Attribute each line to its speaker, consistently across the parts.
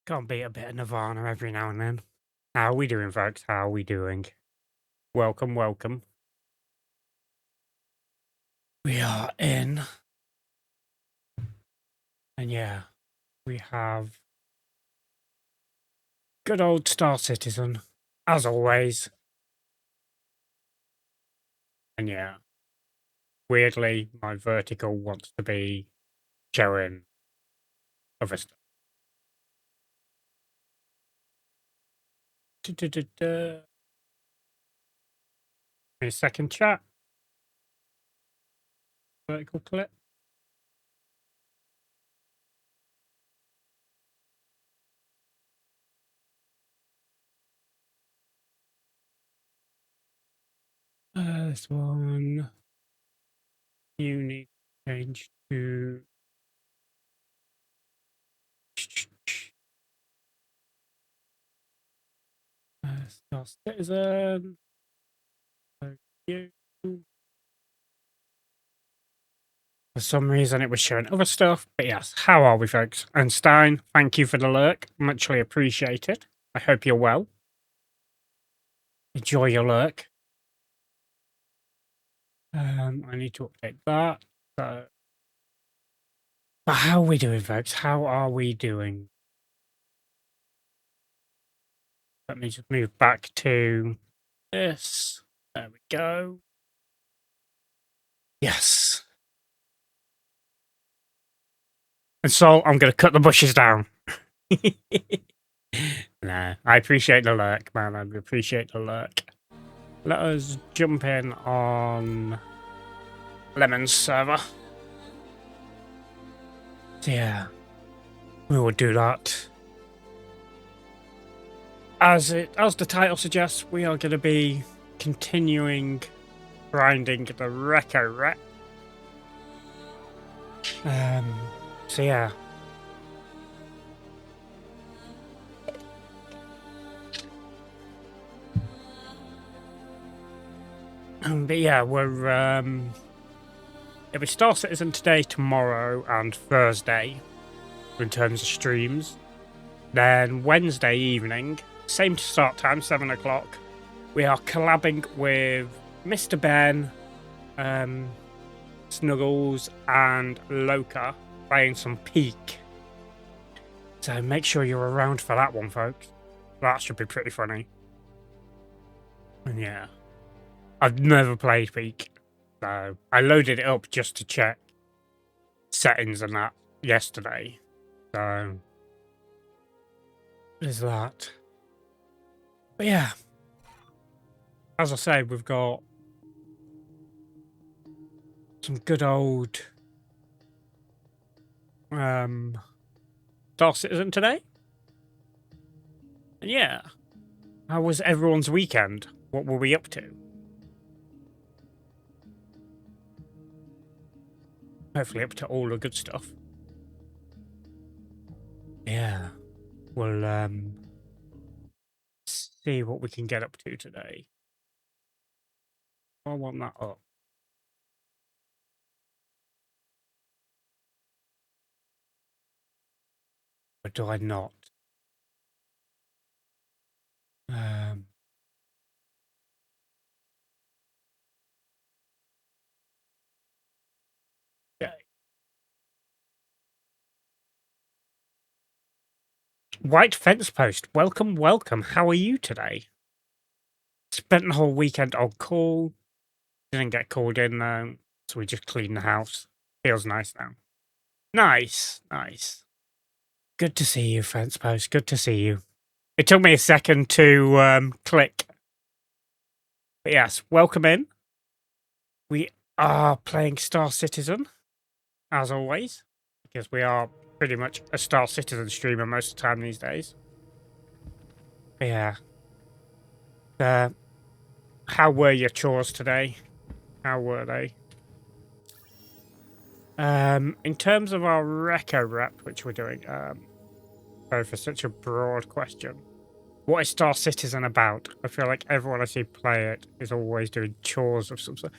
Speaker 1: Can't beat a bit of Nirvana every now and then. How are we doing, folks? How are we doing? Welcome, welcome. We are in. And yeah, we have good old Star Citizen, as always. And yeah, weirdly, my vertical wants to be showing other stuff. Give me a second, chat. Vertical clip. This one. You need to change to. Star Citizen. Thank you. For some reason, it was showing other stuff. But yes, how are we, folks? And Stein, thank you for the lurk. Muchly appreciated. I hope you're well. Enjoy your lurk. I need to update that. So, but how are we doing, folks? How are we doing? Let me just move back to this. There we go. Yes. And so I'm going to cut the bushes down. Nah, I appreciate the lurk, man. I appreciate the lurk. Let us jump in on Lemon's server. So yeah, we will do that. As the title suggests, we are going to be continuing grinding the Recco Rep. So yeah. But yeah, it'll be Star Citizen today, tomorrow, and Thursday in terms of streams. Then Wednesday evening, same start time, 7 o'clock. We are collabing with Mr. Ben, Snuggles, and Loka, playing some Peak. So make sure you're around for that one, folks. That should be pretty funny. And yeah, I've never played Peak, so I loaded it up just to check settings and that yesterday. So there's that. But yeah, as I said, we've got some good old Star Citizen today. And yeah, how was everyone's weekend? What were we up to? Hopefully up to all the good stuff. Yeah, we'll see what we can get up to today. I want that up. Or do I not? Okay. White Fence Post, welcome, welcome. How are you today? Spent the whole weekend on call. Didn't get called in though, so we just cleaned the house. Feels nice now. Nice, nice. Good to see you, Fence Post. Good to see you. It took me a second to click. But yes, welcome in. We are playing Star Citizen, as always, because we are pretty much a Star Citizen streamer most of the time these days. But yeah. How were your chores today? How were they? In terms of our Recco Rep, which we're doing, sorry for such a broad question. What is Star Citizen about? I feel like everyone I see play it is always doing chores of some sort.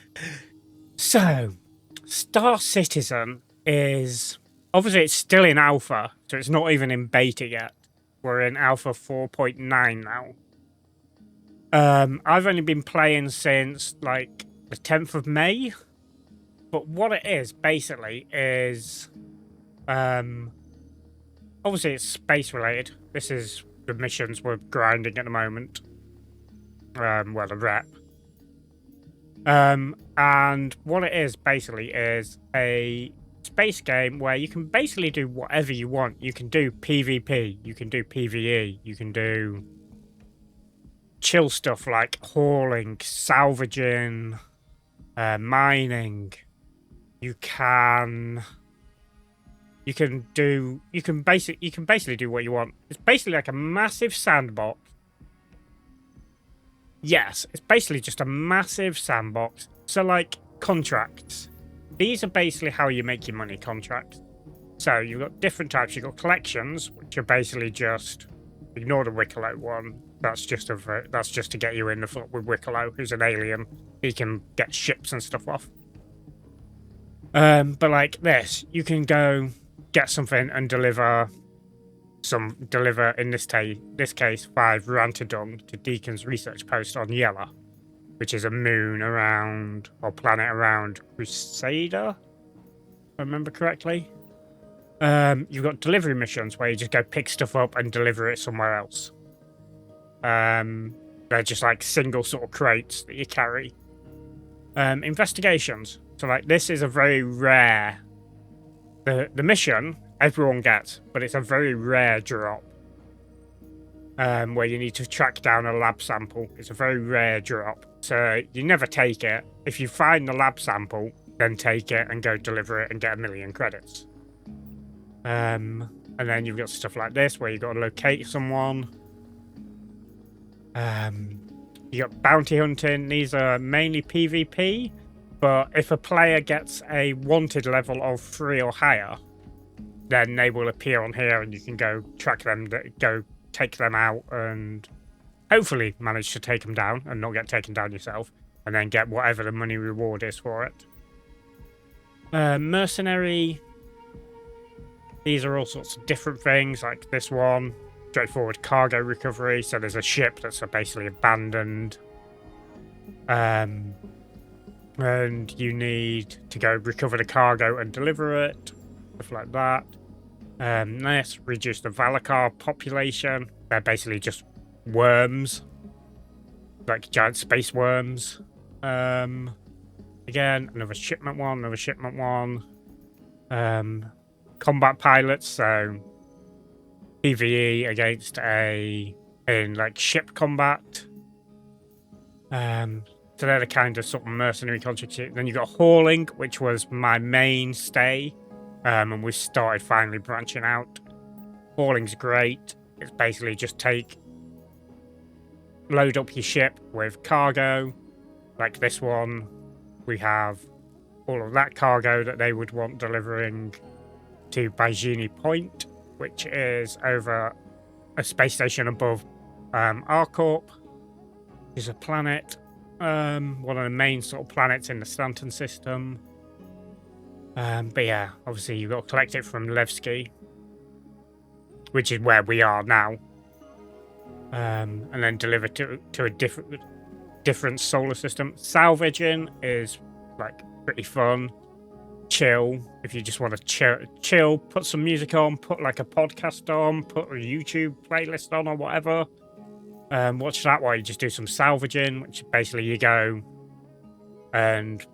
Speaker 1: So, Star Citizen is obviously it's still in alpha, so it's not even in beta yet. We're in Alpha 4.9 now. I've only been playing since, like, the 10th of May. But what it is, basically, is... obviously, it's space-related. This is the missions we're grinding at the moment. Well, the rep. And what it is, basically, is a space game where you can basically do whatever you want. You can do PvP, you can do PvE, you can do chill stuff like hauling, salvaging, mining. You can basically do what you want. It's basically like a massive sandbox. Yes, it's basically just a massive sandbox. So, like, contracts. These are basically how you make your money, contracts. So, you've got different types. You've got collections, which are basically just... Ignore the Wicklow one. That's just to get you in the foot with Wicklow, who's an alien. He can get ships and stuff off. But like this, you can go get something and deliver in this case 5 Rantadung to Deacon's research post on Yella, which is a moon around, or planet around Crusader, if I remember correctly. You've got delivery missions where you just go pick stuff up and deliver it somewhere else. They're just like single sort of crates that you carry. Investigations. So like this is a very rare... The mission everyone gets, but it's a very rare drop. Where you need to track down a lab sample. It's a very rare drop. So you never take it. If you find the lab sample, then take it and go deliver it and get 1 million credits. And then you've got stuff like this where you've got to locate someone. You got bounty hunting. These are mainly PvP, but if a player gets a wanted level of 3 or higher, then they will appear on here and you can go track them, go take them out and hopefully manage to take them down and not get taken down yourself, and then get whatever the money reward is for it. Mercenary. These are all sorts of different things, like this one. Straightforward cargo recovery. So there's a ship that's basically abandoned. And you need to go recover the cargo and deliver it. Stuff like that. This, reduce the Valakar population. They're basically just worms. Like giant space worms. Again, another shipment one. Combat pilots, so PvE against in like ship combat. So they're the kind of sort of mercenary contracts. Then you've got hauling, which was my mainstay, and we started finally branching out. Hauling's great. It's basically just load up your ship with cargo, like this one. We have all of that cargo that they would want delivering to Bajini Point, which is over a space station above Arcorp. Is a planet, one of the main sort of planets in the Stanton system. But yeah, obviously you've got to collect it from Levski, which is where we are now, and then deliver to a different solar system. Salvaging is like pretty fun. Chill, if you just want to chill, put some music on, put like a podcast on, put a YouTube playlist on or whatever. Watch that while you just do some salvaging, which basically you go and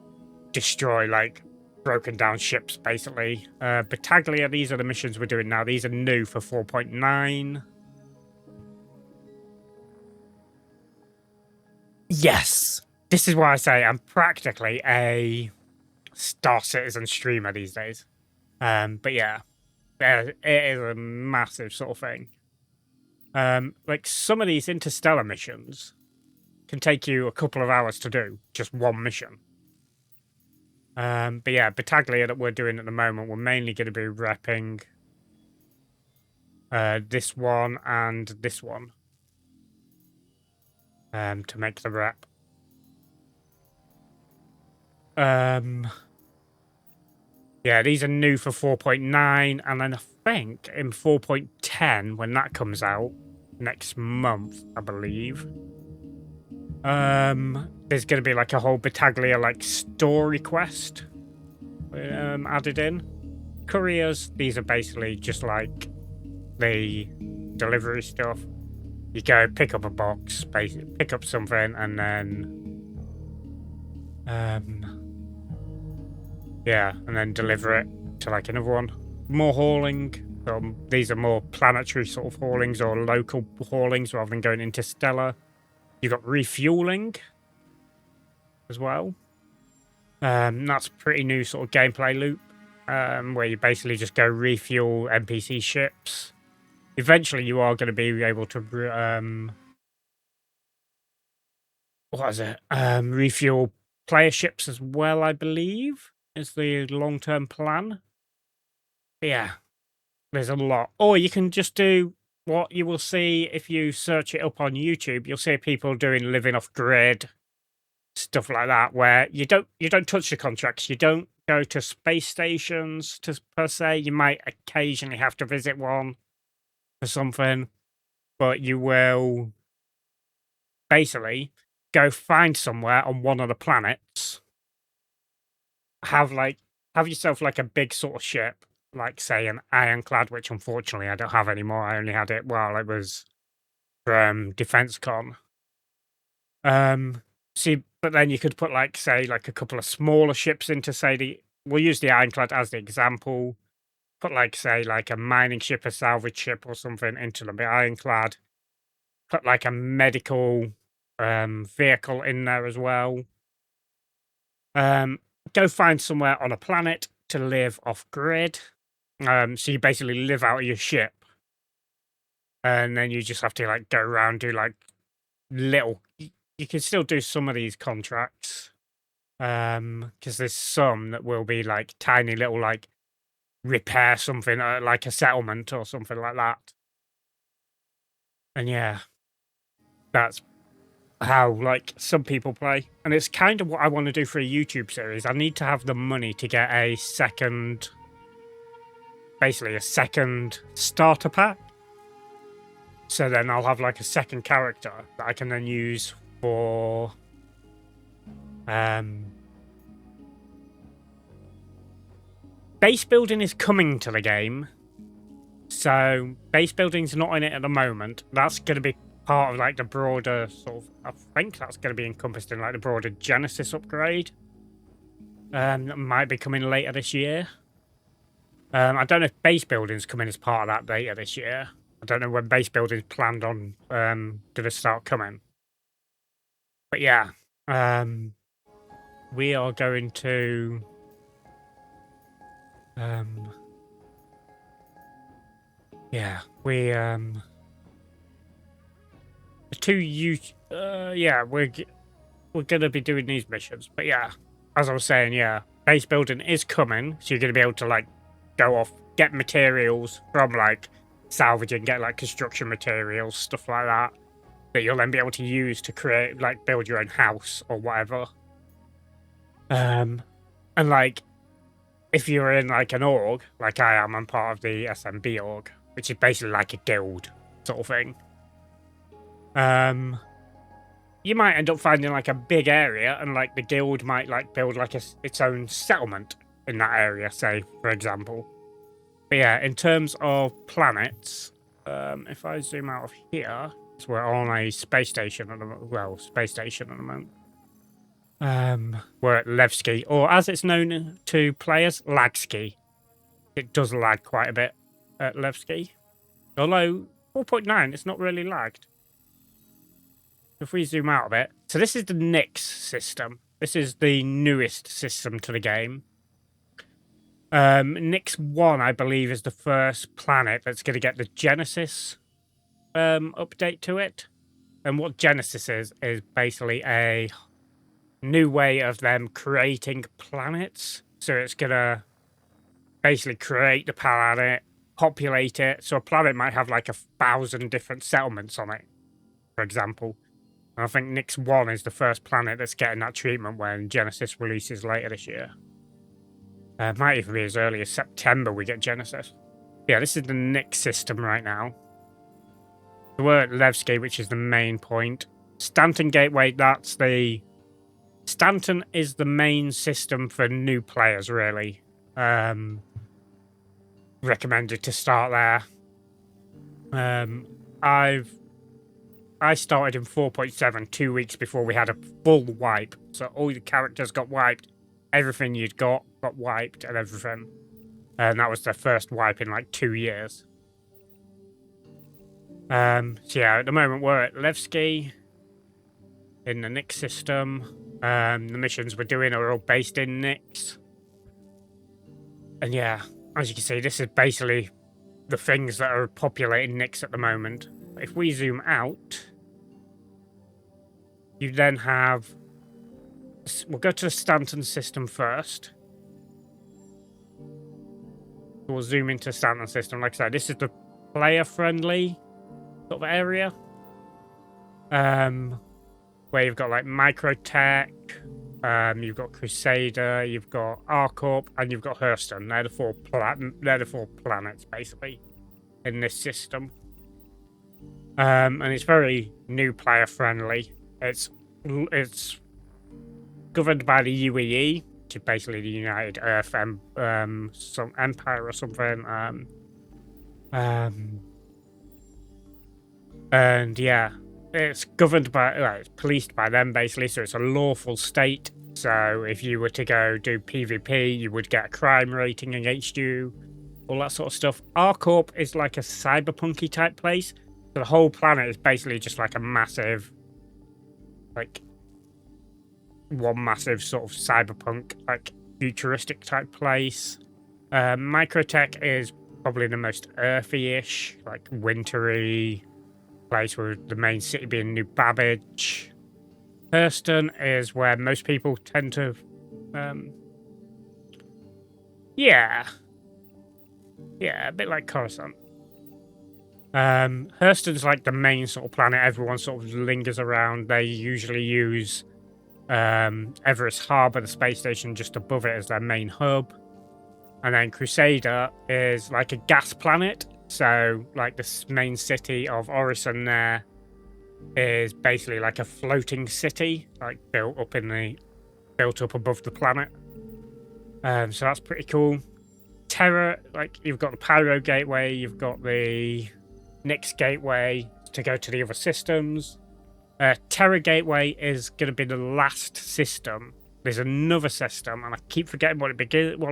Speaker 1: destroy like broken down ships, basically. Battaglia, these are the missions we're doing now. These are new for 4.9. Yes, this is why I say I'm practically a Star Citizen streamer these days. But yeah, it is a massive sort of thing. Like some of these interstellar missions can take you a couple of hours to do, just one mission. But yeah, Battaglia that we're doing at the moment, we're mainly going to be repping this one and this one to make the rep. Yeah, these are new for 4.9, and then I think in 4.10, when that comes out next month, I believe, there's gonna be like a whole Battaglia like story quest added in. Couriers, these are basically just like the delivery stuff. You go pick up a box, pick up something, and then yeah, and then deliver it to like another one. More hauling. These are more planetary sort of haulings or local haulings rather than going interstellar. You've got refueling as well. That's a pretty new sort of gameplay loop, where you basically just go refuel NPC ships. Eventually, you are going to be able to what is it? Refuel player ships as well, I believe, is the long-term plan. But yeah, there's a lot. Or you can just do what you will see if you search it up on YouTube. You'll see people doing living off grid, stuff like that, where you don't touch the contracts. You don't go to space stations per se. You might occasionally have to visit one for something, but you will basically go find somewhere on one of the planets, have like have yourself like a big sort of ship, like say an ironclad, which unfortunately I don't have anymore. I only had it while it was from Defense Con. See, but then you could put like say like a couple of smaller ships into say we'll use the ironclad as the example. Put like say like a mining ship, a salvage ship, or something into the ironclad. Put like a medical vehicle in there as well. Um, Go find somewhere on a planet to live off grid. So you basically live out of your ship, and then you just have to like go around do like little. You can still do some of these contracts, because there's some that will be like tiny little like repair something like a settlement or something like that. And yeah, that's how like some people play, and it's kind of what I want to do for a YouTube series. I need to have the money to get a second, basically a second starter pack. So then I'll have like a second character that I can then use for base building is coming to the game. So base building's not in it at the moment. That's going to be part of like the broader sort of, I think that's going to be encompassed in like the broader Genesis upgrade. That might be coming later this year. I don't know if base building's coming as part of that later this year. I don't know when base building's planned on going to start coming. But yeah, we are going to yeah, we the two yeah, we're gonna be doing these missions. But yeah, as I was saying, yeah, base building is coming, so you're gonna be able to like go off, get materials from like salvaging, get like construction materials, stuff like that, that you'll then be able to use to create like build your own house or whatever. And like if you're in like an org, like I am, I'm part of the SMB org, which is basically like a guild sort of thing. You might end up finding like a big area, and like the guild might like build like its own settlement in that area, say for example. But yeah, in terms of planets, if I zoom out of here, so we're on a space station at the space station at the moment. We're at Levski, or as it's known to players, Lagski. It does lag quite a bit at Levski. Although 4.9, it's not really lagged. If we zoom out a bit, so this is the Nyx system. This is the newest system to the game. Nyx 1, I believe, is the first planet that's going to get the Genesis update to it. And what Genesis is basically a new way of them creating planets. So it's going to basically create the planet, populate it. So a planet might have like 1,000 different settlements on it, for example. And I think Nyx 1 is the first planet that's getting that treatment when Genesis releases later this year. Might even be as early as September we get Genesis. Yeah, this is the Nick system right now. We're at Levski, which is the main point. Stanton Gateway, Stanton is the main system for new players, really. Recommended to start there. I started in 4.7 2 weeks before we had a full wipe. So all the characters got wiped. Everything you'd got wiped and everything. And that was the first wipe in like 2 years. So yeah, at the moment we're at Levski in the Nyx system. The missions we're doing are all based in Nyx. And yeah, as you can see, this is basically the things that are populating Nyx at the moment. If we zoom out, you then have... We'll go to the Stanton system first. We'll zoom into the Stanton system. Like I said, this is the player-friendly sort of area. Where you've got like Microtech, you've got Crusader, you've got Arcorp, and you've got Hurston. They're the four planets basically in this system. And it's very new player friendly. It's governed by the UEE, which is basically the United Earth some Empire or something. And yeah, it's governed by, it's policed by them basically, so it's a lawful state. So if you were to go do PvP, you would get a crime rating against you, all that sort of stuff. Arcorp is like a cyberpunky type place. So the whole planet is basically just like a massive, like, one massive sort of cyberpunk, like, futuristic type place. Microtech is probably the most earthy-ish, like, wintry place, with the main city being New Babbage. Hurston is where most people tend to, yeah, a bit like Coruscant. Hurston's like the main sort of planet everyone sort of lingers around. They usually use Everest Harbour, the space station just above it, as their main hub. And then Crusader is like a gas planet. So, like, the main city of Orison there is basically like a floating city, like built up above the planet. So that's pretty cool. Terra, like, you've got the Pyro Gateway, you've got the Nyx Gateway to go to the other systems. Terra Gateway is going to be the last system. There's another system, and I keep forgetting what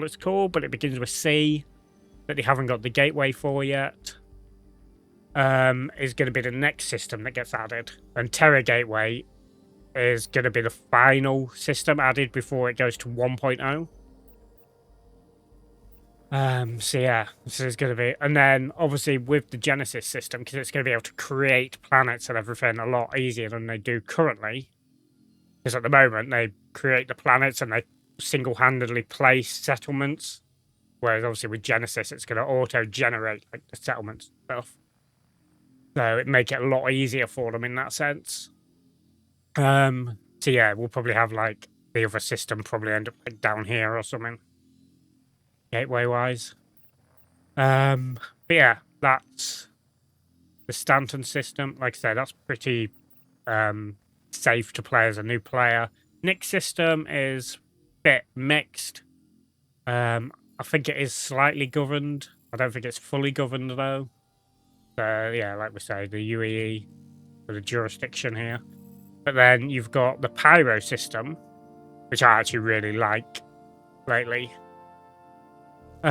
Speaker 1: it's called, but it begins with C, that they haven't got the gateway for yet. Is going to be the next system that gets added. And Terra Gateway is going to be the final system added before it goes to 1.0. So yeah, this is going to be... And then, obviously, with the Genesis system, because it's going to be able to create planets and everything a lot easier than they do currently. Because at the moment, they create the planets and they single-handedly place settlements. Whereas, obviously, with Genesis, it's going to auto-generate, like, the settlement stuff. So it make it a lot easier for them in that sense. So yeah, we'll probably have, like, the other system probably end up, like, down here or something. Gateway-wise. But yeah, that's the Stanton system. Like I said, that's pretty safe to play as a new player. Nyx system is a bit mixed. I think it is slightly governed. I don't think it's fully governed, though. So yeah, like we say, the UEE for the jurisdiction here. But then you've got the Pyro system, which I actually really like lately. In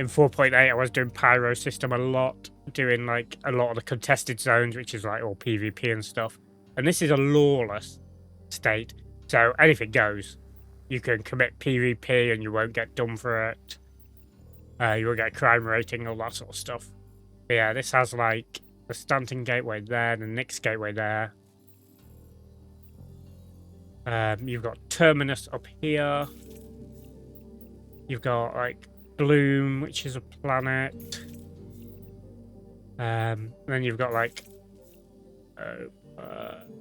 Speaker 1: 4.8, I was doing Pyro system a lot, doing like a lot of the contested zones, which is like all PvP and stuff. And this is a lawless state, so anything goes. You can commit PvP and you won't get done for it. You won't get a crime rating, all that sort of stuff. But yeah, this has like the Stanton Gateway there, the Nyx Gateway there. You've got Terminus up here. You've got like Bloom, which is a planet. Then you've got like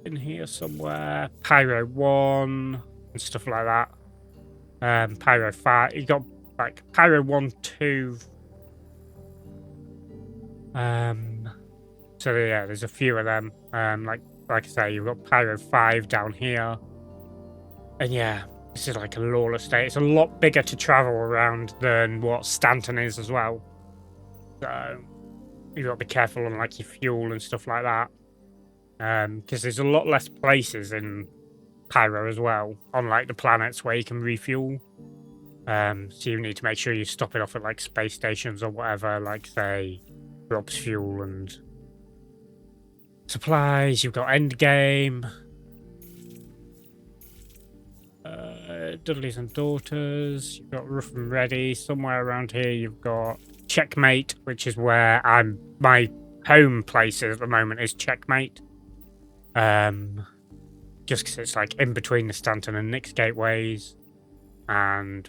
Speaker 1: in here somewhere Pyro 1 and stuff like that. Pyro 5. You've got like Pyro 1, 2. So yeah, there's a few of them. Like I say, you've got Pyro 5 down here. And yeah, this is like a lawless state. It's a lot bigger to travel around than what Stanton is as well. So you've got to be careful on like your fuel and stuff like that. Because there's a lot less places in Pyro as well, on like the planets where you can refuel. So you need to make sure you're stopping off at like space stations or whatever, like say drops fuel and supplies. You've got Endgame, Dudleys and Daughters. You've got Rough and Ready. Somewhere around here, you've got Checkmate, which is where my home place at the moment is Checkmate. Just because it's like in between the Stanton and Nix gateways, and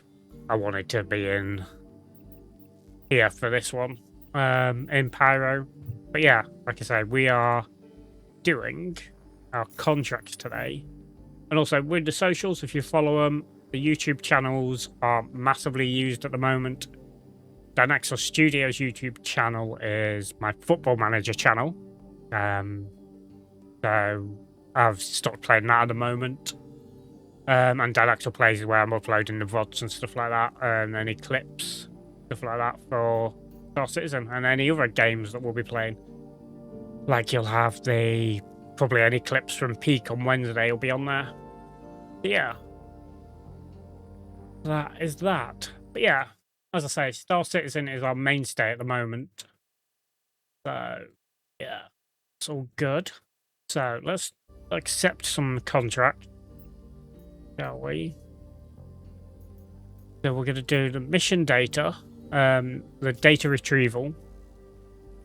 Speaker 1: I wanted to be in here for this one, in Pyro. But yeah, like I say, we are doing our contracts today. And also with the socials, if you follow them, the YouTube channels are massively used at the moment. Dynaxel Studios YouTube channel is my Football Manager channel. So I've stopped playing that at the moment. And Dynaxel Plays is where I'm uploading the VODs and stuff like that, and any clips, stuff like that for Star Citizen, and any other games that we'll be playing. Like you'll have probably any clips from Peak on Wednesday will be on there. But yeah. That is that. But yeah, as I say, Star Citizen is our mainstay at the moment. So yeah, it's all good. So let's accept some contract, shall we? So we're going to do the mission data, the data retrieval.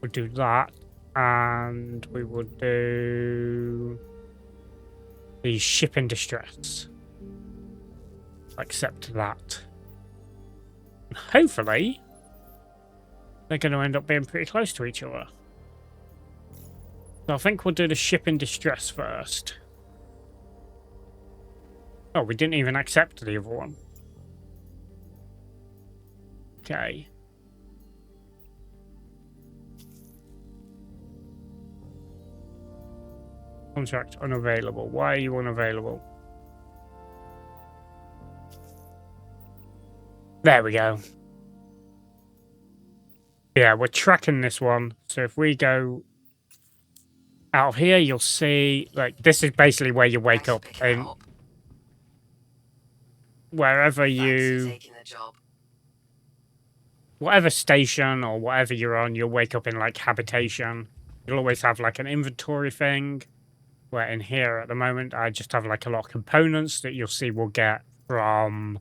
Speaker 1: We'll do that, and we will do the ship in distress. Accept that. And hopefully, they're going to end up being pretty close to each other. So I think we'll do the ship in distress first. Oh, we didn't even accept the other one. Okay. Contract unavailable. Why are you unavailable? There we go. Yeah, we're tracking this one. So if we go out of here, you'll see, like, this is basically where you wake up. And wherever whatever station or whatever you're on, you'll wake up in, like, habitation. You'll always have, like, an inventory thing. Where in here at the moment, I just have, like, a lot of components that you'll see we'll get from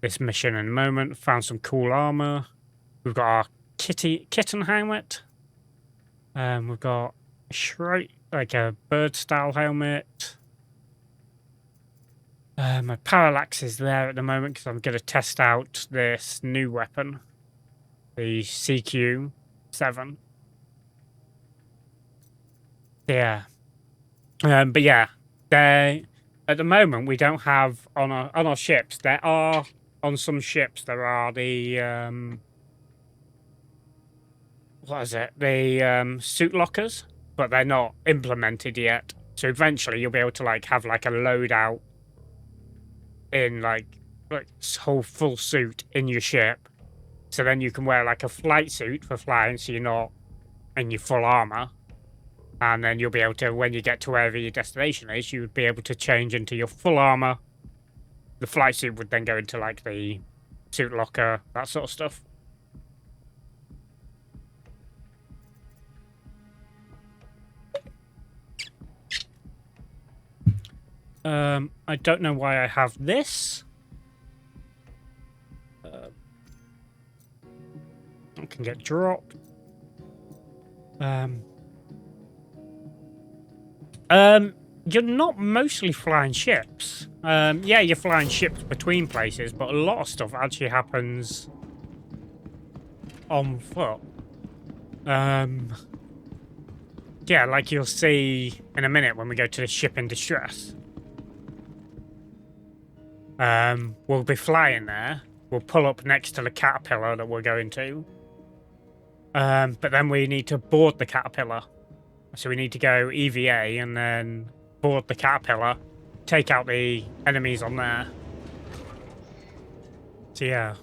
Speaker 1: this mission in a moment. Found some cool armor. We've got our kitten helmet. We've got like a bird style helmet. My parallax is there at the moment because I'm going to test out this new weapon, the CQ-7. Yeah. But yeah, at the moment we don't have on our ships. There are on some ships there are the what is it? The suit lockers, but they're not implemented yet. So eventually you'll be able to like have like a loadout in like whole full suit in your ship. So then you can wear like a flight suit for flying, so you're not in your full armor. And then you'll be able to, when you get to wherever your destination is, you would be able to change into your full armor. The flight suit would then go into like the suit locker, that sort of stuff. I don't know why I have this. It can get dropped. You're not mostly flying ships. Yeah, you're flying ships between places, but a lot of stuff actually happens on foot. Yeah, like you'll see in a minute when we go to the ship in distress. We'll be flying there, we'll pull up next to the caterpillar that we're going to. But then we need to board the caterpillar. So we need to go EVA and then board the caterpillar, take out the enemies on there. So yeah.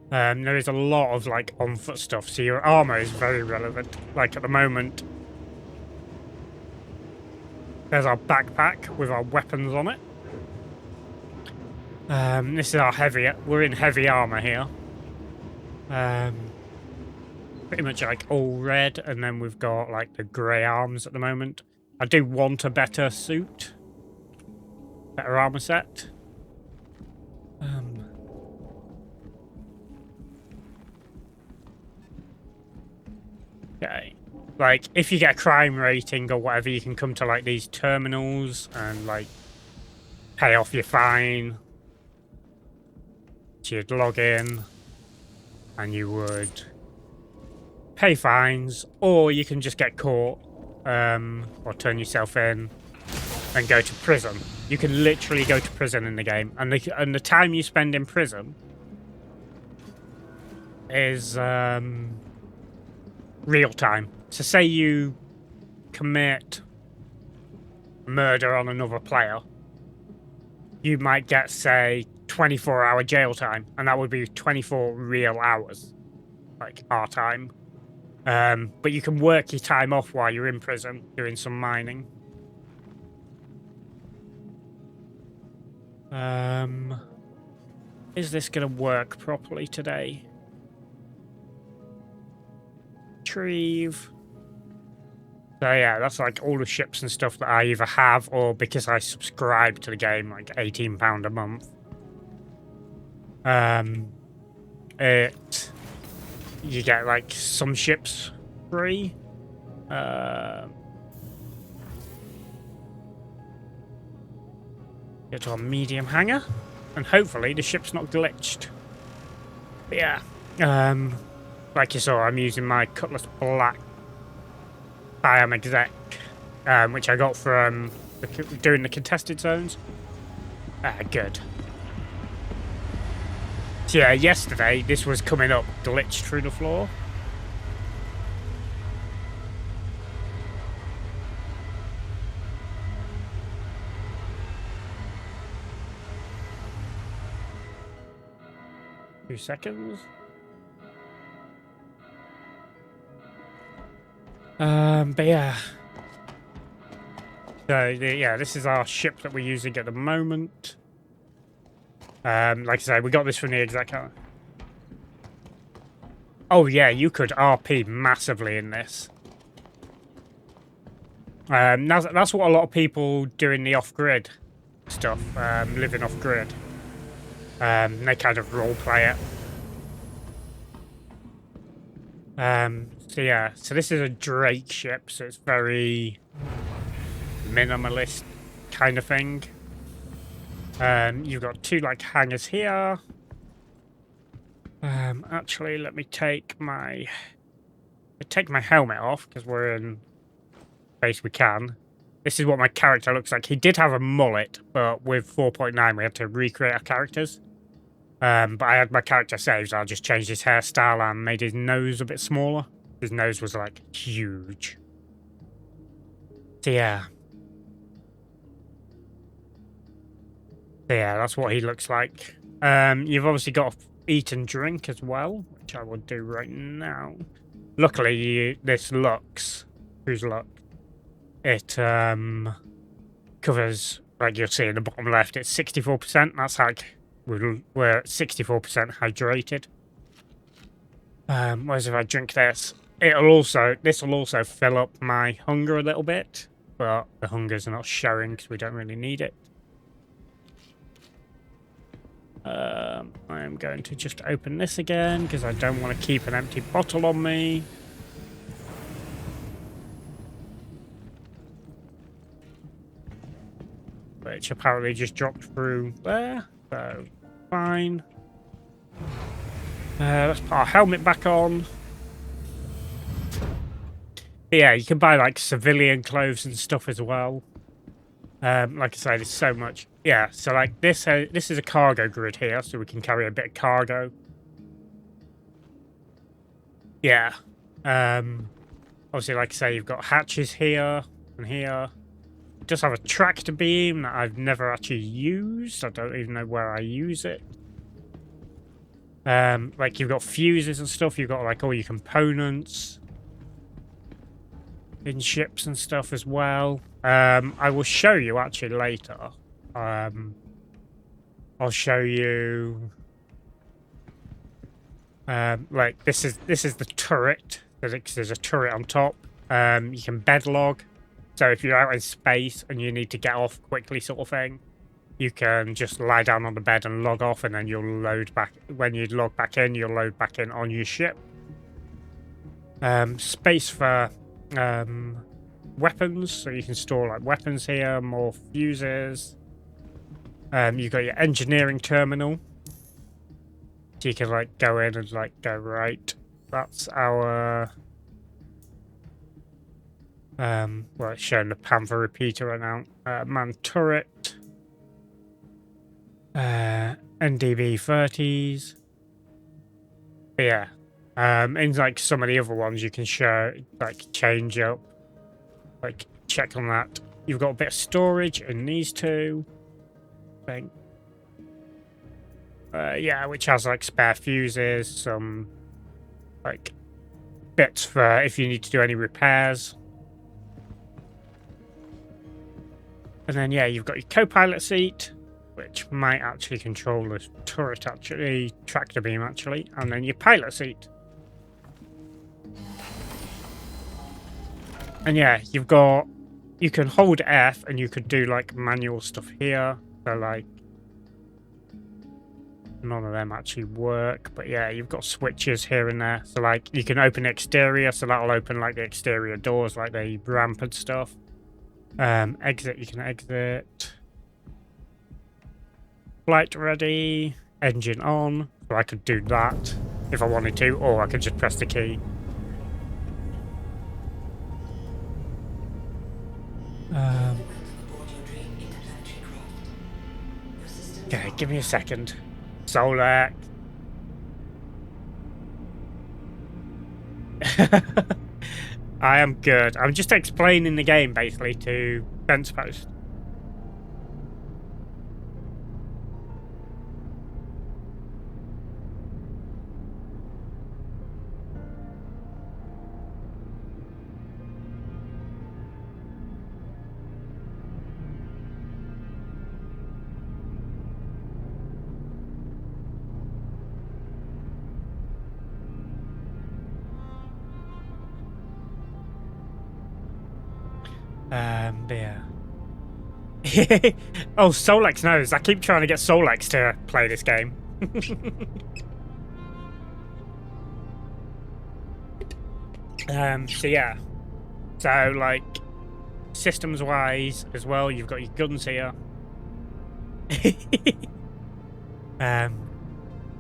Speaker 1: There is a lot of like on-foot stuff, so your armor is very relevant. Like at the moment, there's our backpack with our weapons on it. This is our heavy. We're in heavy armor here. Pretty much like all red, and then we've got like the grey arms at the moment. I do want a better suit, better armor set. Okay, like if you get a crime rating or whatever, you can come to like these terminals and like pay off your fine. So you'd log in and you would pay fines, or you can just get caught or turn yourself in and go to prison. You can literally go to prison in the game, and the time you spend in prison is real time. So say you commit murder on another player, you might get, say, 24-hour jail time, and that would be 24 real hours, like our time. But you can work your time off while you're in prison doing some mining. Is this gonna work properly today? Retrieve. So yeah, that's like all the ships and stuff that I either have or because I subscribe to the game, like £18 a month. You get like some ships free. Get to a medium hangar, and hopefully the ship's not glitched. But yeah, like you saw, I'm using my Cutlass Black I am exec, which I got from doing the contested zones. Good. So yeah, yesterday this was coming up glitched through the floor. Two seconds. But yeah. So yeah, this is our ship that we're using at the moment. Like I say, we got this from the exec. Oh yeah, you could RP massively in this. That's what a lot of people do in the off-grid stuff, living off-grid. They kind of role-play it. So yeah, so this is a Drake ship, so it's very minimalist kind of thing. You've got two like hangars here. Actually, let me take my helmet off because we're in space. We can. This is what my character looks like. He did have a mullet, but with 4.9 we had to recreate our characters. But I had my character saved, so I just changed his hairstyle and made his nose a bit smaller. His nose was like huge. So yeah. So yeah, that's what he looks like. You've obviously got to eat and drink as well, which I will do right now. Luckily, this Lux, whose Lux, it covers, like you'll see in the bottom left, it's 64%. That's like we're at 64% hydrated. Whereas if I drink this, this will also fill up my hunger a little bit, but the hunger's not showing because we don't really need it. I'm going to just open this again because I don't want to keep an empty bottle on me. Which apparently just dropped through there, so fine. Let's put our helmet back on. But yeah, you can buy like civilian clothes and stuff as well. Like I say, there's so much. Yeah, so like this is a cargo grid here, so we can carry a bit of cargo. Yeah. Obviously, like I say, you've got hatches here and here. It does have a tractor beam that I've never actually used. I don't even know where I use it. Like you've got fuses and stuff. You've got like all your components in ships and stuff as well. I will show you actually later. I'll show you. Like this is the turret. There's a turret on top. You can bed log. So if you're out in space and you need to get off quickly, sort of thing, you can just lie down on the bed and log off, and then you'll load back. When you log back in, you'll load back in on your ship. Space for weapons, so you can store like weapons here, more fuses. You've got your engineering terminal. So you can like go in and like go, right, that's our well, it's showing the Panther repeater right now. Man turret. NDB 30s. But yeah. In like some of the other ones you can show like change up. Like check on that. You've got a bit of storage in these two. I think. Yeah, which has like spare fuses, some like bits for if you need to do any repairs. And then yeah, you've got your co-pilot seat, which might actually control the turret actually, tractor beam actually, and then your pilot seat. And yeah, you can hold F and you could do like manual stuff here. So like none of them actually work, but yeah, you've got switches here and there. So like you can open the exterior, so that'll open like the exterior doors, like the ramp and stuff. Exit, you can exit. Flight ready, engine on. So I could do that if I wanted to, or I could just press the key. Okay, give me a second. Solak. I am good. I'm just explaining the game basically to Fence Post. Yeah. Oh, Solex knows. I keep trying to get Solex to play this game. So yeah. So like systems wise as well, you've got your guns here. So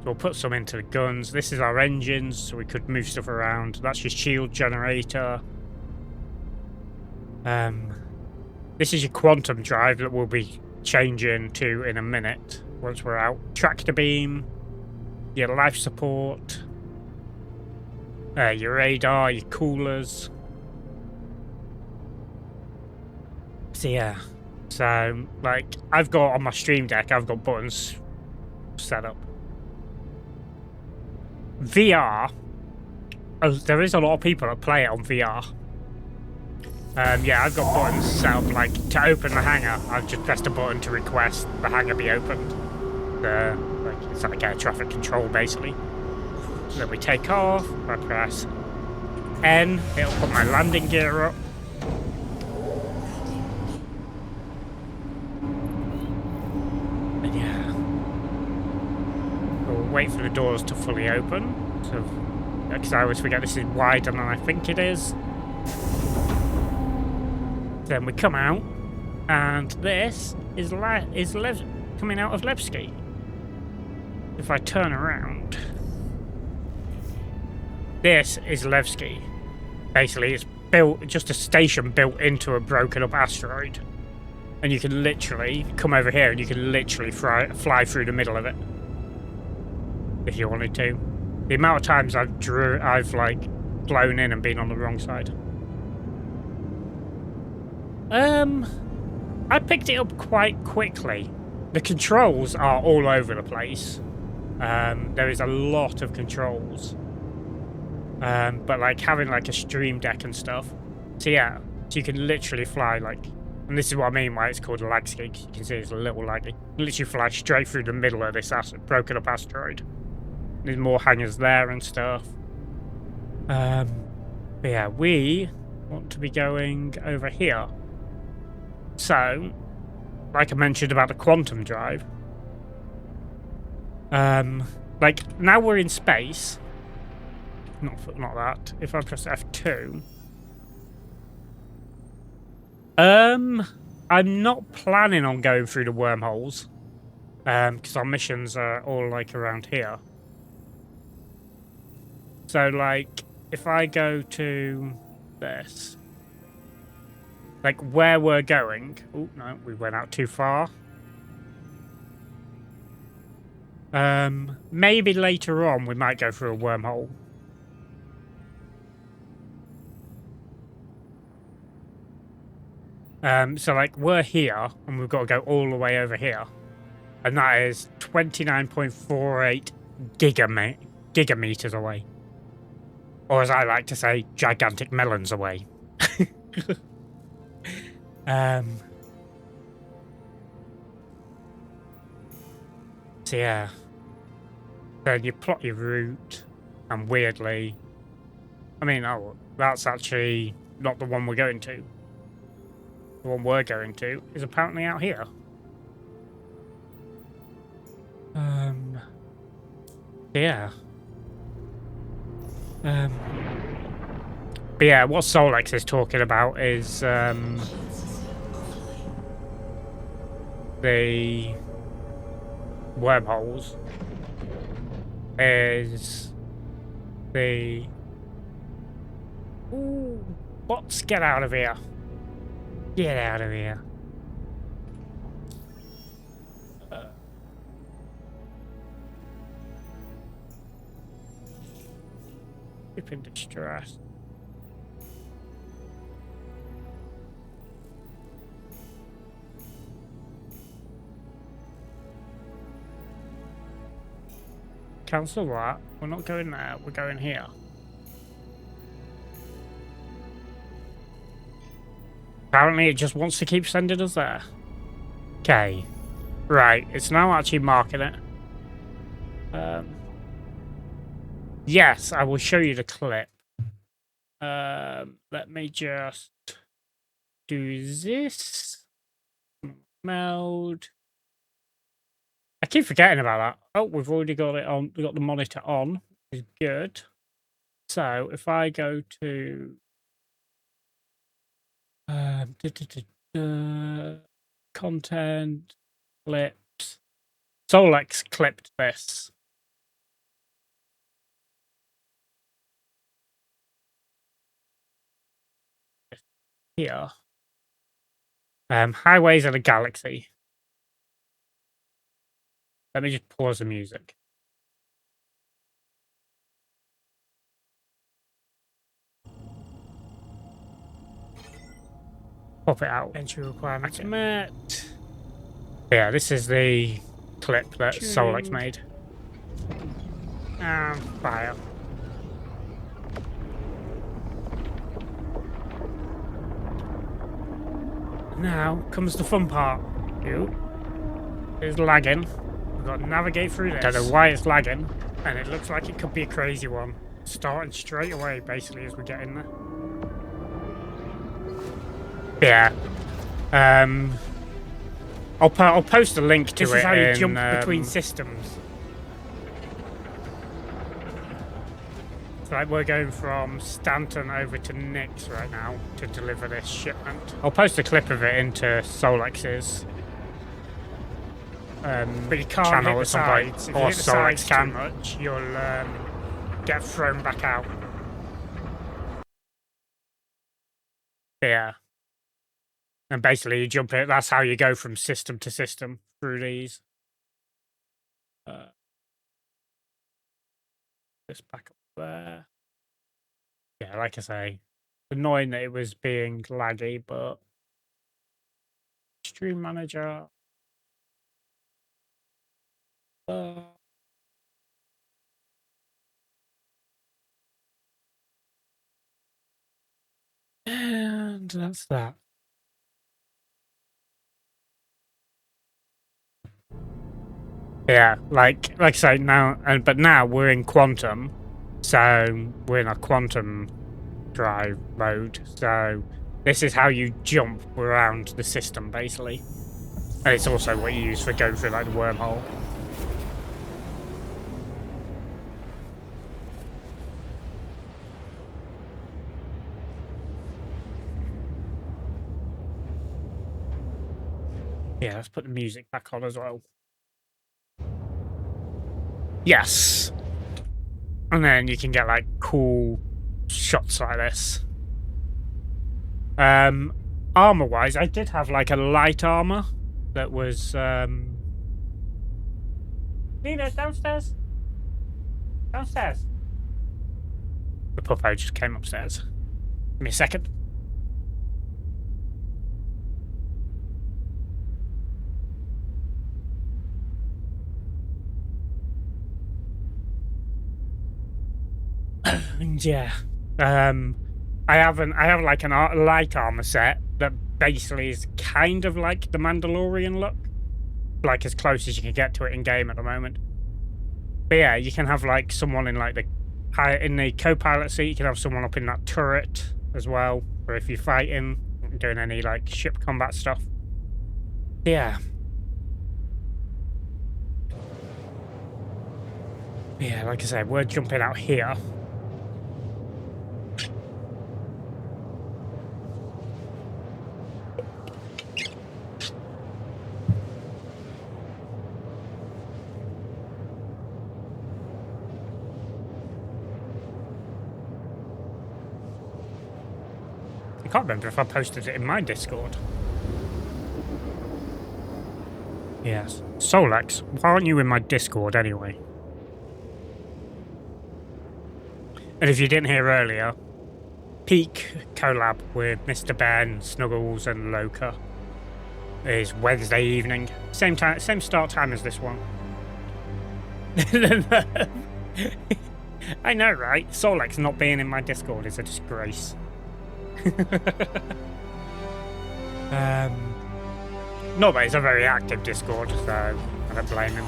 Speaker 1: we'll put some into the guns. This is our engines, so we could move stuff around. That's your shield generator. This is your quantum drive that we'll be changing to in a minute once we're out. Tractor beam, your life support, your radar, your coolers. So yeah, so like I've got on my stream deck, I've got buttons set up. VR, there is a lot of people that play it on VR. Yeah, I've got buttons set up, like, to open the hangar, I've just pressed a button to request the hangar be opened. Like, it's like air traffic control, basically. So then we take off, I press N, it'll put my landing gear up. And yeah. We'll wait for the doors to fully open. So, because I always forget this is wider than I think it is. Then we come out, and this is coming out of Levski. If I turn around, this is Levski. Basically, it's built just a station built into a broken up asteroid. And you can literally come over here and you can literally fly through the middle of it. If you wanted to. The amount of times I've like flown in and been on the wrong side. I picked it up quite quickly. The controls are all over the place. There is a lot of controls. But like having like a stream deck and stuff. So yeah, so you can literally fly like, and this is what I mean why it's called a lag ski. You can see it's a little laggy. You literally fly straight through the middle of this broken up asteroid. There's more hangars there and stuff. But yeah, we want to be going over here. So, like I mentioned about the quantum drive, like now we're in space. Not that. If I press F2, I'm not planning on going through the wormholes, because our missions are all like around here. So like, if I go to this. Like, where we're going... Oh, no, we went out too far. Maybe later on we might go through a wormhole. So, like, we're here, and we've got to go all the way over here. And that is 29.48 gigameters away. Or as I like to say, gigantic melons away. So yeah. Then you plot your route, and weirdly... I mean, oh, that's actually not the one we're going to. The one we're going to is apparently out here. Yeah. But yeah, what Solex is talking about is the wormholes is the... Ooh, bots, get out of here. Get out of here. Ship in distress. Cancel that. We're not going there. We're going here. Apparently it just wants to keep sending us there. Okay. Right. It's now actually marking it. Yes, I will show you the clip. Let me just do this. Meld. I keep forgetting about that. Oh, we've already got it on. We've got the monitor on. Is good. So if I go to content, clips. Solex clipped this. Here. Highways of the Galaxy. Let me just pause the music. Pop it out. Entry requirements met. Yeah, this is the clip that Solex made. And fire. Now comes the fun part. It's lagging. We've got to navigate through this. Don't know why it's lagging, and it looks like it could be a crazy one. Starting straight away, basically, as we get in there. Yeah. I'll post a link to it. This is how you jump between systems. So like we're going from Stanton over to Nix right now to deliver this shipment. I'll post a clip of it into Solex's but you can't channel hit the sides. If you hit the sides too much, you'll get thrown back out. Yeah. And basically you jump it. That's how you go from system to system through these. Just back up there. Yeah, like I say, annoying that it was being laggy, but Stream Manager. Uh, and that's that. Yeah, like I say now, but now we're in quantum, so we're in a quantum drive mode. So this is how you jump around the system, basically, and it's also what you use for going through like the wormhole. Yeah, let's put the music back on as well. Yes. And then you can get like cool shots like this. Armor wise, I did have like a light armor that was Nina, downstairs. Downstairs. The puppo just came upstairs. Give me a second. And yeah. I have like an light armor set that basically is kind of like the Mandalorian look. Like as close as you can get to it in game at the moment. But yeah, you can have like someone in like the co-pilot seat. You can have someone up in that turret as well, or if you're fighting, doing any like ship combat stuff. Yeah. Yeah, like I said, we're jumping out here. I can't remember if I posted it in my Discord. Yes. Solex, why aren't you in my Discord anyway? And if you didn't hear earlier, Peak collab with Mr. Ben, Snuggles, and Loka is Wednesday evening. Same time, same start time as this one. I know, right? Solex not being in my Discord is a disgrace. No, but it's a very active Discord, so I don't blame him.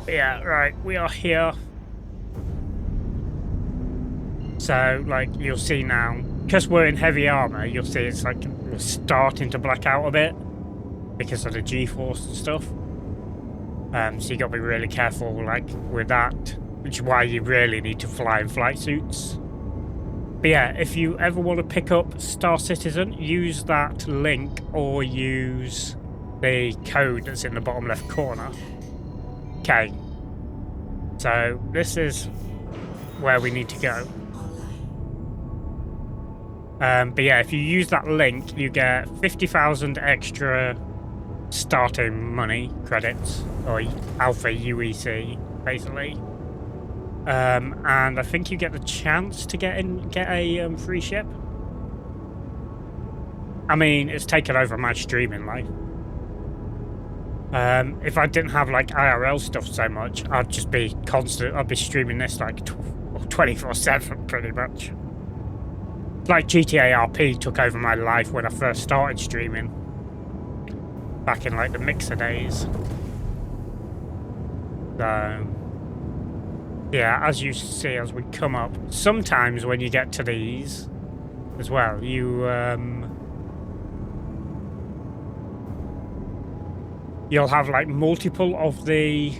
Speaker 1: But yeah, right, we are here. So, like, you'll see now, because we're in heavy armor, you'll see it's like we're starting to black out a bit because of the G-force and stuff. So you gotta be really careful, like, with that, which is why you really need to fly in flight suits. But yeah, if you ever want to pick up Star Citizen, use that link or use the code that's in the bottom left corner. Okay. So this is where we need to go. But yeah, if you use that link, you get 50,000 extra starting money credits, or Alpha UEC, basically. And I think you get the chance to get a free ship. I mean, it's taken over my streaming life. If I didn't have like IRL stuff so much, I'd just be constant. I'd be streaming this like 24/7, pretty much. Like GTA RP took over my life when I first started streaming, back in like the Mixer days. So yeah, as you see as we come up, sometimes when you get to these as well, you'll have like multiple of the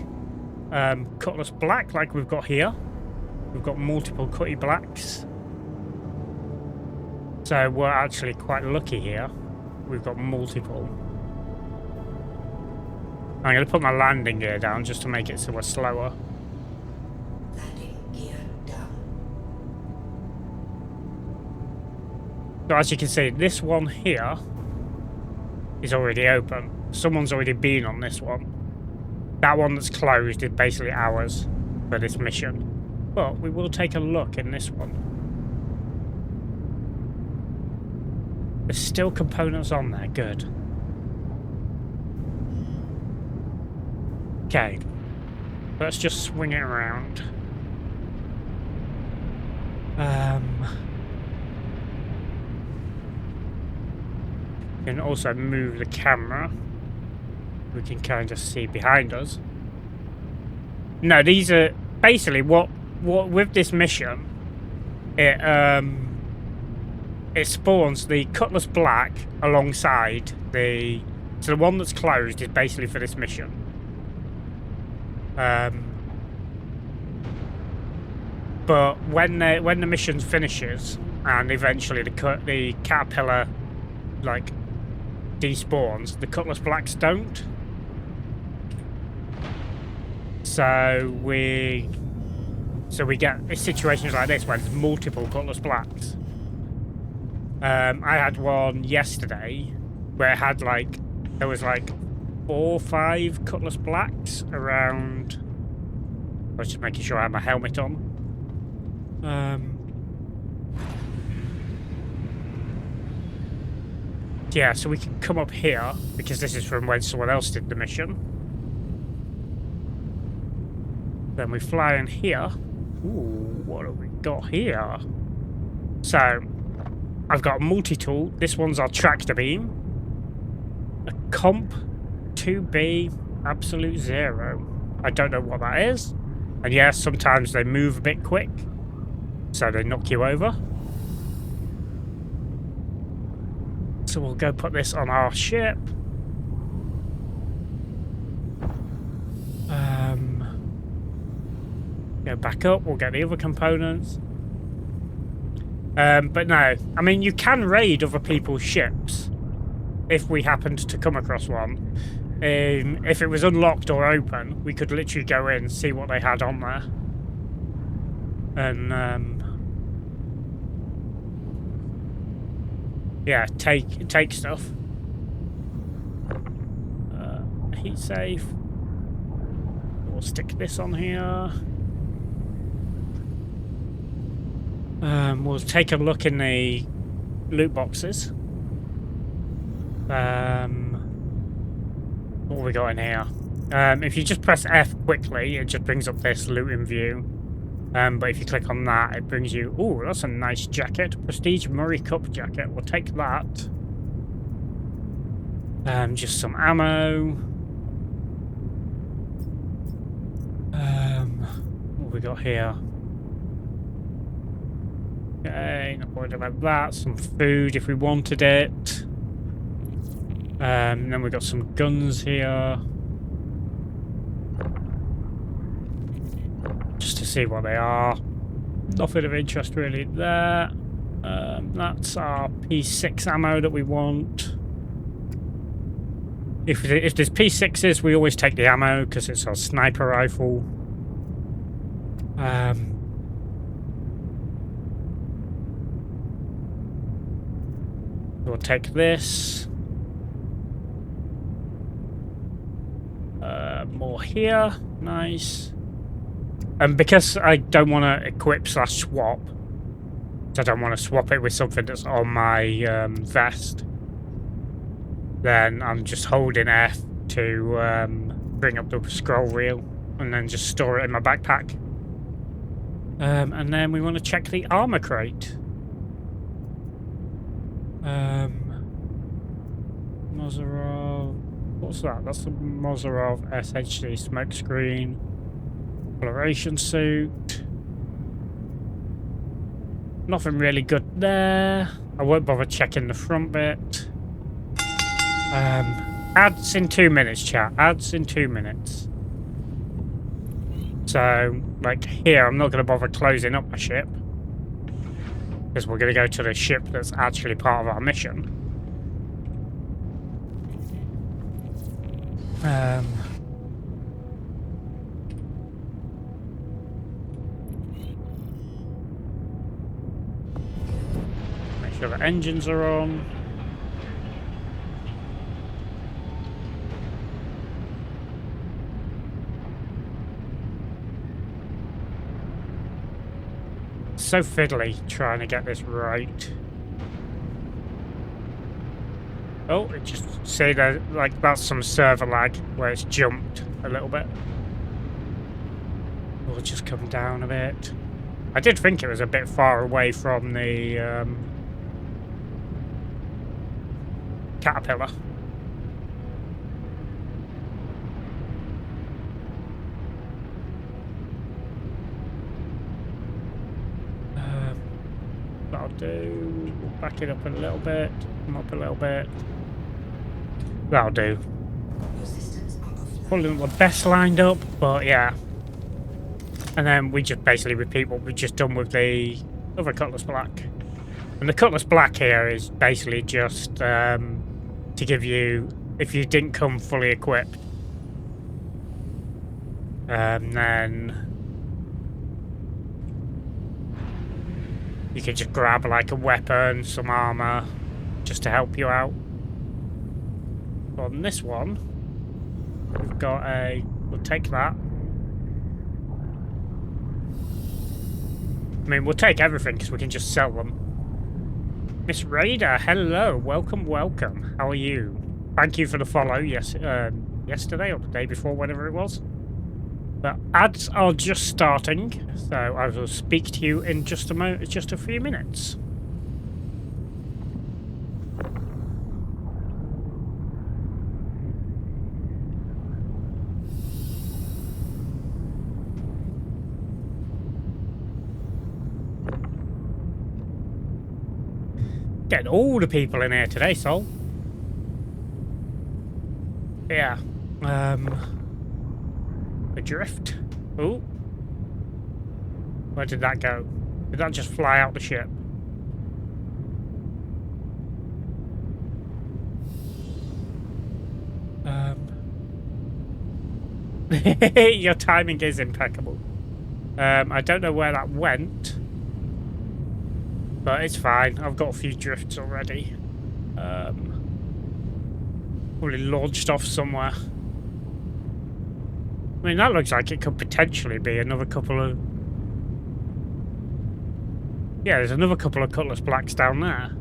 Speaker 1: Cutlass Black, like we've got here. We've got multiple Cutty Blacks. So we're actually quite lucky here. We've got multiple. I'm going to put my landing gear down just to make it so we're slower.
Speaker 2: Landing gear down.
Speaker 1: So as you can see, this one here is already open. Someone's already been on this one. That one that's closed is basically ours for this mission. But we will take a look in this one. There's still components on there. Good. Okay. Let's just swing it around. We can also move the camera. We can kind of see behind us. No, these are basically what with this mission. It spawns the Cutlass Black alongside the. So the one that's closed is basically for this mission. But when the mission finishes and eventually the caterpillar like despawns, the Cutlass Blacks don't. So we get situations like this where there's multiple Cutlass Blacks. I had one yesterday where it had there was 4 or 5 Cutlass Blacks around. I was just making sure I had my helmet on. Yeah, so we can come up here because this is from when someone else did the mission. Then we fly in here. Ooh, what have we got here? So, I've got a multi-tool. This one's our tractor beam. A comp 2B absolute 0. I don't know what that is. And yes, sometimes they move a bit quick, so they knock you over. So we'll go put this on our ship. Go back up, we'll get the other components. But no, I mean, you can raid other people's ships if we happened to come across one. If it was unlocked or open, we could literally go in and see what they had on there. And yeah, take stuff. Heat safe. We'll stick this on here. We'll take a look in the loot boxes. What have we got in here? If you just press F quickly, it just brings up this looting view. But if you click on that, it brings you... Ooh, that's a nice jacket. Prestige Murray Cup jacket. We'll take that. Just some ammo. What have we got here? Okay, not worried about that. Some food if we wanted it. Then we've got some guns here. Just to see what they are. Nothing of interest really there. That's our P6 ammo that we want. If there's P6s, we always take the ammo because it's our sniper rifle. We'll take this. More here. Nice. And because I don't want to equip / swap, so I don't want to swap it with something that's on my vest, then I'm just holding F to bring up the scroll wheel and then just store it in my backpack. And then we want to check the armor crate. Mozarov. What's that? That's the Mozarov SHD smokescreen. Exploration suit. Nothing really good there. I won't bother checking the front bit. Ads in 2 minutes, chat. Ads in 2 minutes. So, here, I'm not going to bother closing up my ship. Because we're going to go to the ship that's actually part of our mission. Make sure the engines are on. so fiddly trying to get this right. Oh, it just say that like that's some server lag where it's jumped a little bit. We'll just come down a bit. I did think it was a bit far away from the caterpillar. That'll do. Back it up a little bit. Come up a little bit. That'll do. Probably not the best lined up, but yeah. And then we just basically repeat what we've just done with the other Cutlass Black. And the Cutlass Black here is basically just to give you, if you didn't come fully equipped, then you can just grab like a weapon, some armor, just to help you out. On this one, we've got we'll take that. I mean, we'll take everything because we can just sell them. Miss Raider, hello, welcome, welcome. How are you? Thank you for the follow, yesterday or the day before, whatever it was. But ads are just starting, so I will speak to you in just a few minutes. Getting all the people in here today, Sol. Yeah. Adrift. Oh. Where did that go? Did that just fly out the ship? Your timing is impeccable. I don't know where that went, but it's fine. I've got a few drifts already. Probably launched off somewhere. I mean, that looks like it could potentially be another couple of... Yeah, there's another couple of Cutlass Blacks down there.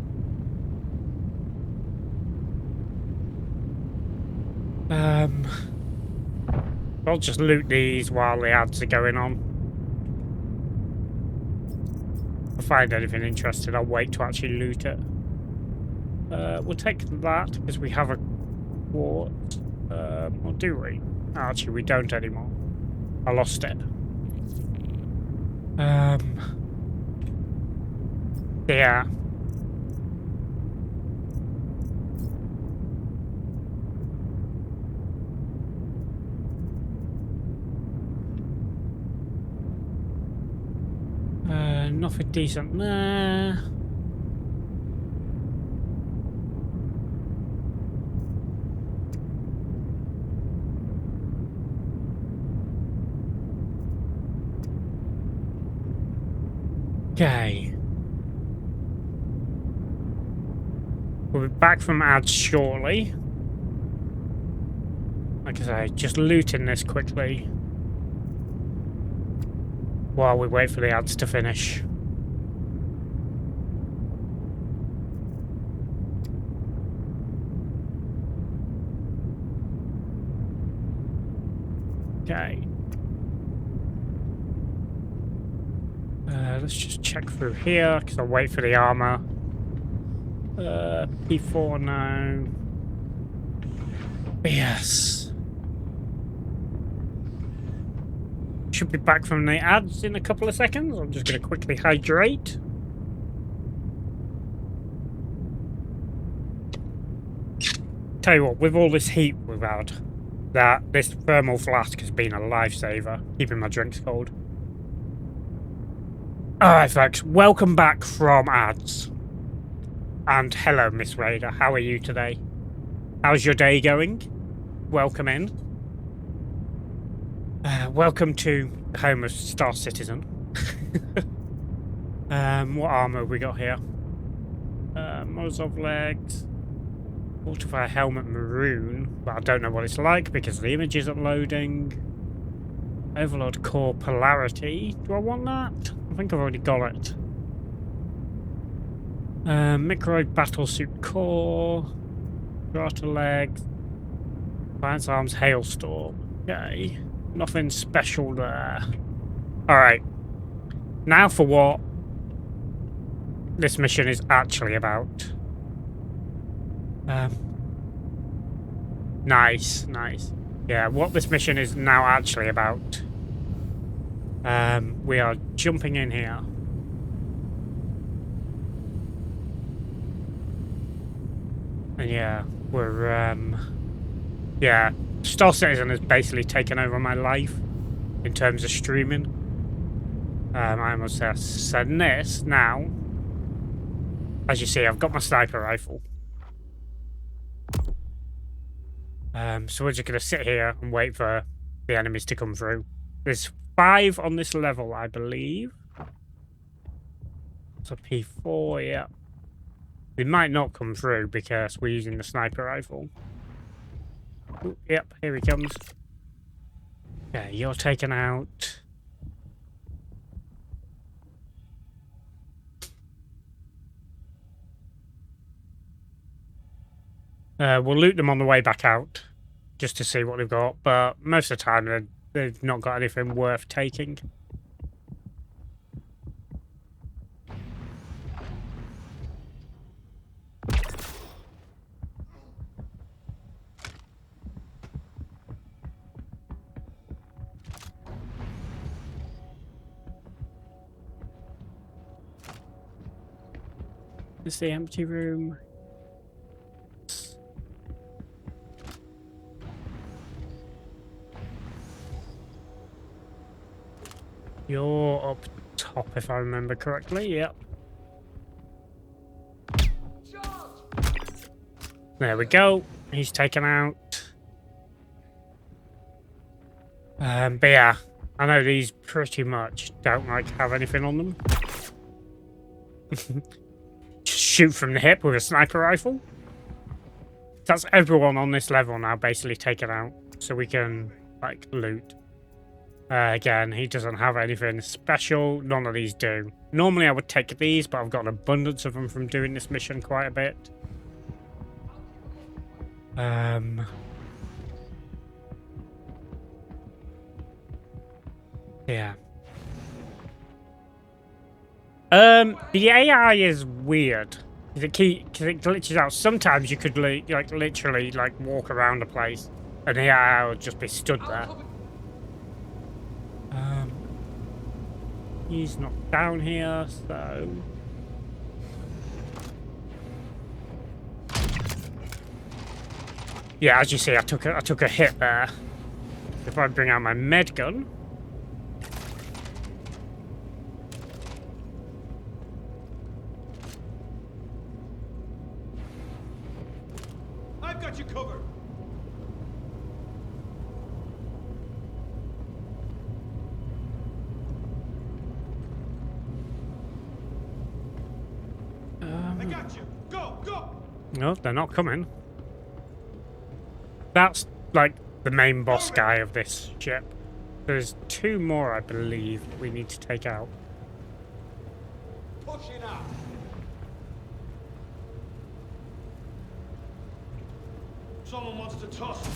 Speaker 1: I'll just loot these while the ads are going on. If I find anything interesting, I'll wait to actually loot it. We'll take that because we have a quartz. Or do we? Actually, we don't anymore. I lost it. Yeah. Nothing decent there. Okay. We'll be back from ads shortly. Like I say, just looting this quickly while we wait for the ads to finish. Okay. Let's just check through here because I'll wait for the armor. P4 now. Yes. Should be back from the ads in a couple of seconds. I'm just going to quickly hydrate. Tell you what, with all this heat we've had, this thermal flask has been a lifesaver, keeping my drinks cold. Alright folks, welcome back from ads. And hello Miss Raider, how are you today? How's your day going? Welcome in. Welcome to the home of Star Citizen. What armor have we got here? Mozov legs. Fortify helmet maroon, but I don't know what it's like because the image isn't loading. Overlord core polarity. Do I want that? I think I've already got it. Microwave battlesuit core, strata legs, Lance arms, hailstorm. Okay, nothing special there. All right, now for what this mission is actually about. Nice, nice. Yeah, what this mission is now actually about. We are jumping in here. And yeah, we're, yeah, Star Citizen has basically taken over my life in terms of streaming. I must have said this now. As you see, I've got my sniper rifle. So we're just going to sit here and wait for the enemies to come through. There's 5 on this level, I believe. So P4, yeah. They might not come through because we're using the sniper rifle. Ooh, yep, here he comes. Yeah, you're taken out. We'll loot them on the way back out, just to see what they've got, but most of the time they've not got anything worth taking. It's the empty room. You're up top, if I remember correctly. Yep. There we go. He's taken out. But yeah, I know these pretty much don't have anything on them. Just shoot from the hip with a sniper rifle. That's everyone on this level now basically taken out, so we can loot. Again, he doesn't have anything special. None of these do. Normally I would take these, but I've got an abundance of them from doing this mission quite a bit. Yeah. The AI is weird. Cause it glitches out. Sometimes you could literally walk around a place, and the AI would just be stood there. He's not down here, so yeah. As you see, I took a hit there. If I bring out my med gun.
Speaker 3: I've got you covered. I got you. Go, go.
Speaker 1: No, they're not coming. That's the main boss guy of this ship. There's 2 more, I believe, we need to take out.
Speaker 3: Pushing out. Someone wants to toss.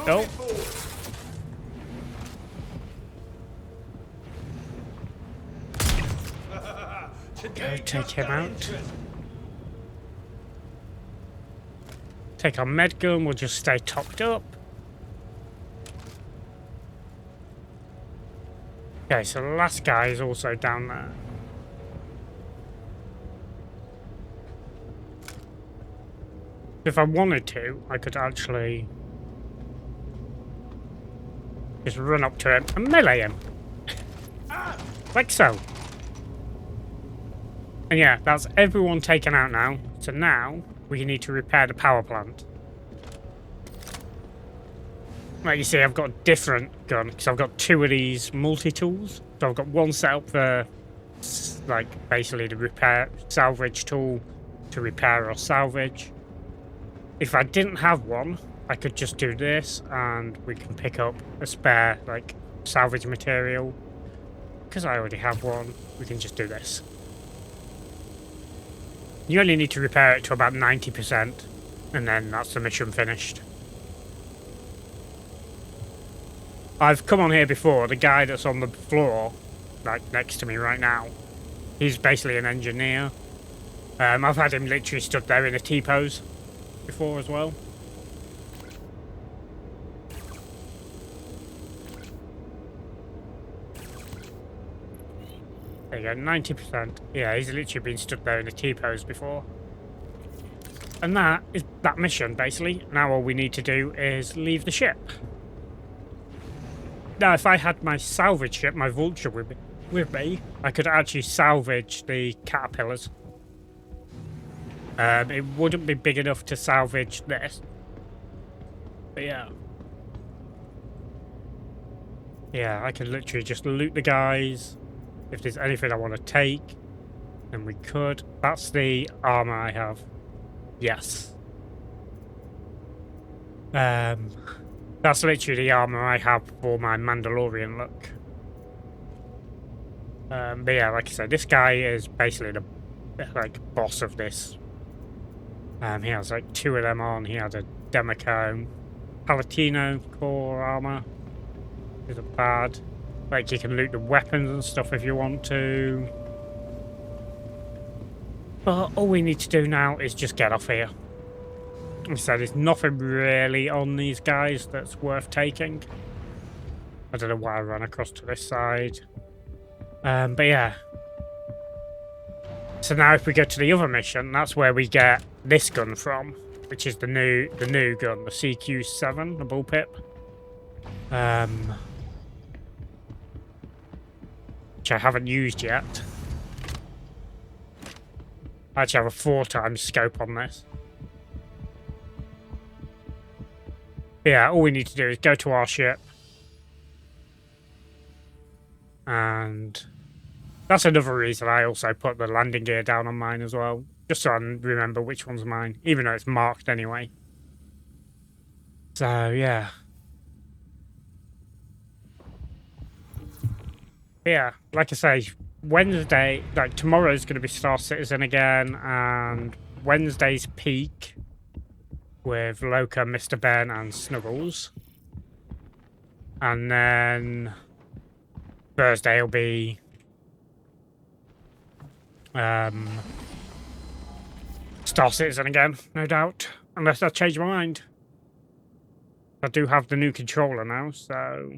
Speaker 1: Go. Go take him out. Take our med gun, we'll just stay topped up. Okay, so the last guy is also down there. If I wanted to, I could actually just run up to him and melee him. Like so. And yeah, that's everyone taken out now. So now we need to repair the power plant. Like you see, I've got a different gun because I've got 2 of these multi-tools. So I've got one set up for basically the repair salvage tool to repair or salvage. If I didn't have one, I could just do this and we can pick up a spare salvage material. because I already have one, we can just do this. You only need to repair it to about 90%, and then that's the mission finished. I've come on here before. The guy that's on the floor, like next to me right now, he's basically an engineer. I've had him literally stood there in a T-pose before as well. There you go, 90%. Yeah, he's literally been stood there in a T-pose before. And that is that mission, basically. Now all we need to do is leave the ship. Now, if I had my salvage ship, my Vulture with me, I could actually salvage the caterpillars. It wouldn't be big enough to salvage this. But yeah. Yeah, I could literally just loot the guys. If there's anything I want to take, then we could. That's the armor I have. Yes. That's literally the armor I have for my Mandalorian look. But yeah, like I said, this guy is basically the boss of this. He has like 2 of them on. He has a Demicone Palatino core armor. Isn't bad. Like, you can loot the weapons and stuff if you want to. But all we need to do now is just get off here. Like I said, there's nothing really on these guys that's worth taking. I don't know why I ran across to this side. But yeah. So now if we go to the other mission, that's where we get this gun from, which is the new gun, the CQ-7, the bullpup. Which I haven't used yet. I actually have a 4x scope on this. Yeah, all we need to do is go to our ship. And that's another reason I also put the landing gear down on mine as well. Just so I remember which one's mine, even though it's marked anyway. So, yeah. Yeah, like I say, Wednesday, like tomorrow's going to be Star Citizen again, and Wednesday's Peak with Loka, Mr. Ben, and Snuggles. And then Thursday will be Star Citizen again, no doubt, unless I change my mind. I do have the new controller now, so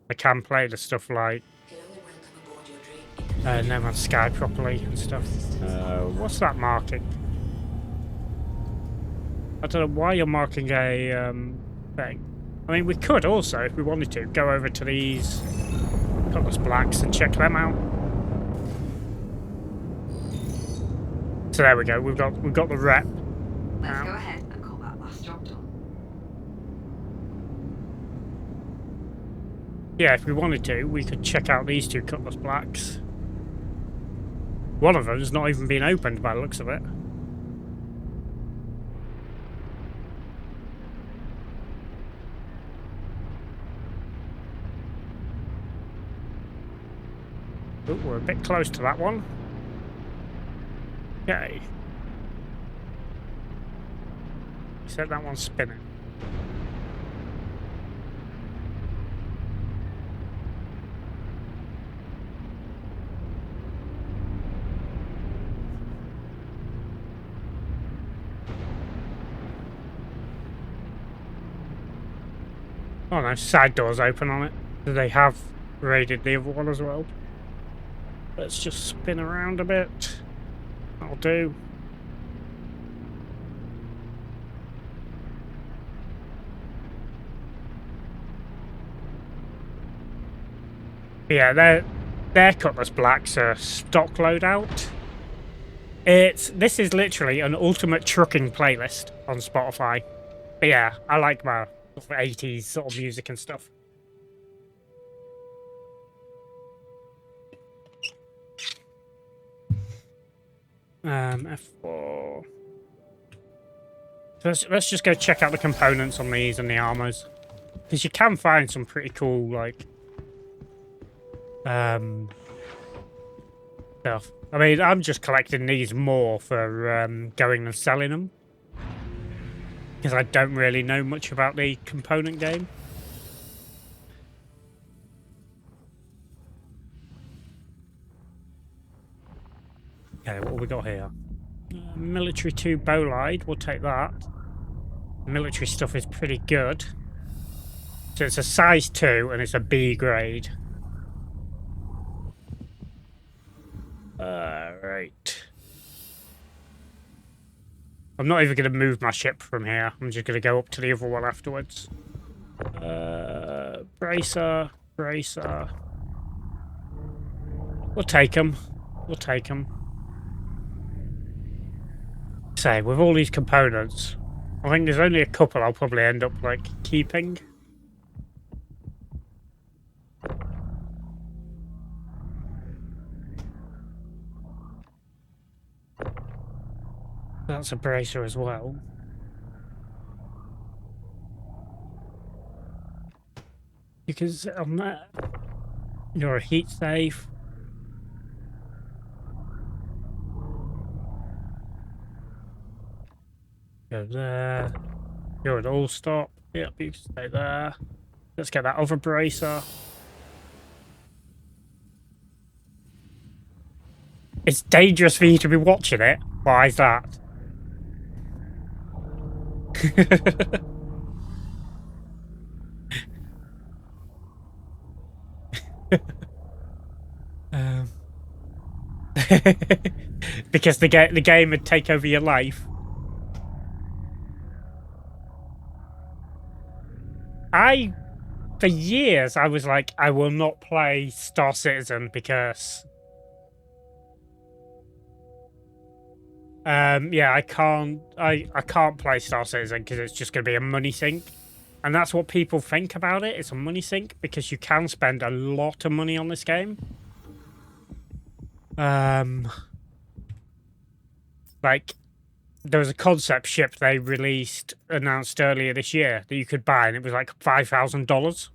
Speaker 1: I can play the stuff like No Man's Sky properly and stuff. What's that marking? I don't know why you're marking a thing. I mean, we could also, if we wanted to, go over to these Cutlass Blacks and check them out. So there we go. We've got the rep.
Speaker 4: Let's go ahead and call that last job done.
Speaker 1: Yeah, if we wanted to, we could check out these 2 Cutlass Blacks. One of them's not even been opened by the looks of it. Oh, we're a bit close to that one. Okay. Set that one spinning. Oh no, side door's open on it. So they have raided the other one as well. Let's just spin around a bit. That'll do. Yeah, their Cutlass Blacks are stock loadout. This is literally an ultimate trucking playlist on Spotify. But yeah, I like my 80s sort of music and stuff. F4. So let's just go check out the components on these and the armors. Because you can find some pretty cool, like, Stuff. I mean, I'm just collecting these more for going and selling them. Because I don't really know much about the component game. Okay, what have we got here? Military 2 Bolide, we'll take that. Military stuff is pretty good. So it's a size 2 and it's a B grade. Right. I'm not even going to move my ship from here. I'm just going to go up to the other one afterwards. Bracer. We'll take them. Say, with all these components, I think there's only a couple I'll probably end up, like, keeping. That's a bracer as well. Because on that, you're a heat safe. Go there. You're an all stop. Yep, you can stay there. Let's get that other bracer. It's dangerous for you to be watching it. Why is that? Because the game would take over your life. For years, I was like, I will not play Star Citizen because yeah, I can't play Star Citizen because it's just going to be a money sink. And that's what people think about it. It's a money sink because you can spend a lot of money on this game. Like, there was a concept ship they announced earlier this year that you could buy, and it was like $5,000.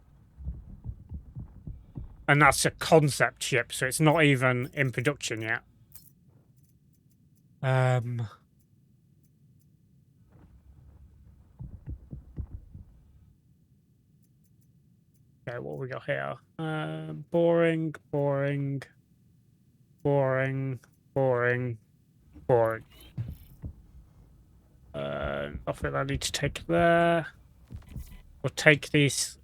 Speaker 1: And that's a concept ship, so it's not even in production yet. Okay, what we got here? Boring. Nothing I need to take there. We'll take these.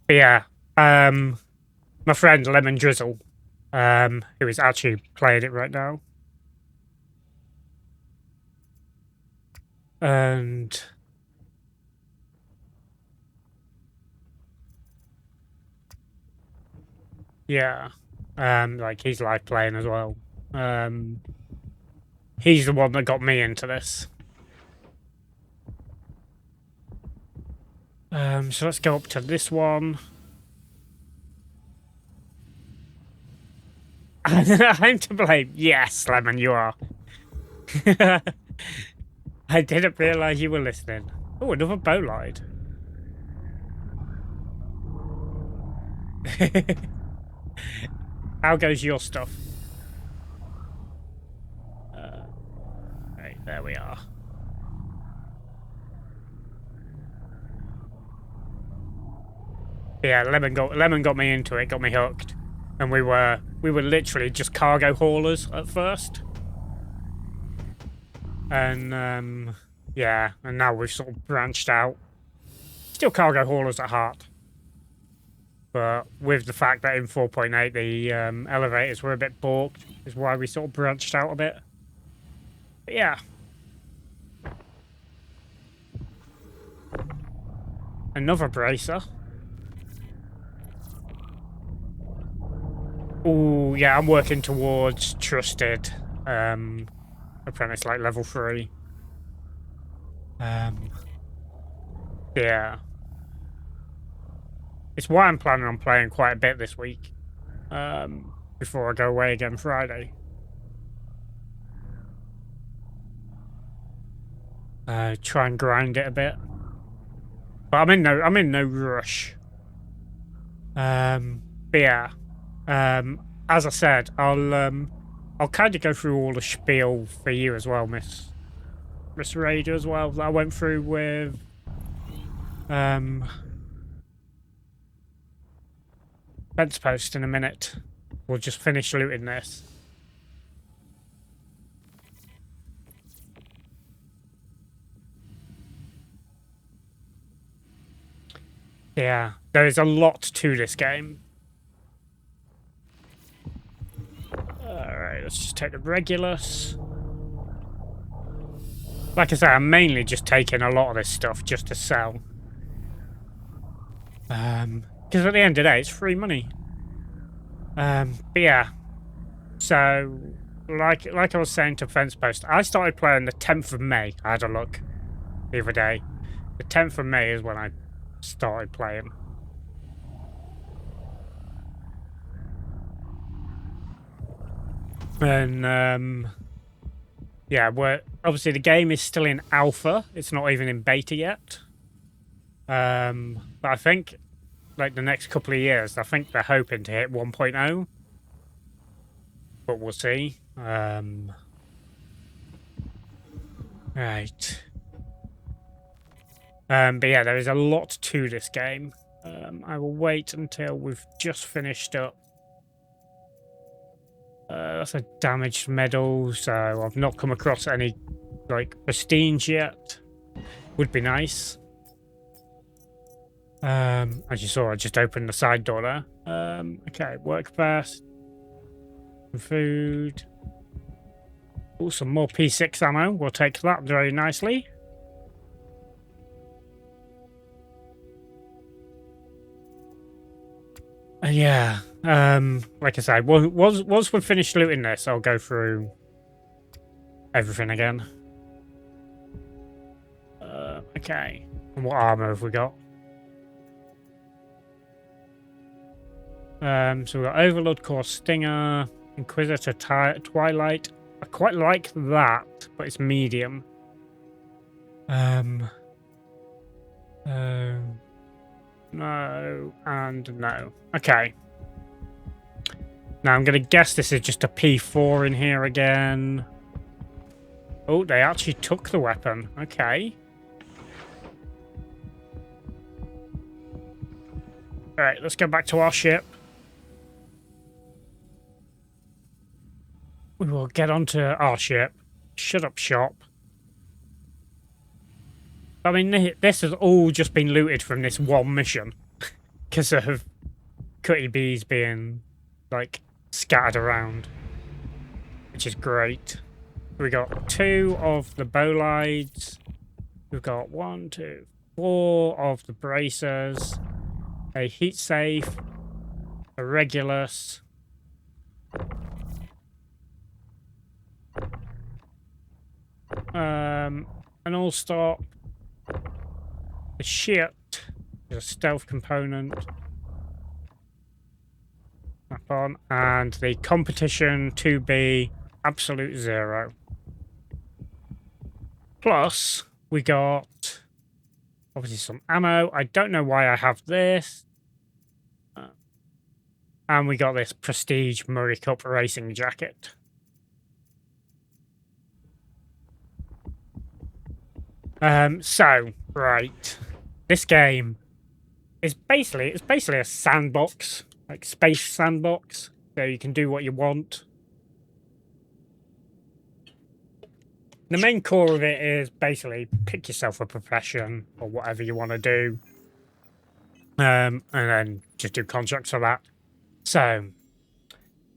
Speaker 1: But yeah, my friend Lemon Drizzle, who is actually playing it right now. And yeah, like he's live playing as well. He's the one that got me into this. So let's go up to this one. I'm to blame. Yes, Lemon, you are. I didn't realise you were listening. Oh, another bolide. How goes your stuff? Right, there we are. Yeah, Lemon got me into it, got me hooked, and we were literally just cargo haulers at first, and yeah, and now we've sort of branched out. Still cargo haulers at heart, but with the fact that in 4.8 the elevators were a bit balked, is why we sort of branched out a bit. But yeah. Another bracer. Oh yeah, I'm working towards trusted apprentice, like level 3. Yeah. It's why I'm planning on playing quite a bit this week. Before I go away again Friday. Try and grind it a bit. But I'm in no rush. But yeah. As I said, I'll kind of go through all the spiel for you as well, Miss Raider as well, that I went through with fence post in a minute. We'll just finish looting this. Yeah, there is a lot to this game. Alright, let's just take the Regulus. Like I say, I'm mainly just taking a lot of this stuff just to sell. Because at the end of the day, it's free money. But yeah. So, like I was saying to Fence Post, I started playing the 10th of May. I had a look the other day. The 10th of May is when I started playing. And, yeah, obviously the game is still in alpha. It's not even in beta yet. But I think, like, the next couple of years, I think they're hoping to hit 1.0. But we'll see. Right. But yeah, there is a lot to this game. I will wait until we've just finished up. That's a damaged medal, so I've not come across any, like, prestige yet. Would be nice. As you saw, I just opened the side door there. Okay, work fast. Food. Oh, some more P6 ammo. We'll take that very nicely. Yeah. Like I said, once we've finished looting this, I'll go through everything again. Okay. And what armor have we got? So we've got Overlord Core Stinger, Inquisitor Twilight. I quite like that, but it's medium. No, and no. Okay. Now I'm going to guess this is just a P4 in here again. Oh, they actually took the weapon. Okay. Alright, let's go back to our ship. We will get onto our ship. Shut up shop. I mean, this has all just been looted from this one mission. Because of Cutty Bees being, like, scattered around. Which is great. We got 2 of the bolides. We've got 1, 2, 4 of the bracers. A heat safe. A Regulus. An all-stop. The shit is a stealth component. Snap on. And the competition to be absolute 0. Plus, we got obviously some ammo. I don't know why I have this. And we got this Prestige Murray Cup racing jacket. So, right. This game is basically a sandbox, like space sandbox, so you can do what you want. The main core of it is basically pick yourself a profession or whatever you want to do. And then just do contracts for that. So,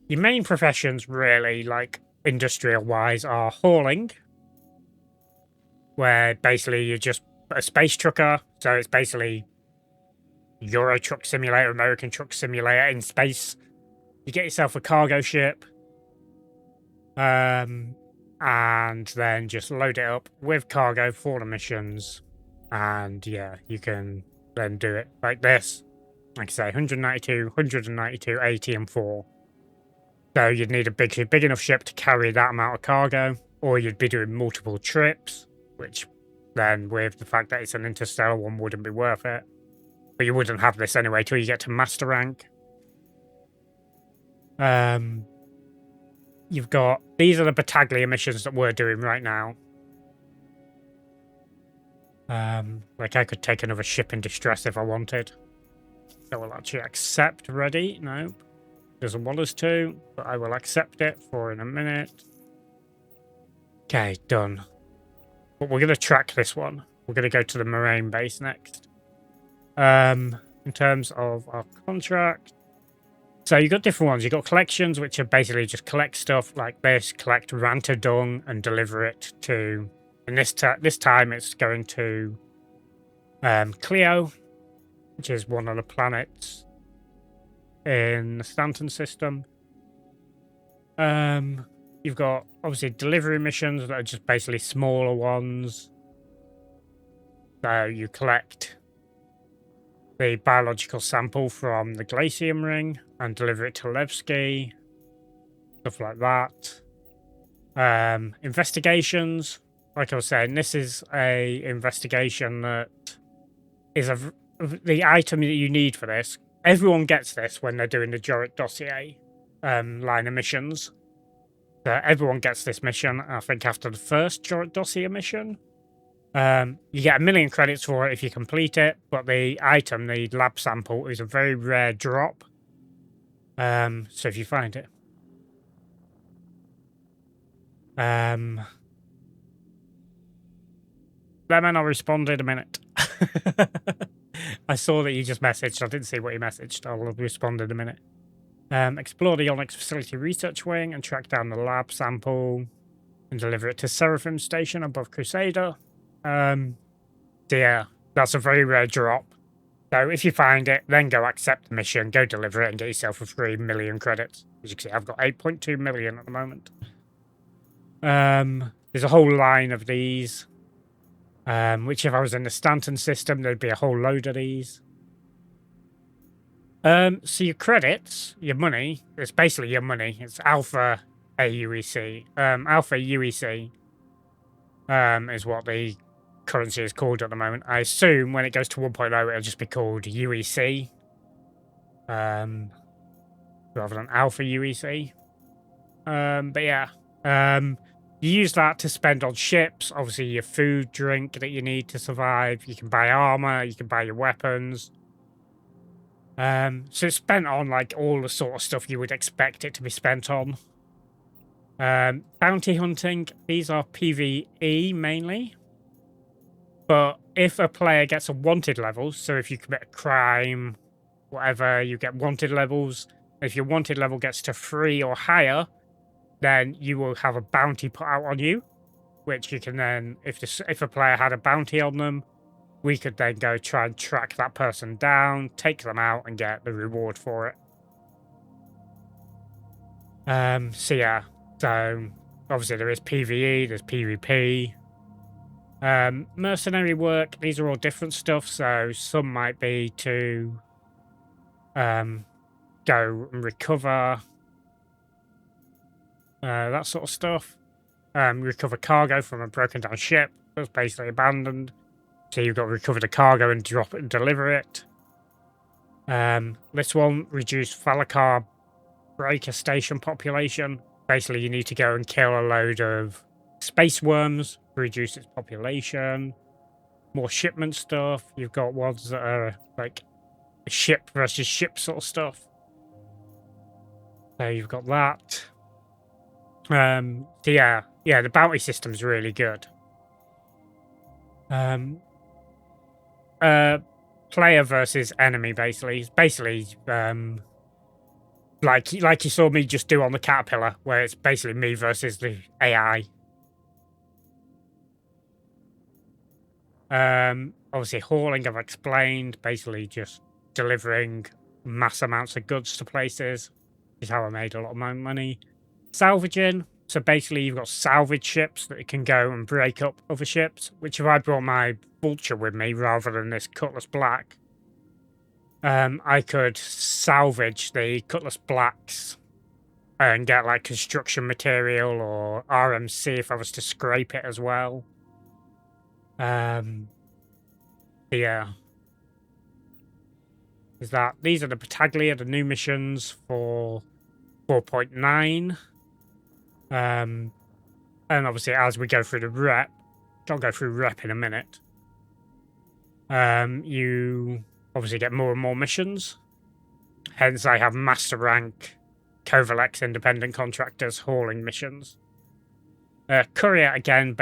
Speaker 1: your main professions really, like industrial-wise, are hauling, where basically you're just a space trucker, so it's basically Euro Truck Simulator, American Truck Simulator in space. You get yourself a cargo ship, and then just load it up with cargo for the missions, and yeah, you can then do it like this. Like I say, 192, 192, 80, and 4. So you'd need a big enough ship to carry that amount of cargo, or you'd be doing multiple trips, which then with the fact that it's an interstellar one wouldn't be worth it. But you wouldn't have this anyway till you get to master rank. You've got, these are the battaglia missions that we're doing right now. Like I could take another ship in distress if I wanted. I will actually accept ready. Nope. Doesn't want us to, but I will accept it for in a minute. Okay, done. But we're going to track this one. We're going to go to the Moraine base next. In terms of our contract, so you've got different ones. You've got collections, which are basically just collect stuff like this, collect Ranta dung and deliver it to, and this time it's going to Clio, which is one of the planets in the Stanton system. You've got obviously delivery missions that are just basically smaller ones. So you collect the biological sample from the Glacium ring and deliver it to Levski. Stuff like that. Investigations. Like I was saying, this is a investigation that is the item that you need for this. Everyone gets this when they're doing the Joric dossier line of missions. So everyone gets this mission, I think, after the first Joric dossier mission. You get 1 million credits for it if you complete it, but the item, the lab sample, is a very rare drop. So if you find it. Lemon, I'll respond in a minute. I saw that you just messaged. I didn't see what you messaged. I'll respond in a minute. Explore the Onyx Facility Research Wing and track down the lab sample and deliver it to Seraphim Station above Crusader. So yeah, that's a very rare drop. So if you find it, then go accept the mission, go deliver it, and get yourself a 3 million credits. As you can see, I've got 8.2 million at the moment. There's a whole line of these. Which if I was in the Stanton system, there'd be a whole load of these. So your credits, your money, it's basically your money. It's Alpha AUEC. Alpha UEC is what the currency is called at the moment. I assume when it goes to 1.0, it'll just be called UEC. Rather than Alpha UEC. But yeah. You use that to spend on ships, obviously your food, drink that you need to survive. You can buy armor, you can buy your weapons. So it's spent on like all the sort of stuff you would expect it to be spent on. Bounty hunting, these are PvE mainly. But if a player gets a wanted level, so if you commit a crime, whatever, you get wanted levels. If your wanted level gets to 3 or higher, then you will have a bounty put out on you, which you can then, if a player had a bounty on them, we could then go try and track that person down, take them out, and get the reward for it. So yeah, so obviously there is PvE, there's PvP. Mercenary work, these are all different stuff, so some might be to go and recover that sort of stuff. Recover cargo from a broken down ship that's basically abandoned. So you've got to recover the cargo and drop it and deliver it. This one, reduce Falakar breaker station population. Basically, you need to go and kill a load of space worms to reduce its population. More shipment stuff. You've got ones that are like ship versus ship sort of stuff. So you've got that. So yeah, the bounty system's really good. Player versus enemy, basically. It's basically like you saw me just do on the Caterpillar, where it's basically me versus the AI. Obviously hauling, I've explained, basically just delivering mass amounts of goods to places. Is how I made a lot of my money. Salvaging, so basically you've got salvage ships that can go and break up other ships, which if I brought my Vulture with me rather than this Cutlass Black, I could salvage the Cutlass Blacks and get like construction material or RMC if I was to scrape it as well. Yeah. Is that these are the Battaglia, the new missions for 4.9. And obviously, as we go through the rep, I'll go through rep in a minute. You obviously get more and more missions. Hence, I have master rank Covalex independent contractors hauling missions. Courier again,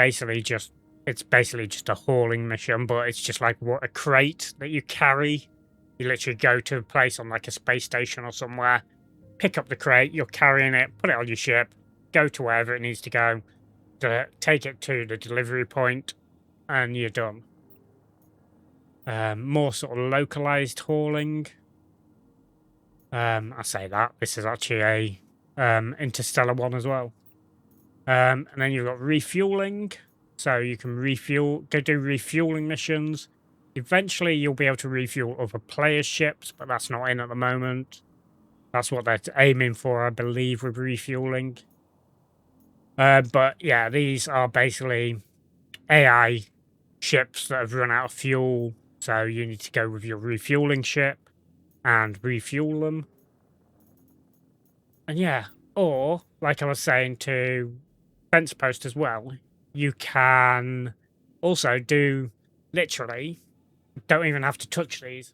Speaker 1: it's basically just a hauling mission, but it's just like a crate that you carry. You literally go to a place on like a space station or somewhere, pick up the crate, you're carrying it, put it on your ship, go to wherever it needs to go, take it to the delivery point, and you're done. More sort of localized hauling. I say that this is actually a interstellar one as well. And then you've got refueling, so you can go do refueling missions. Eventually, you'll be able to refuel other players' ships, but that's not in at the moment. That's what they're aiming for, I believe, with refueling. But yeah, these are basically AI ships that have run out of fuel, so you need to go with your refueling ship and refuel them. And yeah, or, like I was saying to Fence Post as well, you can also do, literally, don't even have to touch these.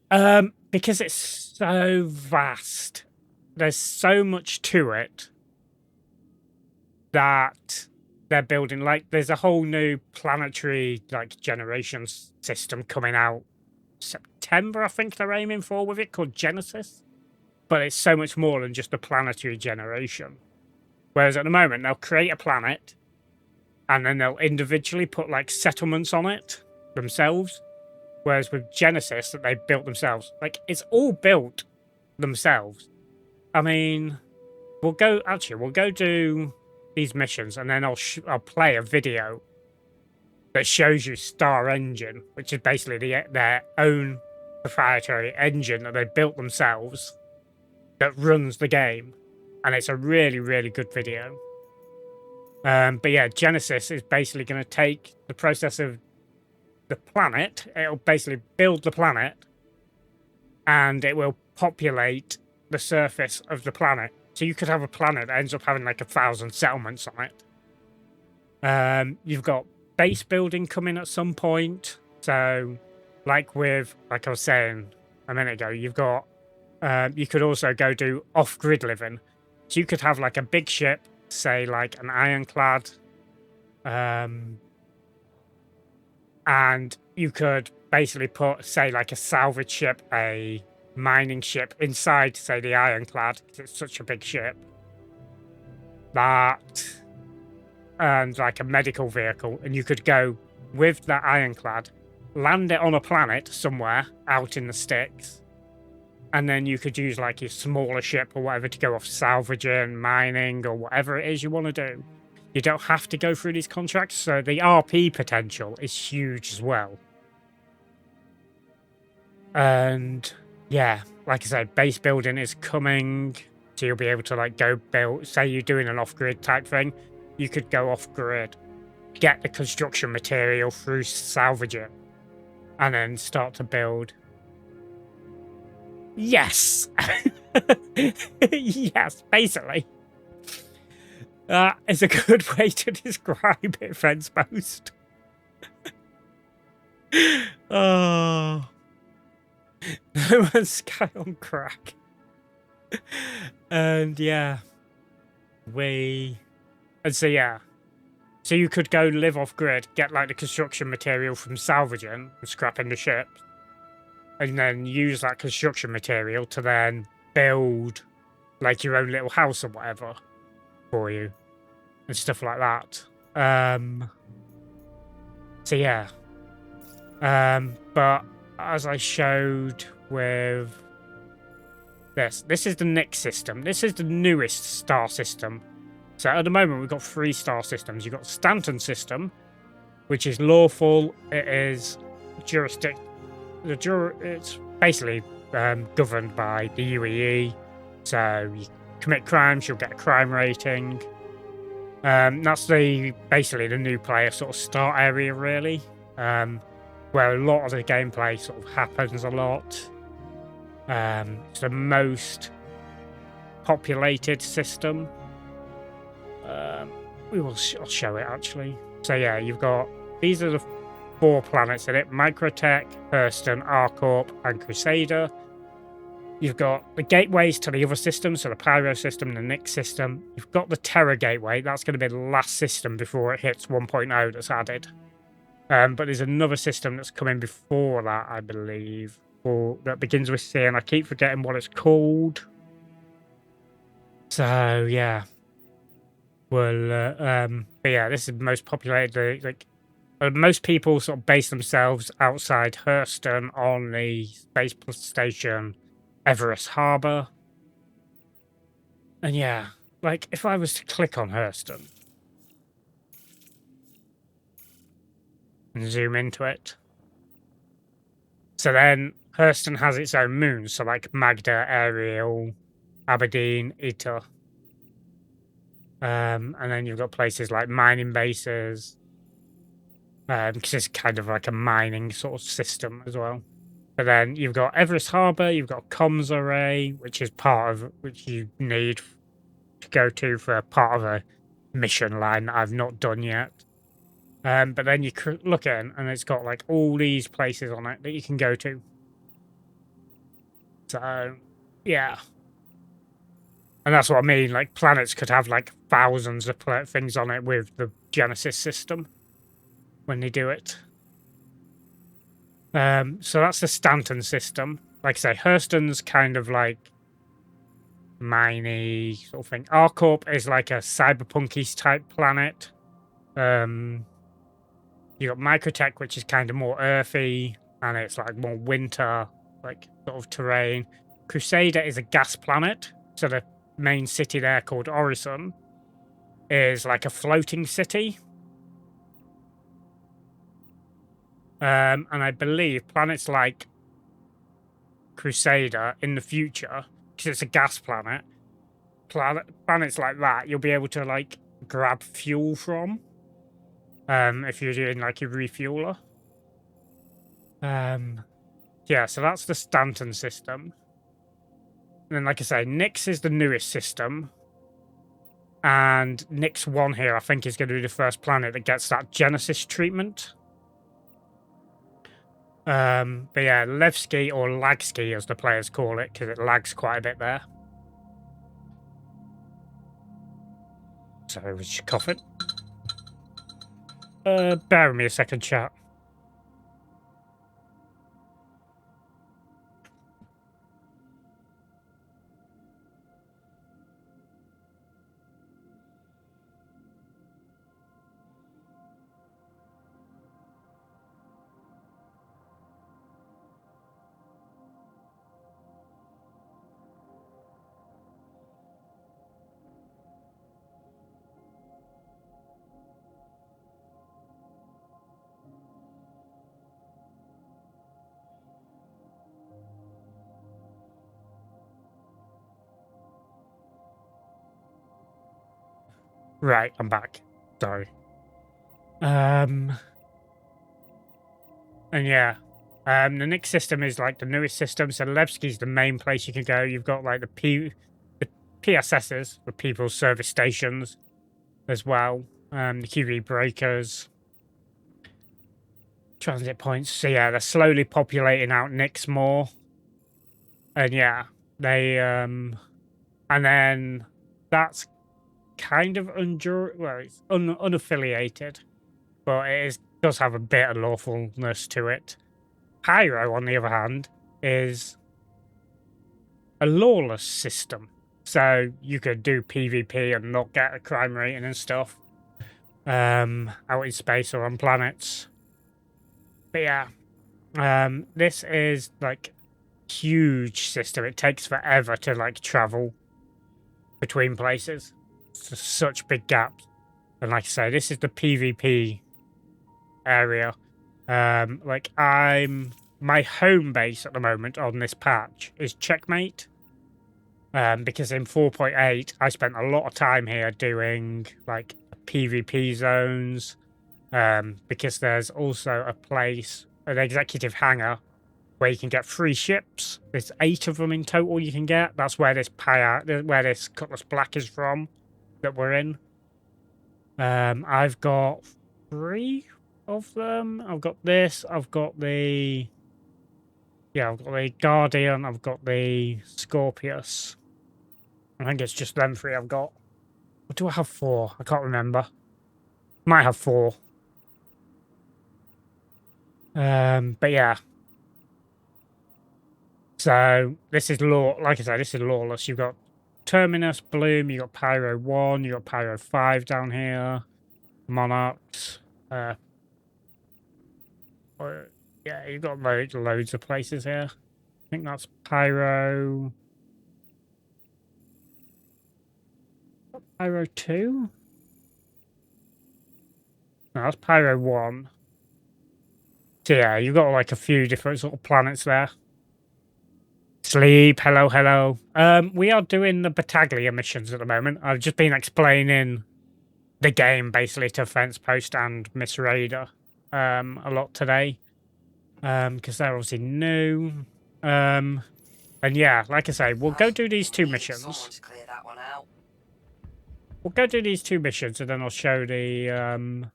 Speaker 1: Because it's so vast, there's so much to it that they're building. Like, there's a whole new planetary, like, generation system coming out September, I think they're aiming for with it, called Genesis. But it's so much more than just a planetary generation. Whereas at the moment, they'll create a planet, and then they'll individually put, like, settlements on it themselves. Whereas with Genesis, that they built themselves, like, it's all built themselves. I mean, we'll go do these missions, and then I'll play a video that shows you Star Engine, which is basically their own proprietary engine that they built themselves that runs the game, and it's a really, really good video. But yeah, Genesis is basically going to take the process of the planet. It'll basically build the planet, and it will populate the surface of the planet. So you could have a planet that ends up having like 1,000 settlements on it. You've got base building coming at some point. So, like I was saying a minute ago, you've got you could also go do off-grid living. So you could have like a big ship, say like an ironclad, and you could basically put, say, like a salvage ship, a mining ship inside, say, the ironclad, because it's such a big ship. And like a medical vehicle, and you could go with that ironclad, land it on a planet somewhere out in the sticks, and then you could use like your smaller ship or whatever to go off salvaging, mining, or whatever it is you want to do. You don't have to go through these contracts, so the RP potential is huge as well. And yeah, like I said, base building is coming, so you'll be able to like go build, say you're doing an off-grid type thing, you could go off-grid, get the construction material through salvage it, and then start to build. Yes! Yes, basically. That is a good way to describe it, Fence Post. Oh. No Man's Sky on crack. And yeah. And so yeah. So you could go live off grid, get like the construction material from salvaging and scrapping the ships, and then use that construction material to then build like your own little house or whatever for you and stuff like that. So yeah. But as I showed with this is the Nick system. This is the newest star system. So at the moment we've got 3 star systems. You've got Stanton system, which is lawful. It is it's basically governed by the UEE. So you commit crimes, you'll get a crime rating. That's basically the new player sort of start area, really, where a lot of the gameplay sort of happens a lot. It's the most populated system. I'll show it actually. So yeah, you've got, these are the 4 planets in it: Microtech, Hurston, Arcorp, and Crusader. You've got the gateways to the other systems, so the Pyro system, the Nyx system. You've got the Terra gateway. That's going to be the last system before it hits 1.0 that's added. But there's another system that's coming before that, I believe, or that begins with C, and I keep forgetting what it's called. So yeah, well, but yeah, this is the most populated. Like, most people sort of base themselves outside Hurston on the space station Everest Harbour. And yeah, like, if I was to click on Hurston and zoom into it, so then Hurston has its own moons, so like Magda, Ariel, Aberdeen, Eta. And then you've got places like mining bases, because it's kind of like a mining sort of system as well. But then you've got Everest Harbour, you've got Comms Array, which is which you need to go to for part of a mission line that I've not done yet. But then you look in, and it's got like all these places on it that you can go to. So, yeah. And that's what I mean, like, planets could have like thousands of things on it with the Genesis system when they do it. So that's the Stanton system. Like I say, Hurston's kind of like miney sort of thing. Arcorp is like a cyberpunky type planet. You got Microtech, which is kind of more earthy, and it's like more winter, like sort of terrain. Crusader is a gas planet, so the main city there, called Orison, is like a floating city. And I believe planets like Crusader in the future, because it's a gas planet, planets like that, you'll be able to like grab fuel from, if you're doing like a refueler. Yeah, so that's the Stanton system. And then, like I say, Nyx is the newest system. And Nyx 1 here, I think, is going to be the first planet that gets that Genesis treatment. But yeah, Levski, or Lagski as the players call it, because it lags quite a bit there. Sorry, was just coughing. Bear with me a second, chat. Right, I'm back. Sorry. And yeah, the Nyx system is like the newest system, so Levski's the main place you can go. You've got like the PSSs, the People's Service Stations, as well. The QV breakers, transit points. So yeah, they're slowly populating out Nyx more. And yeah, they and then that's kind of well, it's unaffiliated, but does have a bit of lawfulness to it. Pyro, on the other hand, is a lawless system. So you could do PvP and not get a crime rating and stuff, out in space or on planets. But yeah, this is like huge system. It takes forever to like travel between places. It's such big gaps. And like I say, this is the PvP area. Like my home base at the moment on this patch is Checkmate. Because in 4.8 I spent a lot of time here doing like PvP zones. Because there's also a place, an executive hangar, where you can get 3 ships. There's 8 of them in total you can get. That's where this where this Cutlass Black is from that we're in. I've got 3 of them. I've got this. I've got the Guardian. I've got the Scorpius. I think it's just them 3 I've got. Or do I have 4? I can't remember. Might have 4. But yeah. So this is like I said, this is lawless. You've got Terminus, Bloom, you got Pyro 1, you got Pyro 5 down here, Monarchs. Yeah, you've got loads of places here. I think that's Pyro 2? No, that's Pyro 1. So yeah, you've got like a few different sort of planets there. Sleep, hello. We are doing the Battaglia missions at the moment. I've just been explaining the game basically to Fence Post and Miss Raider a lot today. Because they're obviously new. And yeah, like I say, we'll go do these 2 missions.
Speaker 4: Someone to clear that one out.
Speaker 1: We'll go do these 2 missions and then I'll show the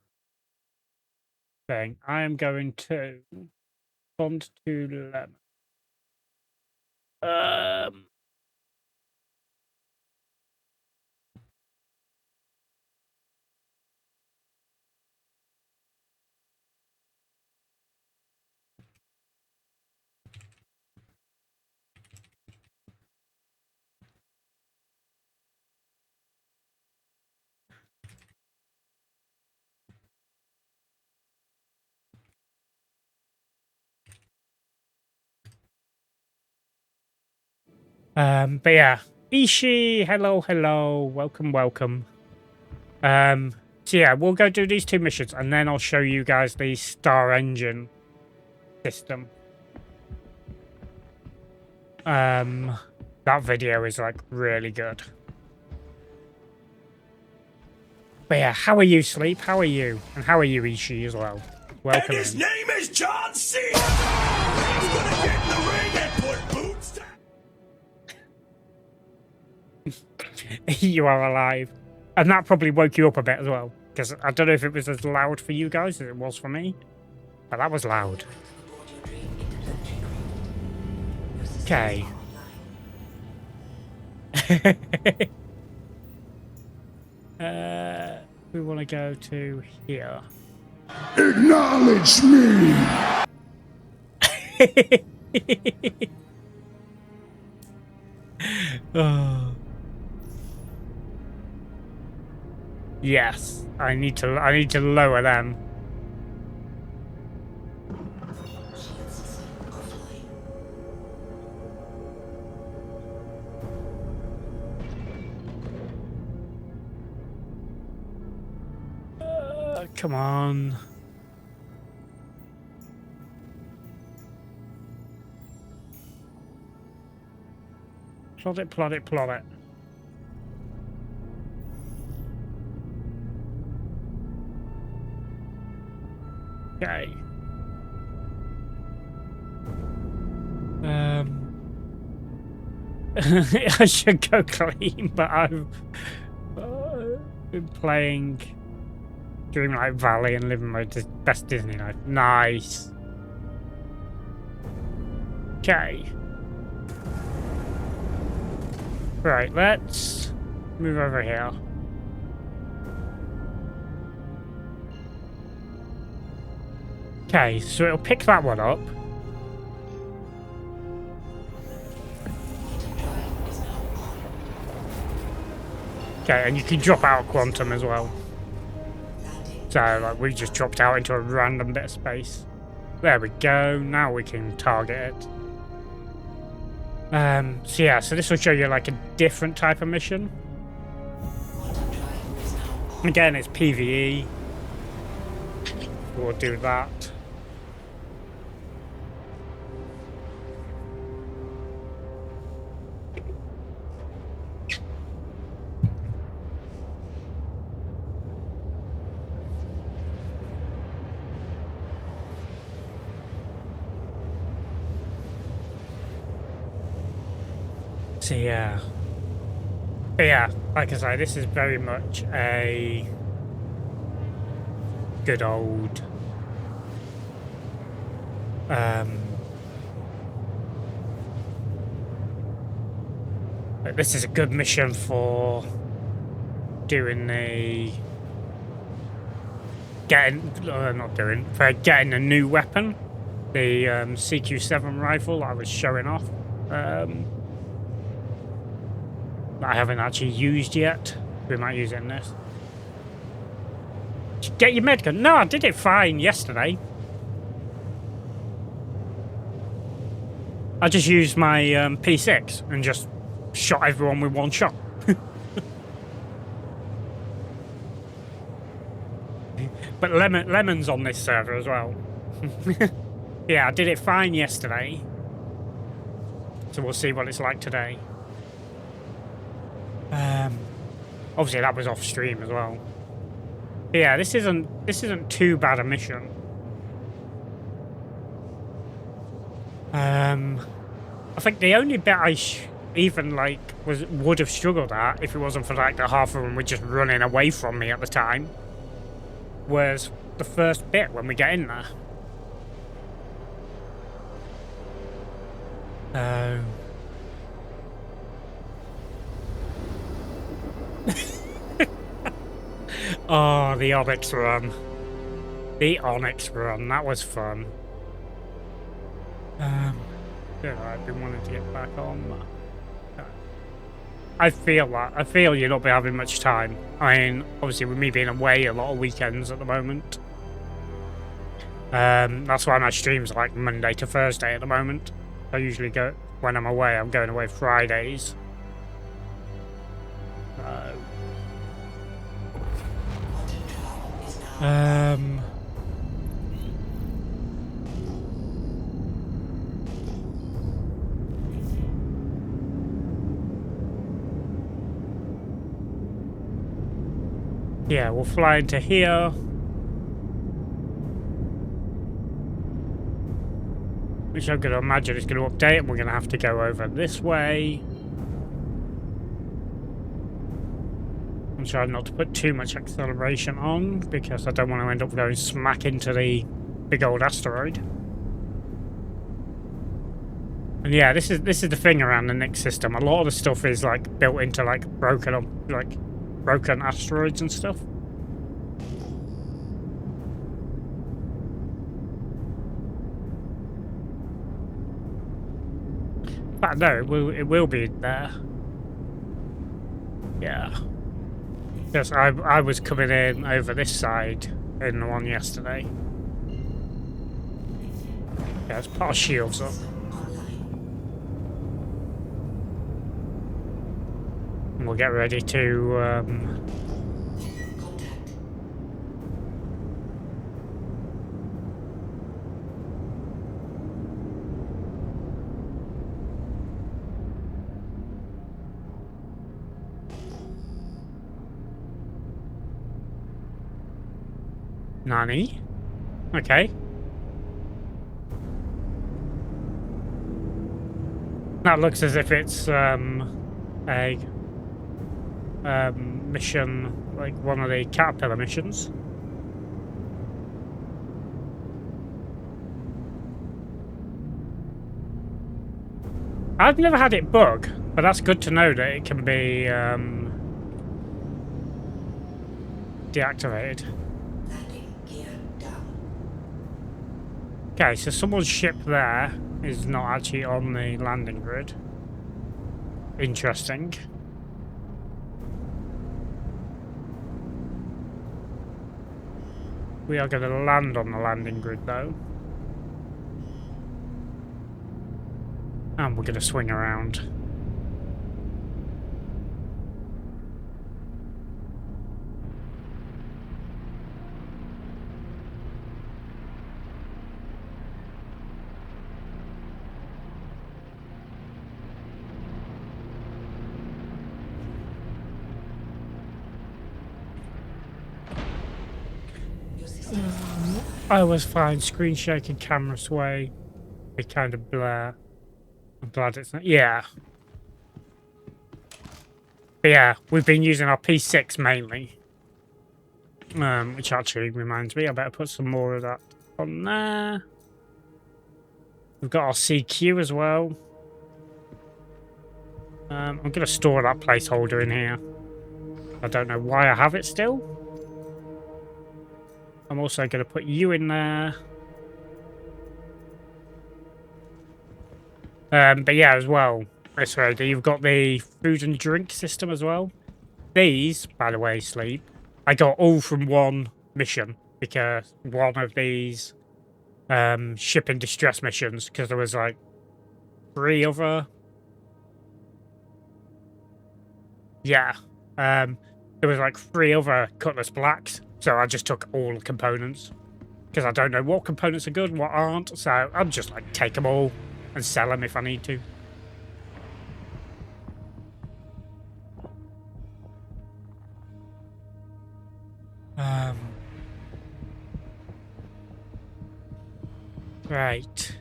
Speaker 1: thing. I am going to respond to Lemon. But yeah, Ishi, hello, welcome. So yeah, we'll go do these 2 missions and then I'll show you guys the Star Engine system. That video is like really good. But yeah, how are you, Sleep? How are you? And how are you, Ishi, as well? Welcome.
Speaker 5: And his name is John Cena! He's gonna get in the ring and put boots down!
Speaker 1: You are alive. And that probably woke you up a bit as well. Because I don't know if it was as loud for you guys as it was for me. But that was loud. Okay. We want to go to here.
Speaker 5: Acknowledge me!
Speaker 1: Oh. Yes, I need to lower them. Come on. Plot it. Okay. I should go clean, but I've been playing Dreamlight Valley and living my best Disney life. Nice. Okay. Right, let's move over here. Okay, so it'll pick that one up. Okay, and you can drop out quantum as well. So, like, we just dropped out into a random bit of space. There we go. Now we can target it. So yeah, so this will show you, like, a different type of mission. Again, it's PvE. We'll do that. So yeah. But yeah, like I say, this is very much a good old like, this is a good mission for doing the for getting a new weapon, the CQ7 rifle I was showing off, that I haven't actually used yet. We might use it in this. Get your medgun. No, I did it fine yesterday. I just used my P6 and just shot everyone with one shot. But Lemon's on this server as well. Yeah, I did it fine yesterday. So we'll see what it's like today. Obviously that was off stream as well. But yeah, this isn't too bad a mission. I think the only bit I even like would have struggled at if it wasn't for like the half of them were just running away from me at the time was the first bit when we get in there. Oh, the Onyx run. The Onyx run, that was fun. I've been wanting to get back on. I feel you'll not be having much time. I mean, obviously with me being away a lot of weekends at the moment. That's why my streams are like Monday to Thursday at the moment. I usually go, when I'm away, I'm going away Fridays. Yeah, we'll fly into here. Which I'm going to imagine is going to update, and we're going to have to go over this way. I'm trying not to put too much acceleration on, because I don't want to end up going smack into the big old asteroid. And yeah, this is the thing around the Nyx system. A lot of the stuff is like built into like broken asteroids and stuff. But no, it will be there. Yeah. Yes, I was coming in over this side in the one yesterday. Yeah, let's put our shields up. And we'll get ready to Nani? Okay. That looks as if it's a mission, like one of the Caterpillar missions. I've never had it bug, but that's good to know that it can be deactivated. Okay, so someone's ship there is not actually on the landing grid. Interesting. We are going to land on the landing grid though. And we're going to swing around. I was fine. Screen shaking, camera sway. It kind of blur. I'm glad it's not. Yeah. But yeah, we've been using our P6 mainly. Which actually reminds me, I better put some more of that on there. We've got our CQ as well. I'm going to store that placeholder in here. I don't know why I have it still. I'm also going to put you in there. But yeah, as well, this way, you've got the food and drink system as well. These, by the way, Sleep, I got all from one mission because one of these shipping distress missions, because there was like 3 other. Yeah. There was like 3 other Cutlass Blacks, so I just took all the components because I don't know what components are good, what aren't. So I'm just like take them all and sell them if I need to. Right.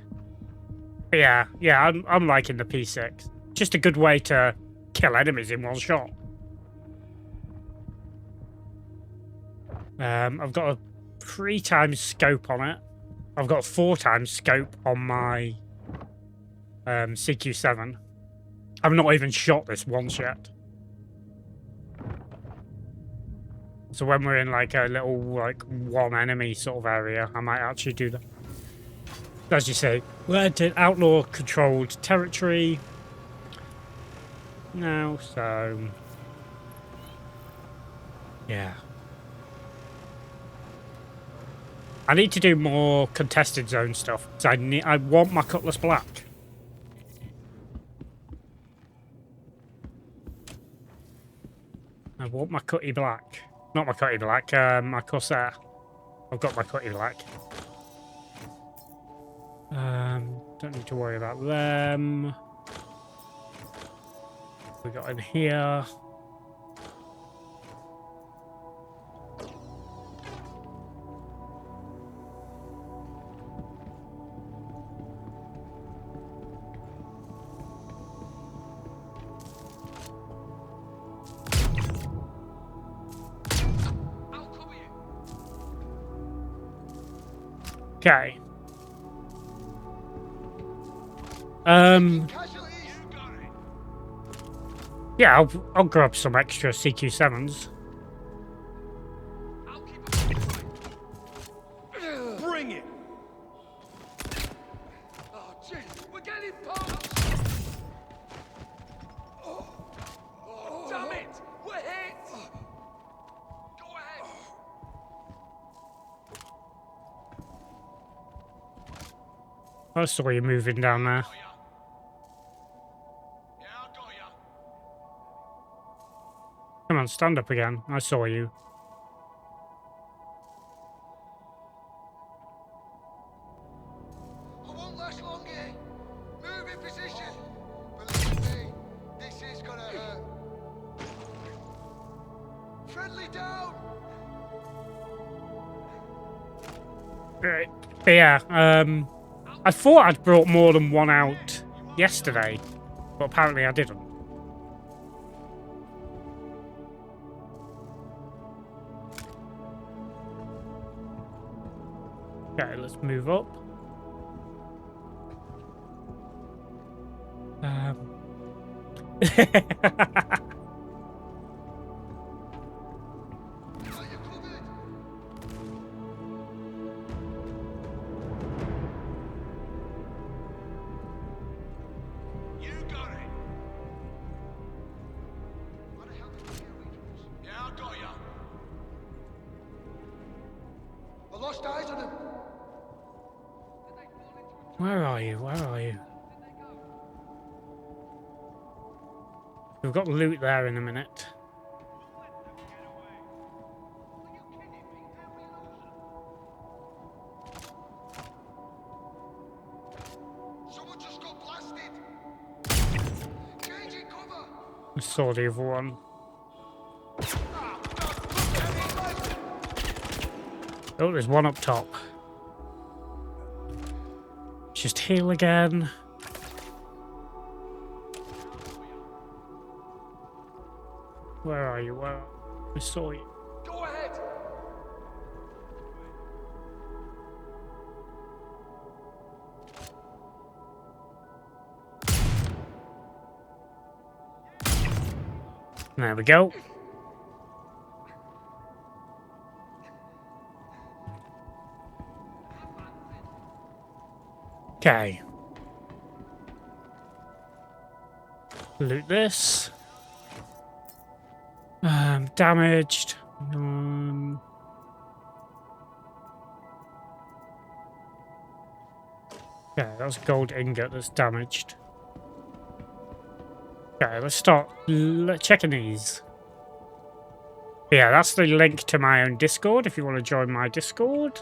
Speaker 1: But yeah, I'm liking the P6. Just a good way to kill enemies in one shot. I've got a 3 times scope on it. I've got 4 times scope on my CQ7. I've not even shot this once yet. So when we're in like a little like one enemy sort of area, I might actually do that. As you say, we're entered outlaw controlled territory now, so yeah. I need to do more contested zone stuff. So I want my Cutlass Black. I want my Cutty Black. Not my Cutty Black, my Corsair. I've got my Cutty Black. Don't need to worry about them. We got in here. Okay. Yeah, I'll grab some extra CQ7s.
Speaker 3: Bring it!
Speaker 5: Oh, jeez, we're getting pumped! Damn it! We're hit! Go ahead!
Speaker 1: I saw you moving down there.
Speaker 5: Yeah, I got ya.
Speaker 1: Come on, stand up again. I saw you.
Speaker 5: I won't last long here. Move in position. Believe me, this is gonna hurt. Friendly down.
Speaker 1: Right. But yeah, I thought I'd brought more than one out yesterday, but apparently I didn't. Okay, let's move up.
Speaker 5: Got you covered.
Speaker 3: You got it!
Speaker 5: Where the hell did you get away?
Speaker 3: Yeah, I got ya.
Speaker 5: I lost eyes on him.
Speaker 1: Where are you? Where are you? We've got loot there in a minute.
Speaker 5: Someone just got blasted. Changing cover.
Speaker 1: I saw the other one. Oh, there's one up top. Just heal again. Where are you? Where? I saw you.
Speaker 3: Go ahead.
Speaker 1: There we go. Okay. Loot this. Damaged. Yeah, that's a gold ingot that's damaged. Okay, let's start checking these. Yeah, that's the link to my own Discord if you want to join my Discord.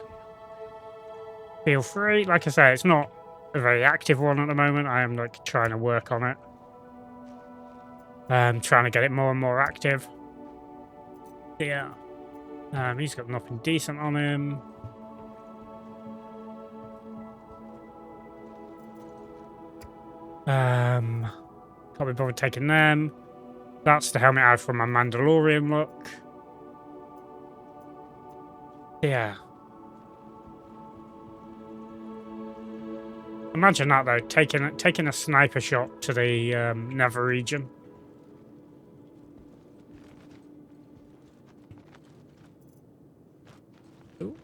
Speaker 1: Feel free. Like I say, it's not a very active one at the moment. I am like trying to work on it. Trying to get it more and more active. Yeah. He's got nothing decent on him. Can't be bothered taking them. That's the helmet I have from my Mandalorian look. Yeah. Imagine that though, taking a sniper shot to the Nether region. Ooh.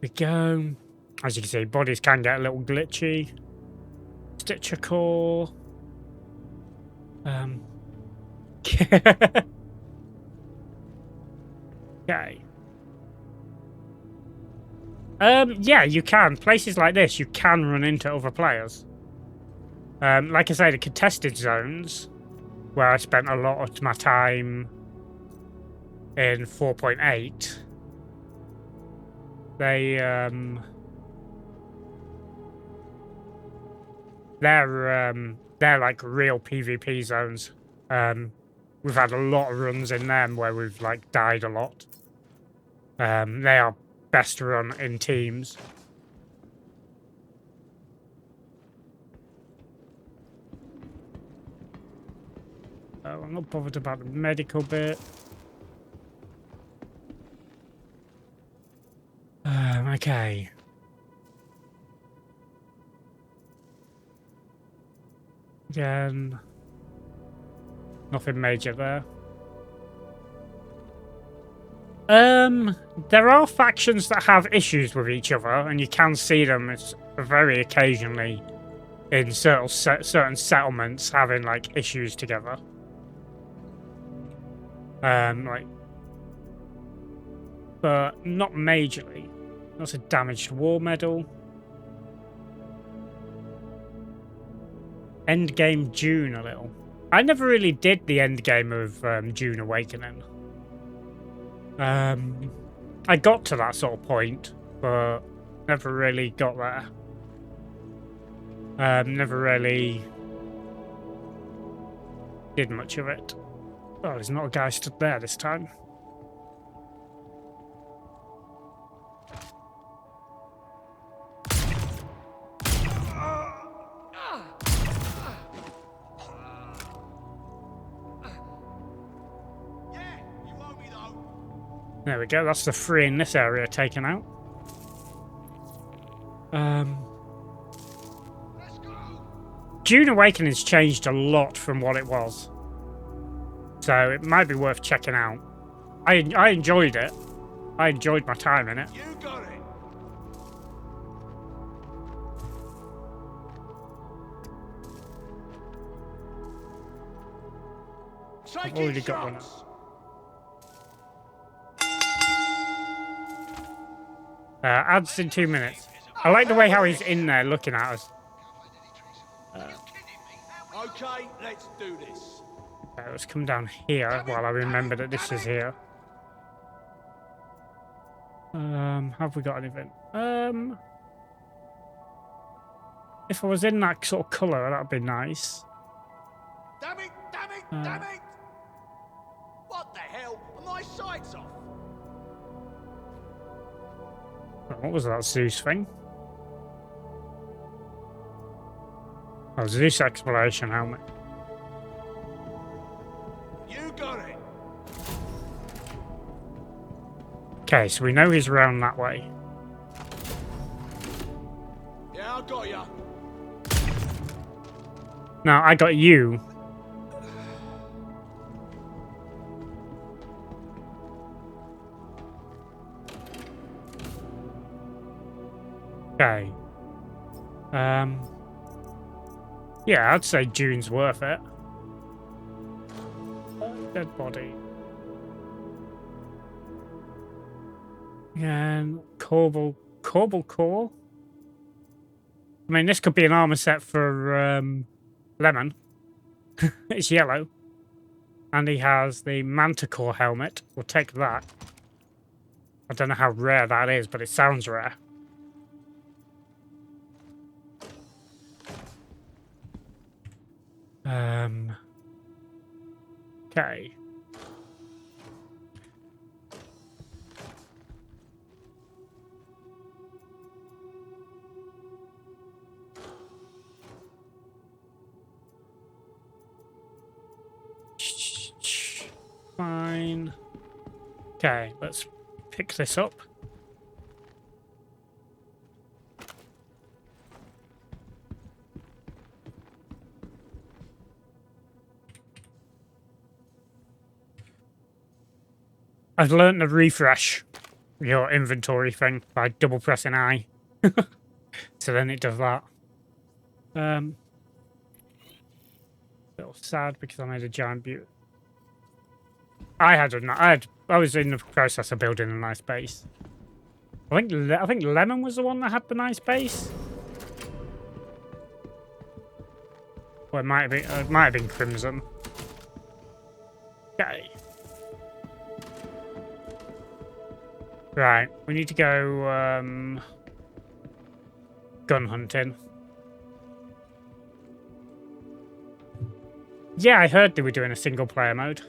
Speaker 1: We go. As you can see, bodies can get a little glitchy. Stitcher core. Okay. Yeah, you can. Places like this, you can run into other players. Like I say, the contested zones, where I spent a lot of my time in 4.8, they're like real PvP zones. We've had a lot of runs in them where we've like died a lot. They are best run in teams. Oh, I'm not bothered about the medical bit. Okay. Again, nothing major there. There are factions that have issues with each other, and you can see them very occasionally in certain settlements having like issues together. Like, but not majorly. That's a damaged war medal. Endgame June a little. I never really did the endgame of June Awakening. I got to that sort of point, but never really got there. Never really did much of it. Oh, there's not a guy stood there this time. There we go, that's the 3 in this area taken out. June Awakening's changed a lot from what it was. So it might be worth checking out. I enjoyed it. I enjoyed my time in it.
Speaker 3: You got it.
Speaker 1: I've already got one. Ads in 2 minutes. I like the way how he's in there looking at us.
Speaker 3: Okay, let's do this.
Speaker 1: Let's come down here while I remember that this is here. Have we got anything? If I was in that sort of colour, that'd be nice.
Speaker 3: Damn it, damn it, damn it! What the hell? Are my sights off?
Speaker 1: What was that Zeus thing? Oh, Zeus exploration helmet. Okay, so we know he's around that way.
Speaker 3: Yeah, I got ya.
Speaker 1: Now, I got you. Okay. Yeah, I'd say June's worth it. Dead body. And Corbel core. I mean, this could be an armor set for Lemon. It's yellow. And he has the Manticore helmet. We'll take that. I don't know how rare that is, but it sounds rare. Okay. Fine. Okay, let's pick this up. I've learned to refresh your inventory thing by double pressing I. So then it does that. A little sad because I made a giant butte. I was in the process of building a nice base. I think Lemon was the one that had the nice base. Or it might have been Crimson. Okay. Right, we need to go gun hunting. Yeah, I heard they were doing a single player mode.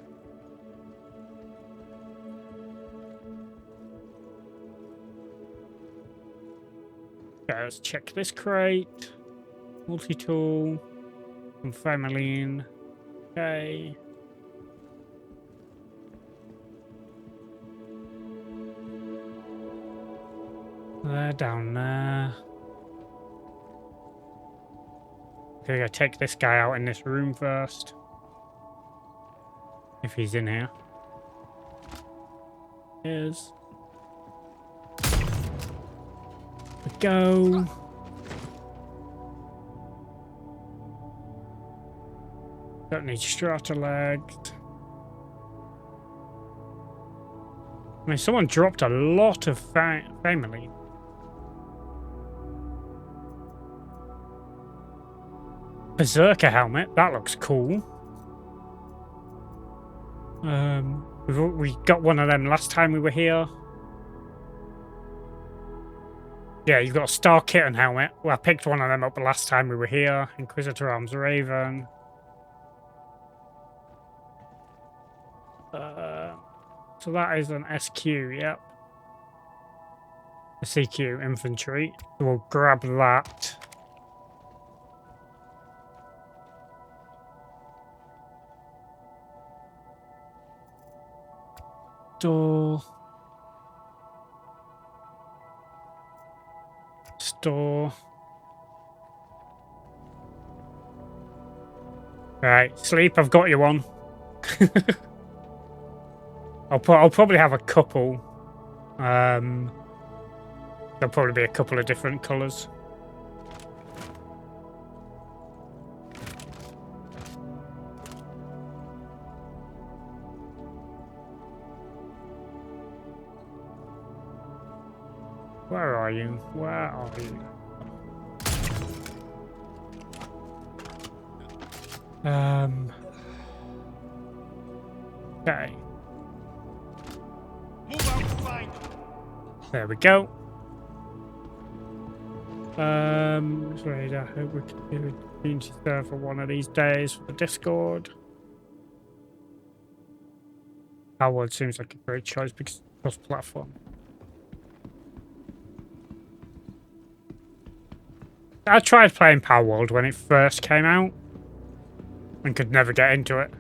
Speaker 1: Okay, let's check this crate. Multi-tool. From Family. Okay. They're down there. Okay, gotta take this guy out in this room first. If he's in here. Is. Go. Don't need strata legged. I mean, someone dropped a lot of family. Berserker helmet, that looks cool. We got one of them last time we were here. Yeah, you've got a Star Kitten helmet. Well, I picked one of them up the last time we were here. Inquisitor Arms Raven. So that is an SQ, yep. A CQ infantry. We'll grab that. Store. Right, sleep. I've got you one. I'll probably have a couple. There'll probably be a couple of different colours. Where are you? Where are you? Okay.
Speaker 3: Move out and find them.
Speaker 1: There we go. Sorry, I hope we can do a community server one of these days for the Discord. Howard seems like a great choice because it's cross-platform. I tried playing Power World when it first came out and could never get into it.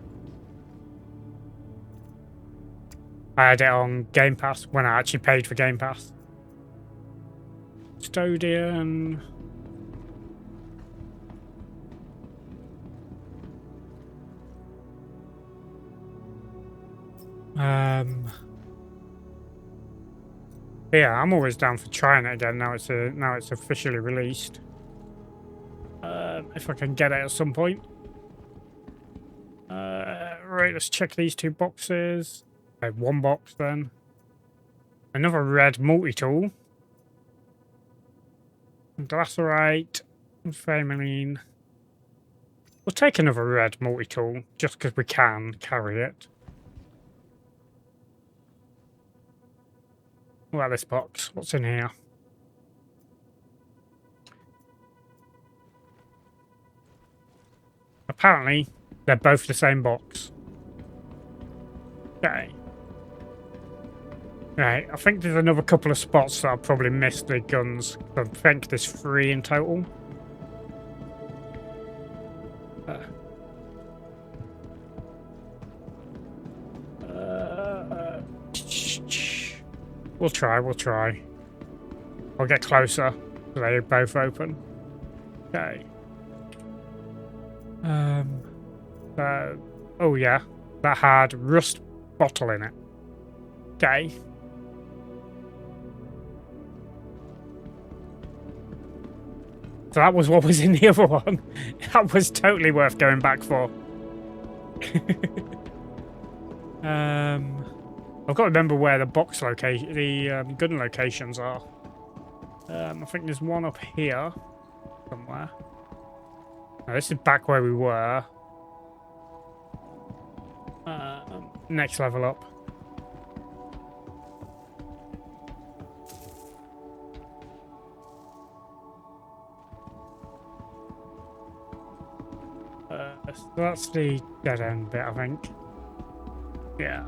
Speaker 1: I had it on Game Pass when I actually paid for Game Pass. Custodian. Yeah, I'm always down for trying it again. Now it's officially released. If I can get it at some point. Right, let's check these 2 boxes. Okay, 1 box then. Another red multi-tool. Glacerite. Fameline. We'll take another red multi-tool, just because we can carry it. What about this box? What's in here? Apparently, they're both the same box. Okay. Right, I think there's another couple of spots that I've probably missed the guns. I think there's 3 in total. We'll try. I'll get closer so they both open. Okay. Oh yeah, that had rust bottle in it. Okay. So that was what was in the other one. That was totally worth going back for. I've got to remember where the box location, the gun locations are. I think there's one up here somewhere. Now, this is back where we were. Next level up. So that's the dead end bit, I think. Yeah.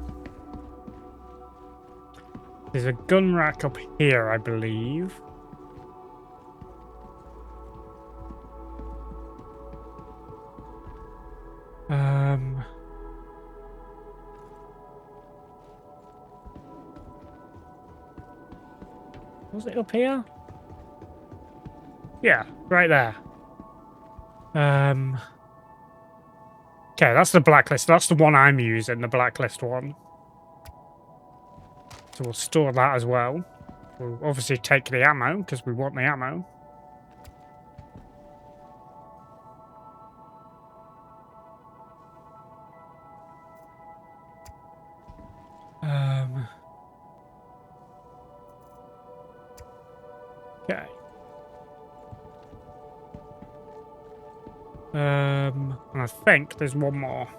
Speaker 1: There's a gun rack up here, I believe. Was it up here? Yeah, right there. Okay, that's the blacklist. That's the one I'm using, the blacklist one. So we'll store that as well. We'll obviously take the ammo, because we want the ammo. Okay. And I think there's one more.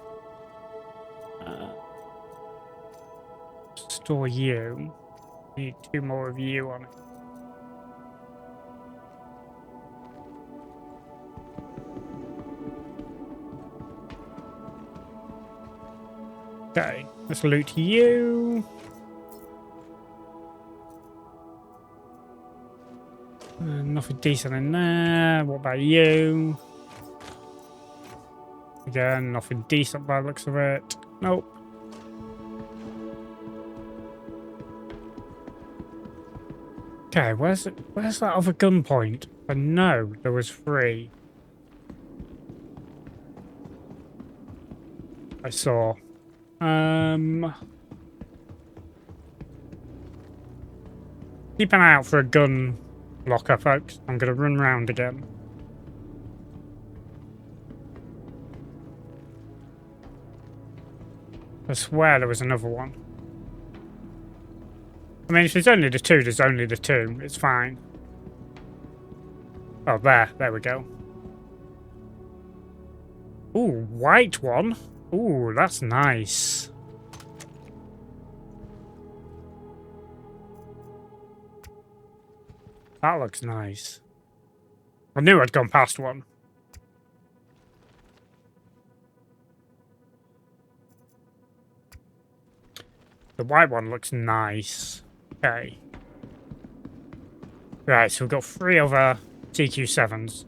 Speaker 1: Store you. Need 2 more of you on it. Okay, let's loot you. Nothing decent in there. What about you? Again, nothing decent by the looks of it. Nope. Okay, where's that other gun point? I know there was 3. I saw. Keep an eye out for a gun locker, folks. I'm gonna run round again. I swear there was another one. I mean, if there's only the 2, there's only the 2. It's fine. Oh, there we go. Ooh, white one. Ooh, that's nice. That looks nice. I knew I'd gone past one. The white one looks nice. Okay. Right, so we've got 3 other TQ7s.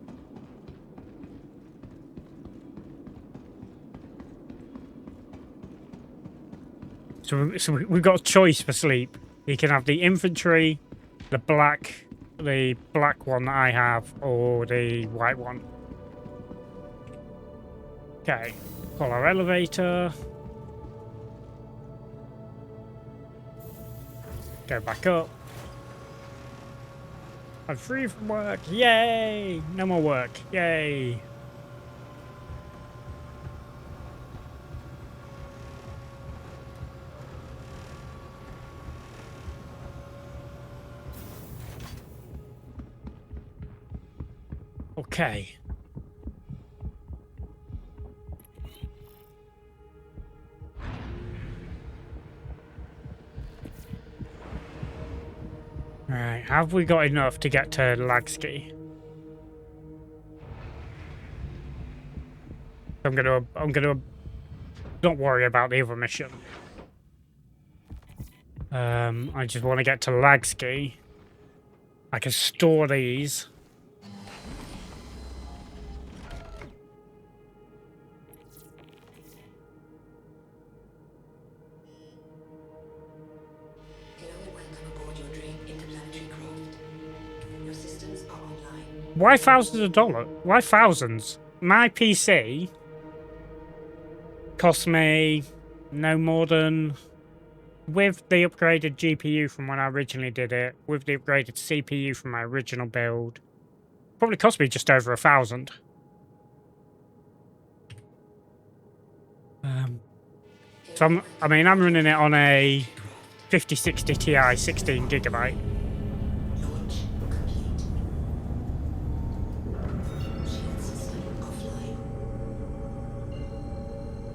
Speaker 1: So we've got a choice for sleep. You can have the infantry, the black one that I have, or the white one. Okay, pull our elevator. Go back up. I'm free from work. Yay! No more work. Yay! Okay. Right, have we got enough to get to Lagski? I'm gonna not worry about the other mission. I just want to get to Lagski. I can store these. Why thousands of dollars? Why thousands? My PC cost me no more than, with the upgraded GPU from when I originally did it, with the upgraded CPU from my original build, probably cost me just over 1,000. So I'm running it on a 5060 Ti 16 gigabyte.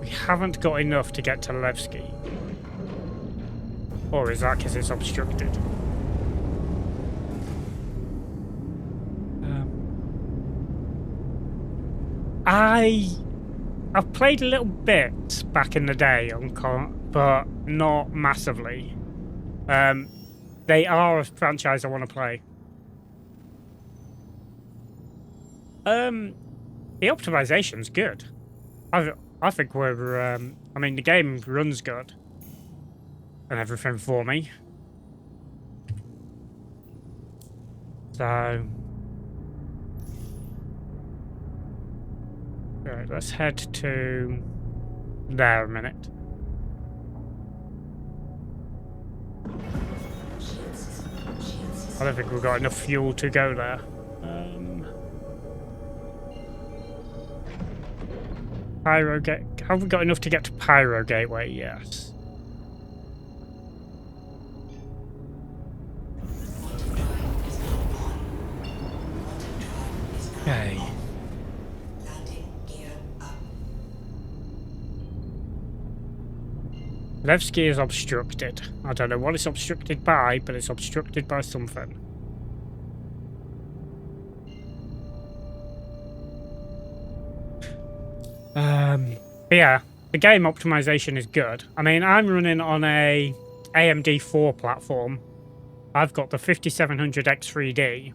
Speaker 1: We haven't got enough to get to Levski. Or is that because it's obstructed? I've played a little bit back in the day on but not massively. They are a franchise I want to play. The optimization's good. I think we're I mean the game runs good and everything for me. So right, let's head to there a minute. I don't think we've got enough fuel to go there. Pyro Gate. Have we got enough to get to Pyro Gateway? Yes. Okay. Levski is obstructed. I don't know what it's obstructed by, but it's obstructed by something. Yeah, the game optimization is good. I mean, I'm running on a AMD 4 platform. I've got the 5700X3D.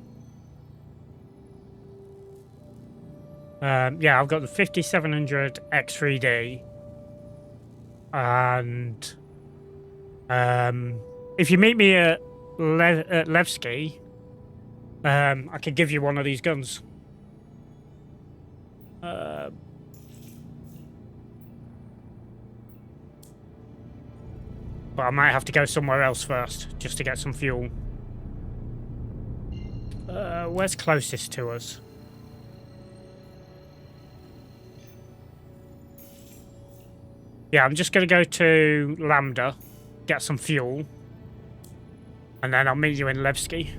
Speaker 1: Yeah, I've got the 5700X3D. And if you meet me at Levski, I could give you one of these guns. But I might have to go somewhere else first, just to get some fuel. Where's closest to us? Yeah, I'm just going to go to Lambda, get some fuel, and then I'll meet you in Levski.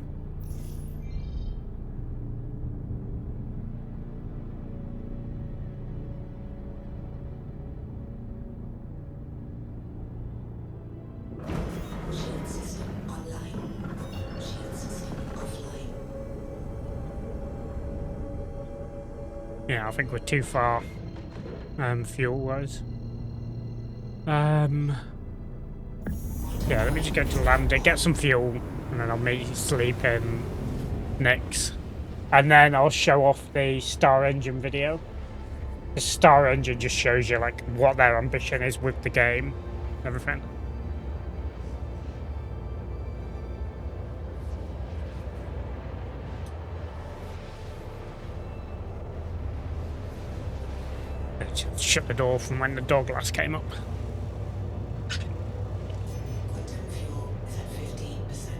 Speaker 1: Yeah, I think we're too far, fuel-wise. Yeah, let me just go to Lambda, get some fuel, and then I'll meet you sleep in Nix. And then I'll show off the Star Engine video. The Star Engine just shows you, like, what their ambition is with the game and everything. Just shut the door from when the dog last came up.
Speaker 2: Quantum fuel is at 15%.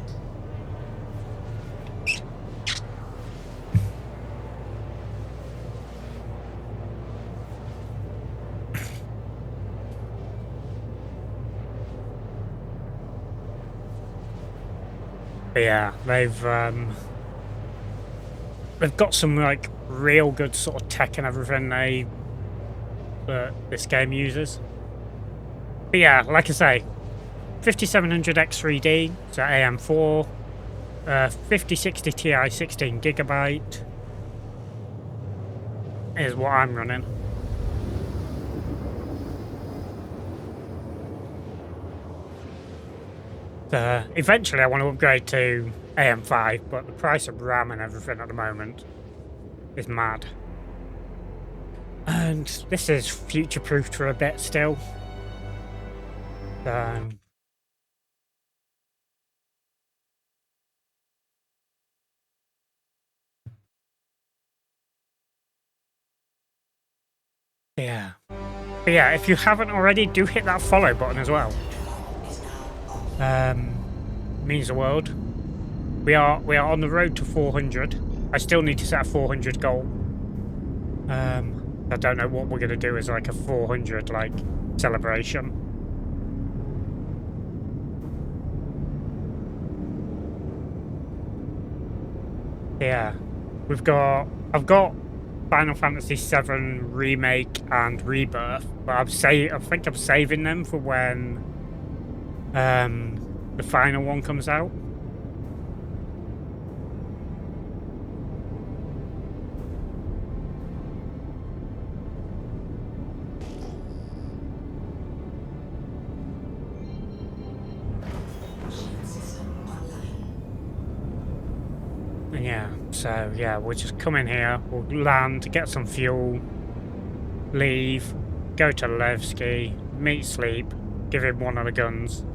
Speaker 1: But yeah, they've got some like real good sort of tech and everything that this game uses. But yeah, like I say, 5700 X3D, so AM4, 5060 Ti 16GB is what I'm running. Eventually I want to upgrade to AM5, but the price of RAM and everything at the moment is mad. And this is future-proofed for a bit still. Yeah. But yeah, if you haven't already, do hit that follow button as well. Means the world. We are on the road to 400. I still need to set a 400 goal. I don't know what we're gonna do as like a 400 like celebration. Yeah, I've got Final Fantasy VII Remake and Rebirth, but I think I'm saving them for when the final one comes out. Yeah, so yeah, we'll just come in here, we'll land, get some fuel, leave, go to Levski, meet Sleep, give him one of the guns.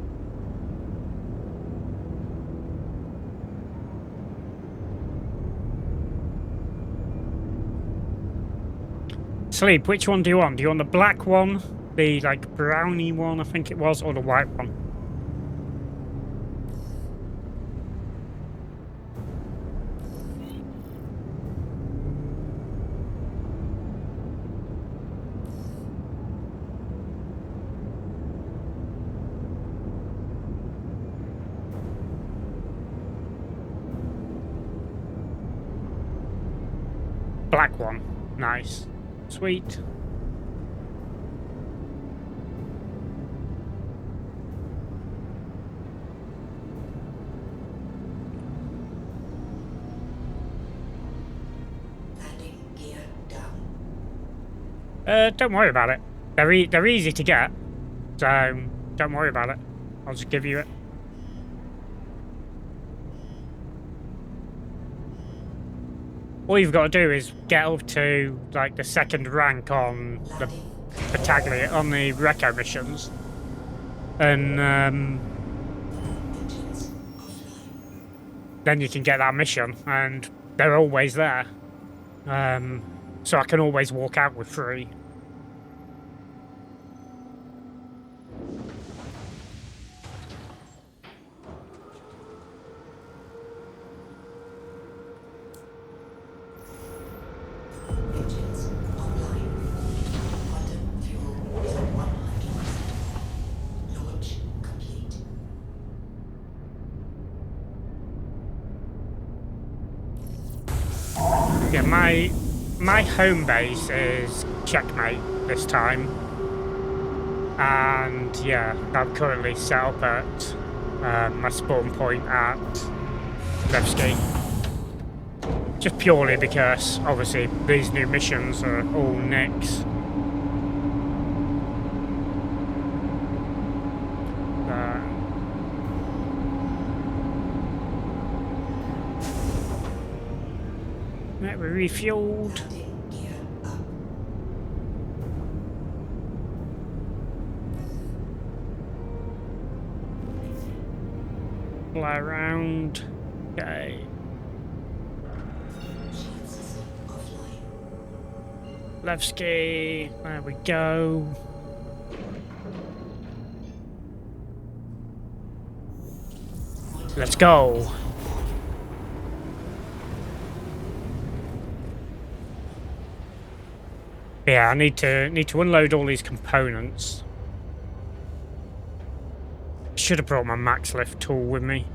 Speaker 1: Sleep, which one do you want? Do you want the black one, the like brownie one I think it was, or the white one? Black one. Nice. Sweet.
Speaker 2: Landing gear down.
Speaker 1: Don't worry about it. They're easy to get, so don't worry about it. I'll just give you it. All you've got to do is get up to like the second rank on the battalion on the Recco missions, and
Speaker 2: Engines offline.
Speaker 1: then you can get that mission, and they're always there. So I can always walk out with 3.
Speaker 2: Engines online. Quantum fuel is at 100%. Launch complete.
Speaker 1: Yeah, my home base is Checkmate this time, and yeah, I'm currently set up at my spawn point at Levski. Just purely because, obviously, these new missions are all nicks. Right, we're refueled.
Speaker 2: Landing gear up.
Speaker 1: Fly around. Okay.
Speaker 2: Shield system offline.
Speaker 1: Levski. There we go. Let's go. Yeah, I need to unload all these components. Should have brought my max lift tool with me.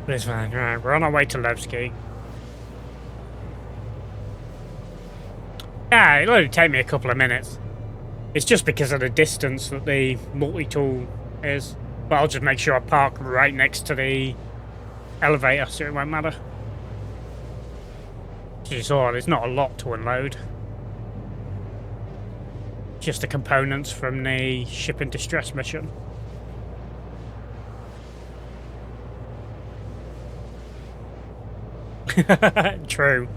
Speaker 1: But it's fine. Right, we're on our way to Levski. Yeah, it'll only take me a couple of minutes. It's just because of the distance that the multi-tool is. But I'll just make sure I park right next to the elevator, so it won't matter. As you saw, there's not a lot to unload. Just the components from the ship in distress mission. True.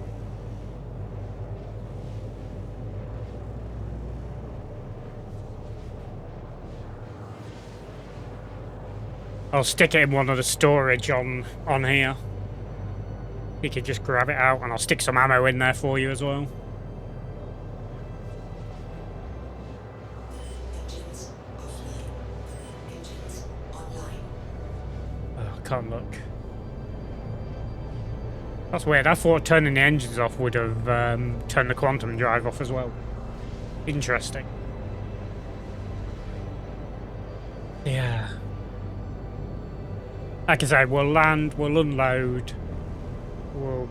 Speaker 1: I'll stick it in one of the storage on here. You can just grab it out, and I'll stick some ammo in there for you as well.
Speaker 2: Engines offline. Engines online.
Speaker 1: Oh, I can't look. That's weird. I thought turning the engines off would have turned the quantum drive off as well. Interesting. Yeah. Like I said, we'll land, we'll unload, we'll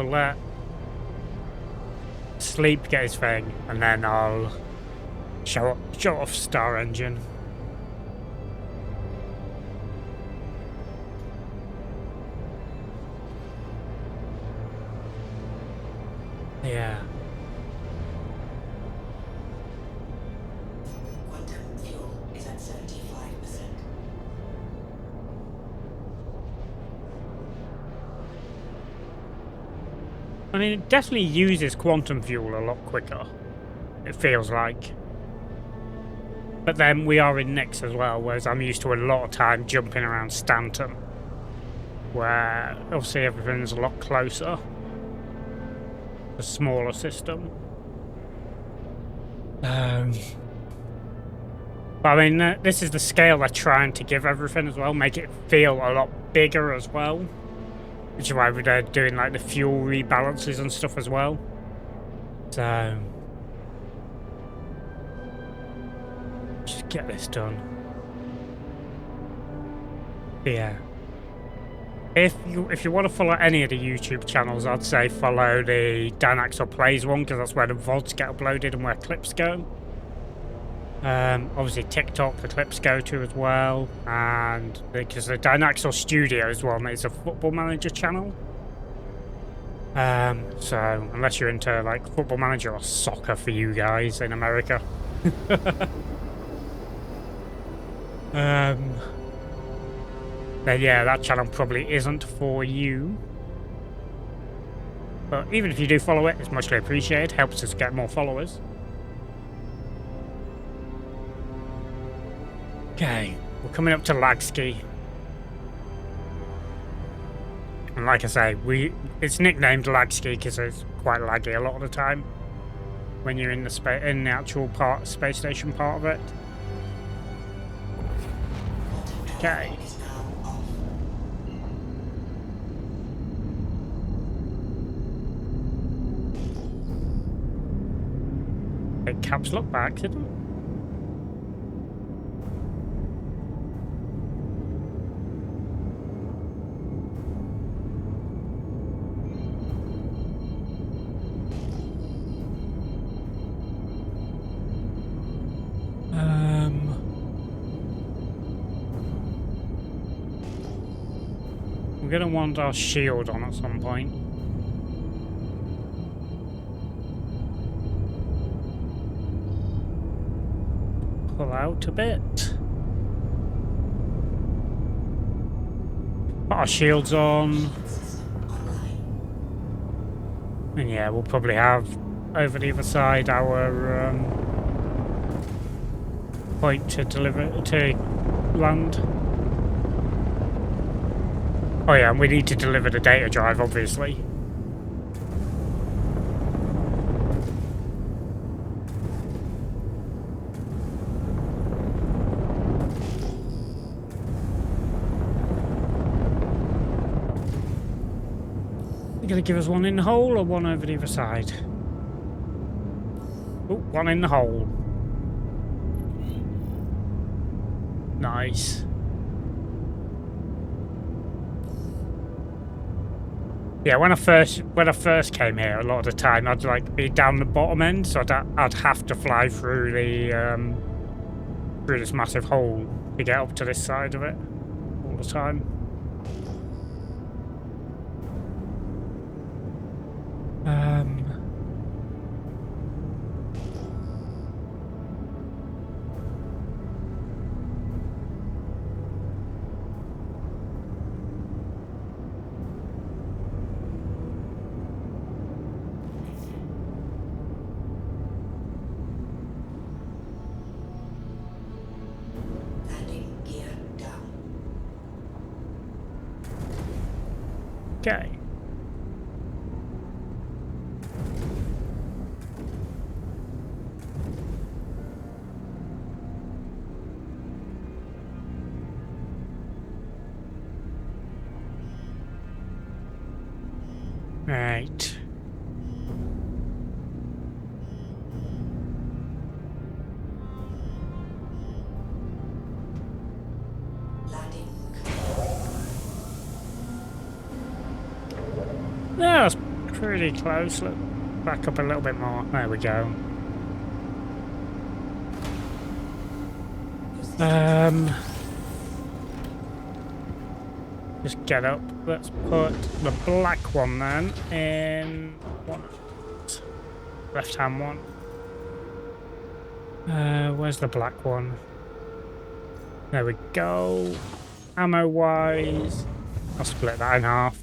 Speaker 1: let Sleep get his thing, and then I'll show off Star Engine. Yeah.
Speaker 2: Quantum fuel is at 75%.
Speaker 1: I mean, it definitely uses quantum fuel a lot quicker, it feels like. But then we are in Nix as well, whereas I'm used to a lot of time jumping around Stanton, where obviously everything's a lot closer. A smaller system. But I mean, this is the scale they're trying to give everything as well, make it feel a lot bigger as well. Which is why they're doing like the fuel rebalances and stuff as well. So just get this done. But yeah. If you want to follow any of the YouTube channels, I'd say follow the Dynaxor Plays one, because that's where the VODs get uploaded and where clips go. Obviously TikTok, the clips go to as well, and because the Dynaxor Studios one is a Football Manager channel. So unless you're into like Football Manager or soccer for you guys in America. Then yeah, that channel probably isn't for you. But even if you do follow it, it's muchly appreciated. Helps us get more followers. Okay, we're coming up to Lagski. And like I say, it's nicknamed Lagski because it's quite laggy a lot of the time when you're in the actual space station part of it. Okay. Caps look by accident. We're gonna want our shield on at some point. Pull out a bit. Put our shields on. And yeah, we'll probably have over the other side our point to deliver to land. Oh yeah, and we need to deliver the data drive, obviously. You're gonna give us one in the hole or one over the other side? Oh, one in the hole. Nice. Yeah, when I first came here, a lot of the time I'd like be down the bottom end, so I'd have to fly through the through this massive hole to get up to this side of it all the time.
Speaker 2: Landing gear down.
Speaker 1: Okay. Right.
Speaker 2: Landing.
Speaker 1: Yeah, that's pretty close. Look, back up a little bit more. There we go. Just get up. Let's put the black one then in one. Left-hand one. Where's the black one? There we go. Ammo-wise, I'll split that in half.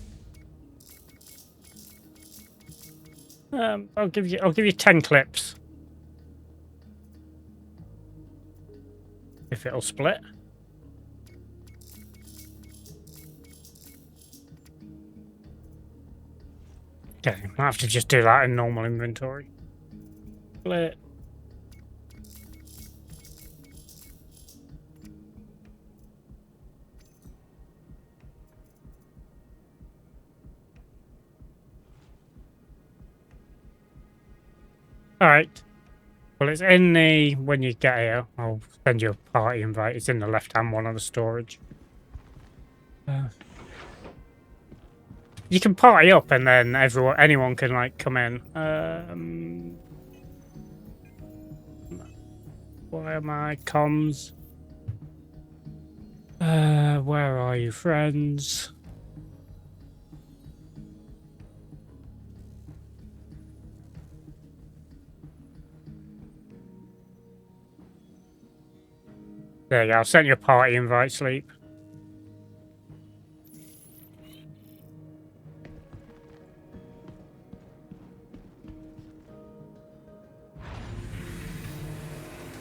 Speaker 1: I'll give you 10 clips. If it'll split. Okay, I have to just do that in normal inventory. Split. Alright. Well, it's in the, when you get here, I'll send you a party invite. It's in the left-hand one on the storage. You can party up and then anyone can like come in. Why are my comms? Where are you, friends? There you go. I'll send you a party invite, Sleep.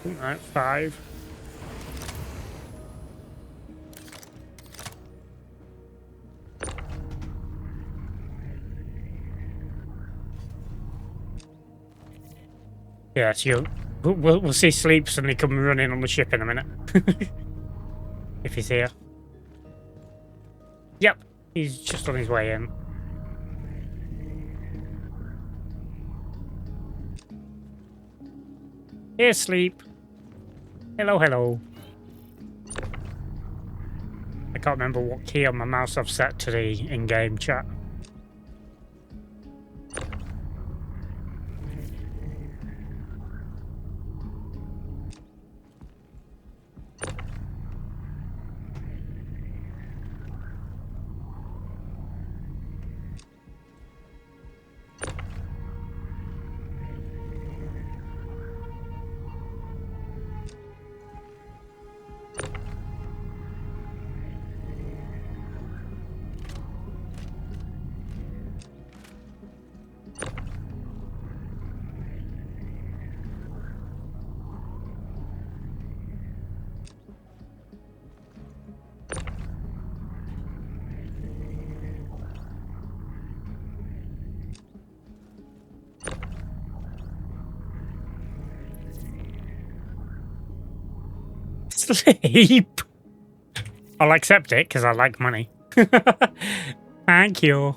Speaker 1: Alright, 5. Yeah, so we'll see Sleep suddenly come running on the ship in a minute. If he's here. Yep, he's just on his way in. Here, Sleep. Hello, hello. I can't remember what key on my mouse I've set to the in-game chat. Sleep. I'll accept it because I like money. Thank you.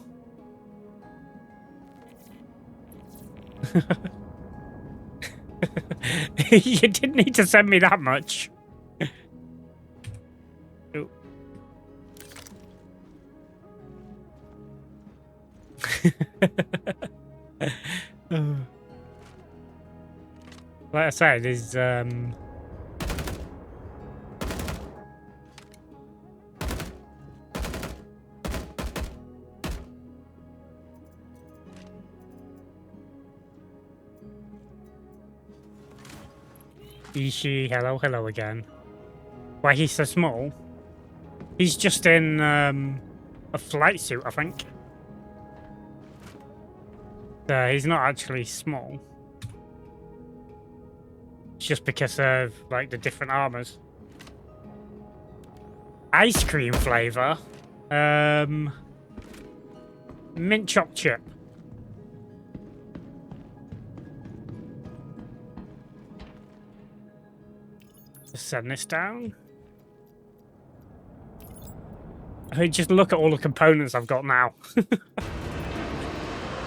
Speaker 1: You didn't need to send me that much. Ooh. Like I said, there's Ishi, hello again. Why he's so small? He's just in a flight suit, I think. He's not actually small. It's just because of like the different armors. Ice cream flavor. Mint choc chip. Just send this down. I mean, just look at all the components I've got now.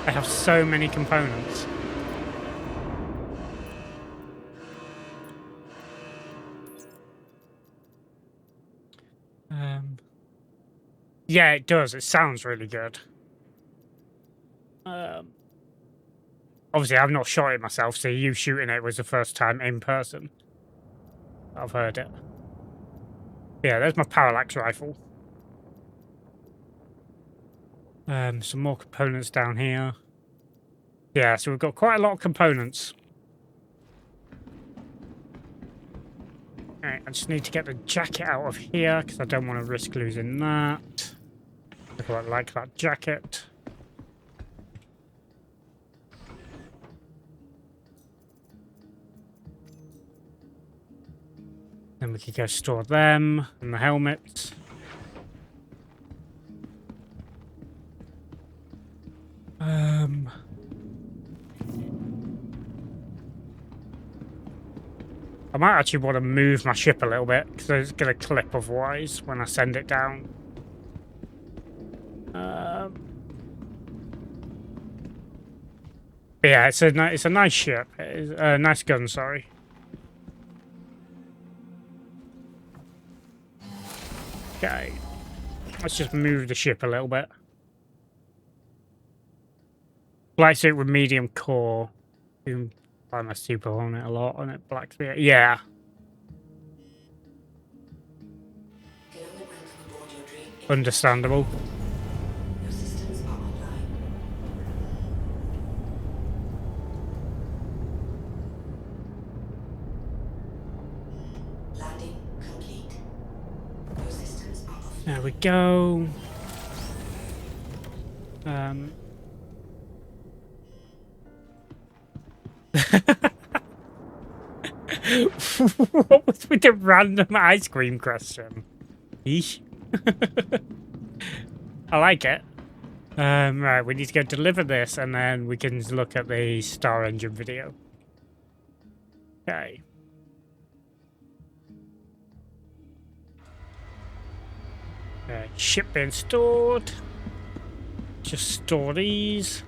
Speaker 1: I have so many components. Yeah, it does. It sounds really good. Obviously, I've not shot it myself, so you shooting it was the first time in person I've heard it. Yeah, there's my parallax rifle. Some more components down here. Yeah, so we've got quite a lot of components. Alright, I just need to get the jacket out of here because I don't want to risk losing that. I quite like that jacket. Then we could go store them and the helmets. I might actually want to move my ship a little bit because it's going to clip otherwise when I send it down. But yeah, it's a nice ship. It's a nice gun, sorry. Okay, let's just move the ship a little bit. Black suit with medium core. You find my super on it a lot on it. Black suit, yeah. Understandable.
Speaker 2: Your systems are online. Landing complete. Your systems are offline.
Speaker 1: There we go. What was with the random ice cream question? Eesh. I like it. Right, we need to go deliver this and then we can look at the Star Engine video. Okay. Ship being stored. Just store these.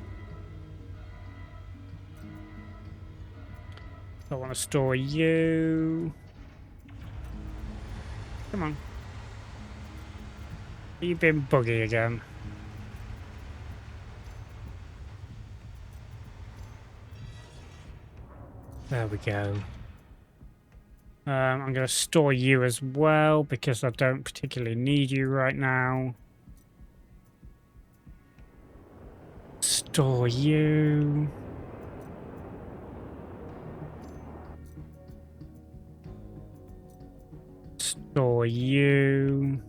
Speaker 1: I want to store you. Come on. You've been buggy again. There we go. I'm going to store you as well because I don't particularly need you right now. Store you. Store you.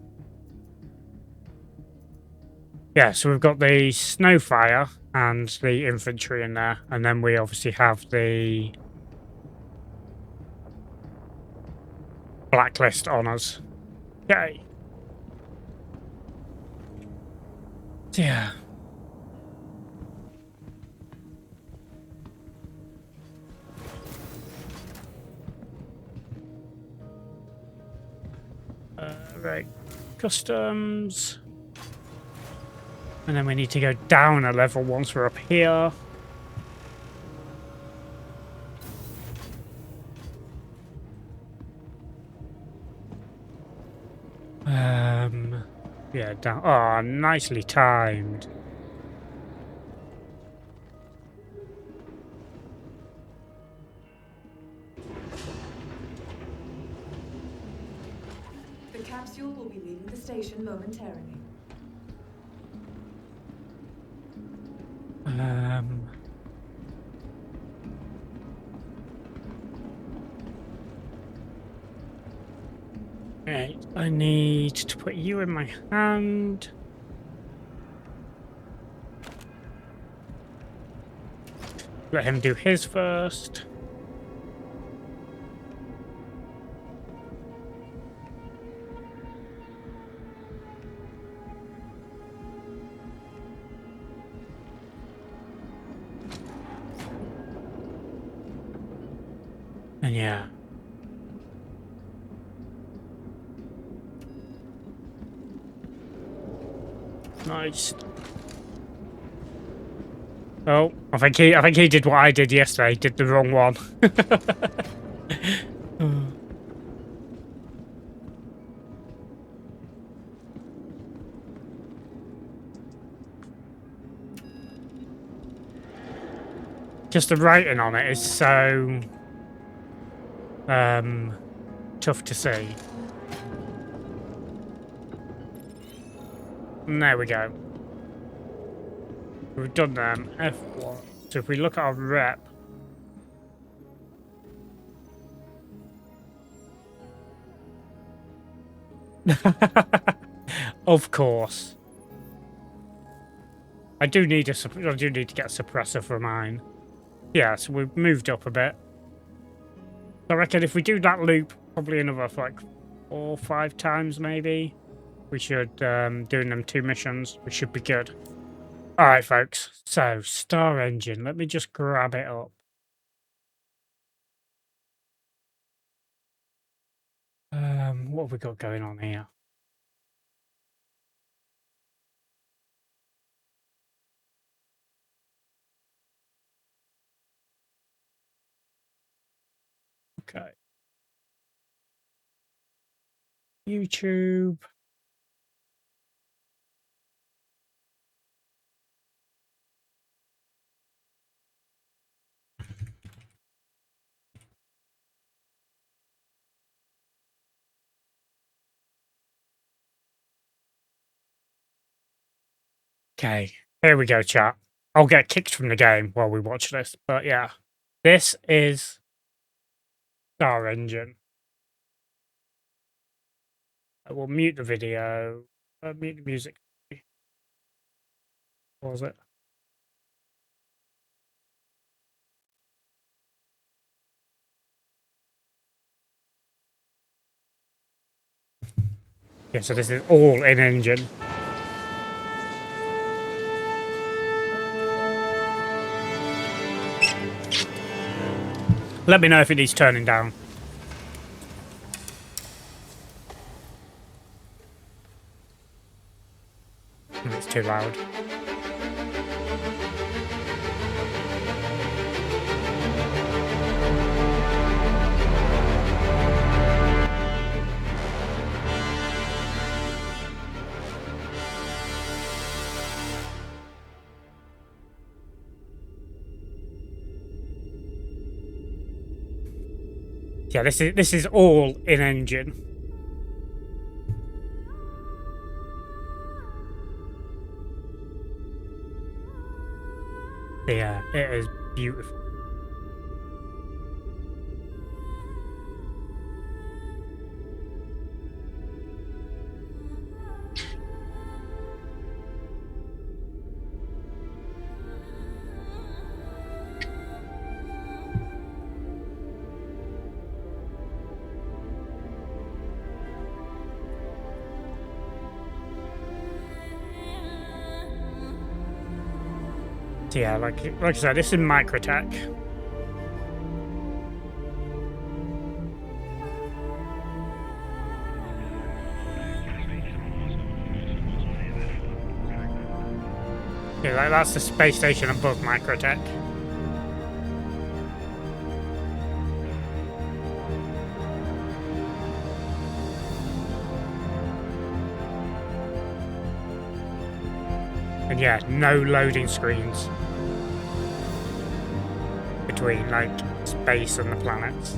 Speaker 1: Yeah, so we've got the Snowfire and the infantry in there, and then we obviously have the blacklist on us. Okay. Yeah. Right. Customs. And then we need to go down a level once we're up here. Yeah, down. Oh, nicely timed.
Speaker 6: The capsule will be leaving the station momentarily.
Speaker 1: Right, I need to put you in my hand. Let him do his first. And yeah. Nice. Oh, I think he did what I did yesterday. He did the wrong one. Just the writing on it is so tough to see. And there we go. We've done them. F1. So if we look at our rep. Of course. I do need to get a suppressor for mine. Yeah, so we've moved up a bit. I reckon if we do that loop probably another like 4 or 5 times maybe, we should doing them 2 missions, we should be good. Alright folks, so Star Engine, let me just grab it up. What have we got going on here? Okay. YouTube. Okay, here we go, chat. I'll get kicked from the game while we watch this, but yeah. This is Star Engine. I will mute the video, mute the music. What was it? Yeah, so this is all in engine. Let me know if it needs turning down. It's too loud. Yeah, this is all in engine. Yeah, it is beautiful. So yeah, like I said, this is Microtech. Yeah, that's the space station above Microtech. And yeah, no loading screens between like space and the planets.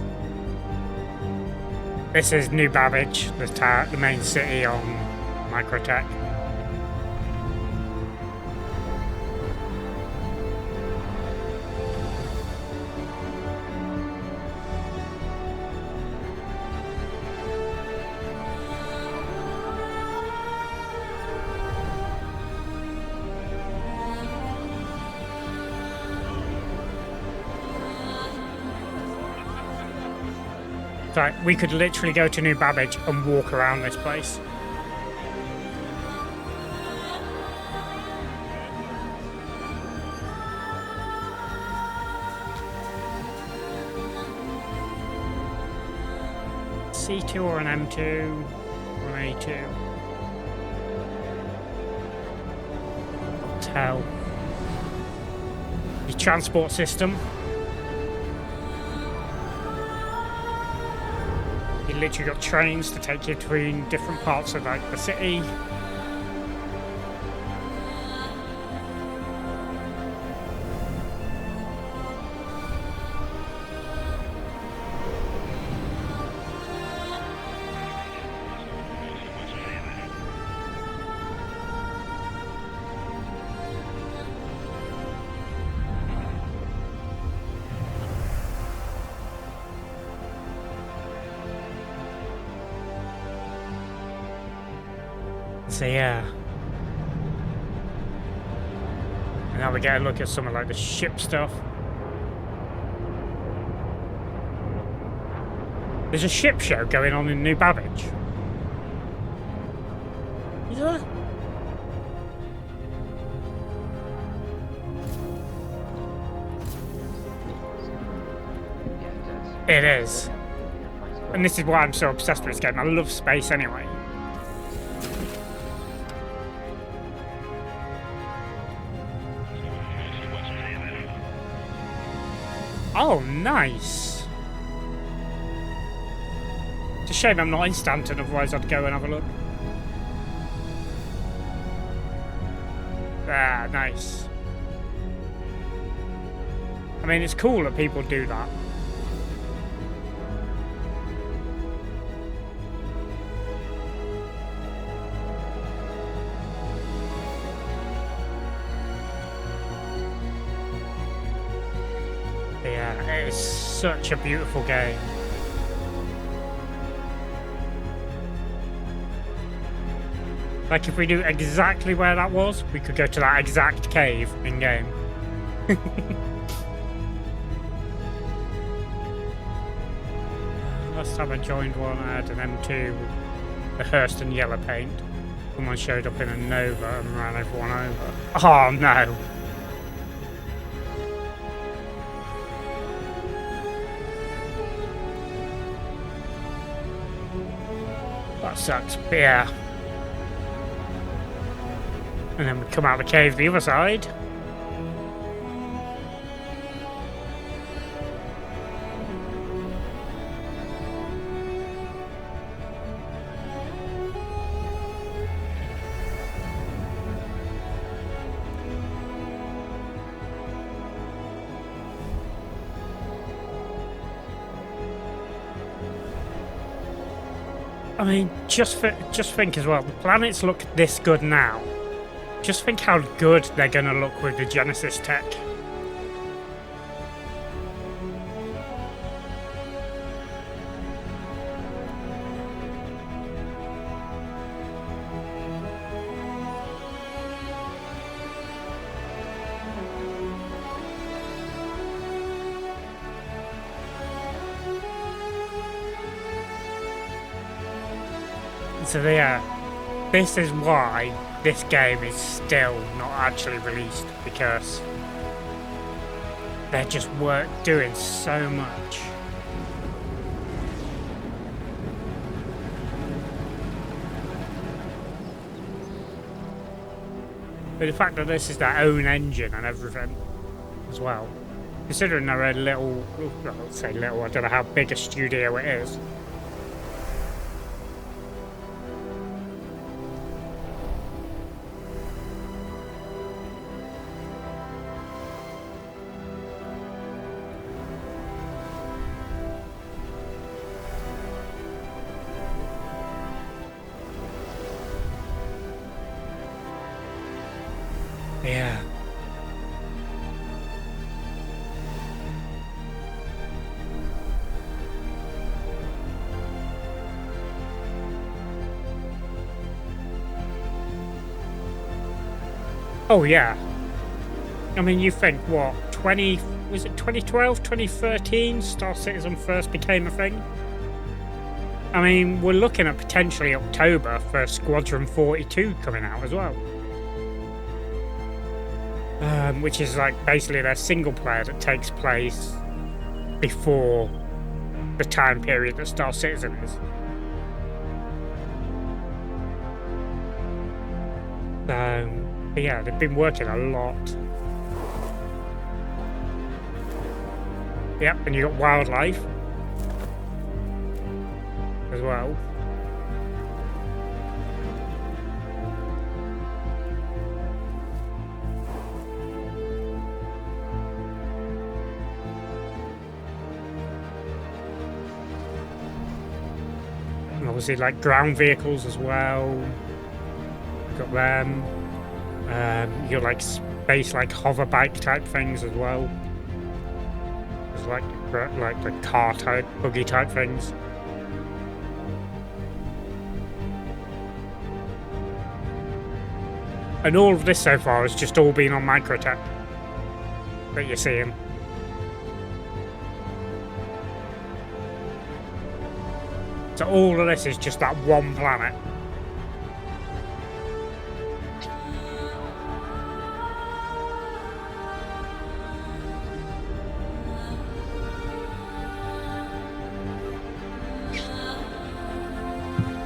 Speaker 1: This is New Babbage, the main city on Microtech. So we could literally go to New Babbage and walk around this place. C2 or an M2 or an A2. Hotel. The transport system. You literally got trains to take you between different parts of like the city. So yeah. And now we get a look at some of like the ship stuff. There's a ship show going on in New Babbage. Is there? It is. And this is why I'm so obsessed with this game. I love space anyway. Oh, nice. It's a shame I'm not in Stanton, otherwise I'd go and have a look. Ah, nice. I mean, it's cool that people do that. Yeah, it is such a beautiful game. Like, if we knew exactly where that was, we could go to that exact cave in-game. Last time I joined one, I had an M2 with the Hearst and yellow paint. Someone showed up in a Nova and ran everyone over. Oh, no! That sucks, but yeah. And then we come out of the cave the other side. I mean, just think as well, the planets look this good now. Just think how good they're going to look with the Genesis tech. So yeah, this is why this game is still not actually released, because they're just doing so much. But the fact that this is their own engine and everything as well, considering they're a little, well, I'll say little, I don't know how big a studio it is. Yeah. Oh yeah. I mean, you think what, was it 2012, 2013 Star Citizen first became a thing? I mean, we're looking at potentially October for Squadron 42 coming out as well. Which is like basically their single player that takes place before the time period that Star Citizen is. But yeah, they've been working a lot. Yep, and you got wildlife as well. And obviously, like ground vehicles as well. Got them. You got like space, like hover bike type things as well. There's like the car type, buggy type things. And all of this so far has just all been on Microtech that you're seeing. So all of this is just that one planet.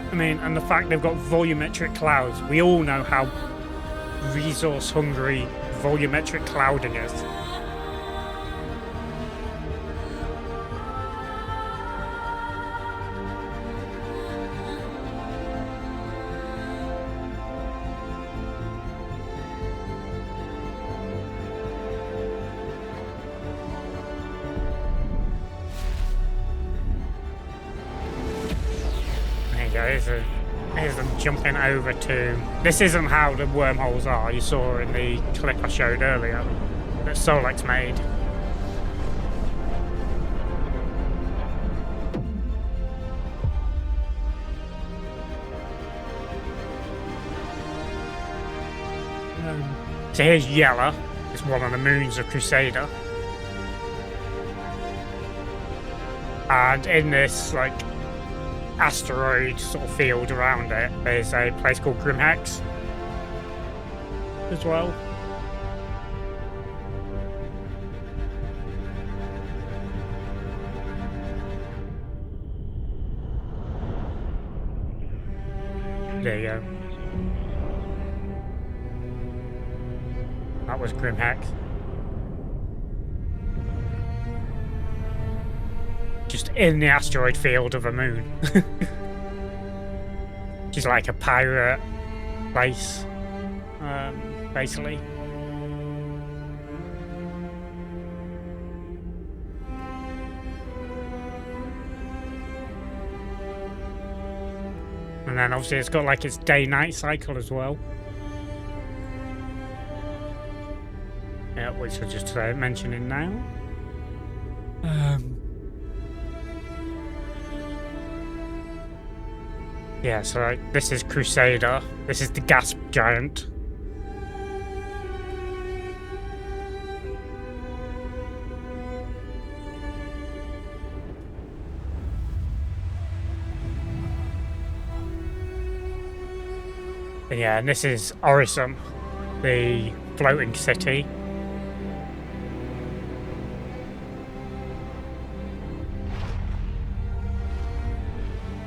Speaker 1: I mean, and the fact they've got volumetric clouds, we all know how resource hungry volumetric clouding is. Here's them jumping over to... This isn't how the wormholes are, you saw in the clip I showed earlier that Solex made. So here's Yella, it's one of the moons of Crusader. And in this, like, asteroid sort of field around it, there's a place called Grimhex as well. There you go. That was Grimhex. Just in the asteroid field of a moon. Which is like a pirate place, basically. And then obviously it's got like its day-night cycle as well. Yeah, which we're just mentioning now. Yeah, so like, this is Crusader. This is the gas giant. And yeah, and this is Orison, the floating city.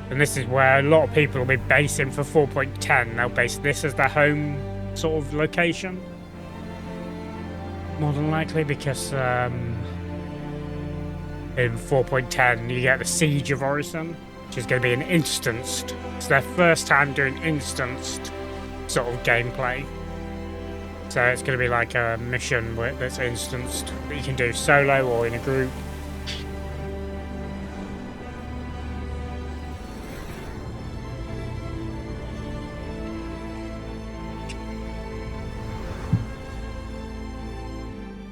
Speaker 1: And this is where a lot of people will be basing for 4.10. They'll base this as their home sort of location. More than likely, because in 4.10 you get the Siege of Orison, which is going to be an instanced. It's their first time doing instanced sort of gameplay. So it's going to be like a mission that's instanced that you can do solo or in a group.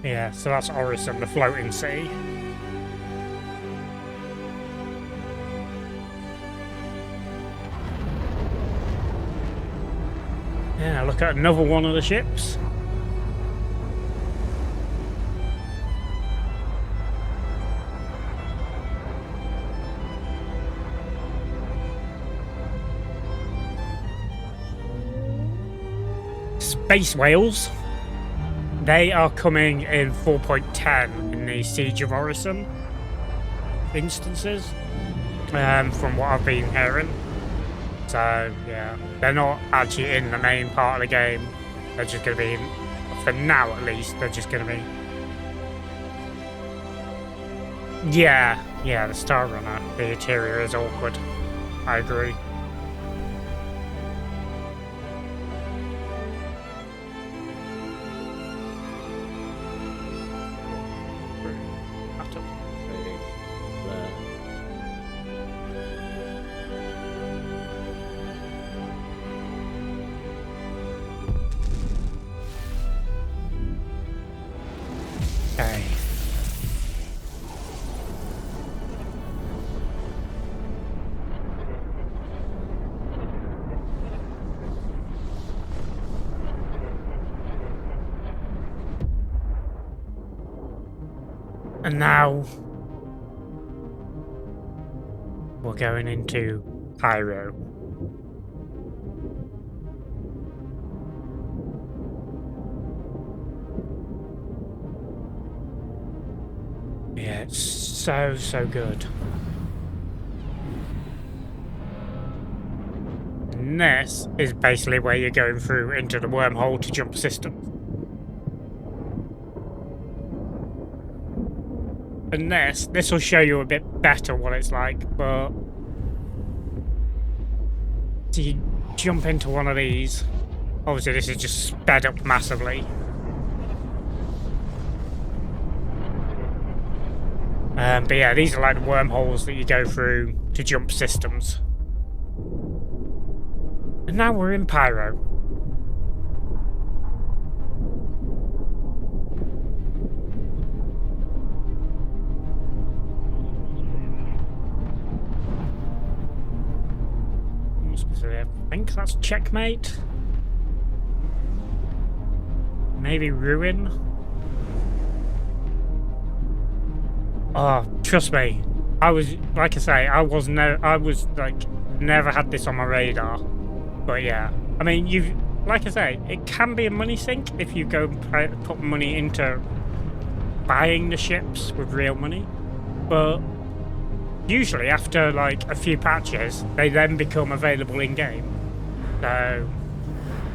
Speaker 1: Yeah, so that's Orison, the floating city. Yeah, look at another one of the ships. Space whales. They are coming in 4.10 in the Siege of Orison instances, from what I've been hearing. So, yeah, they're not actually in the main part of the game. They're just going to be, for now at least, they're just going to be... Yeah, the Star Runner, the interior is awkward. I agree. Okay. And now we're going into Pyro. Yeah, it's so good. And this is basically where you're going through into the wormhole to jump system. And this will show you a bit better what it's like, but so you jump into one of these. Obviously this is just sped up massively. But yeah, these are like the wormholes that you go through to jump systems. And now we're in Pyro. I think that's Checkmate. Maybe Ruin. Oh, trust me. I was, like I say, I was never had this on my radar. But yeah, I mean, like I say, it can be a money sink if you go and put money into buying the ships with real money. But usually after like a few patches, they then become available in game. So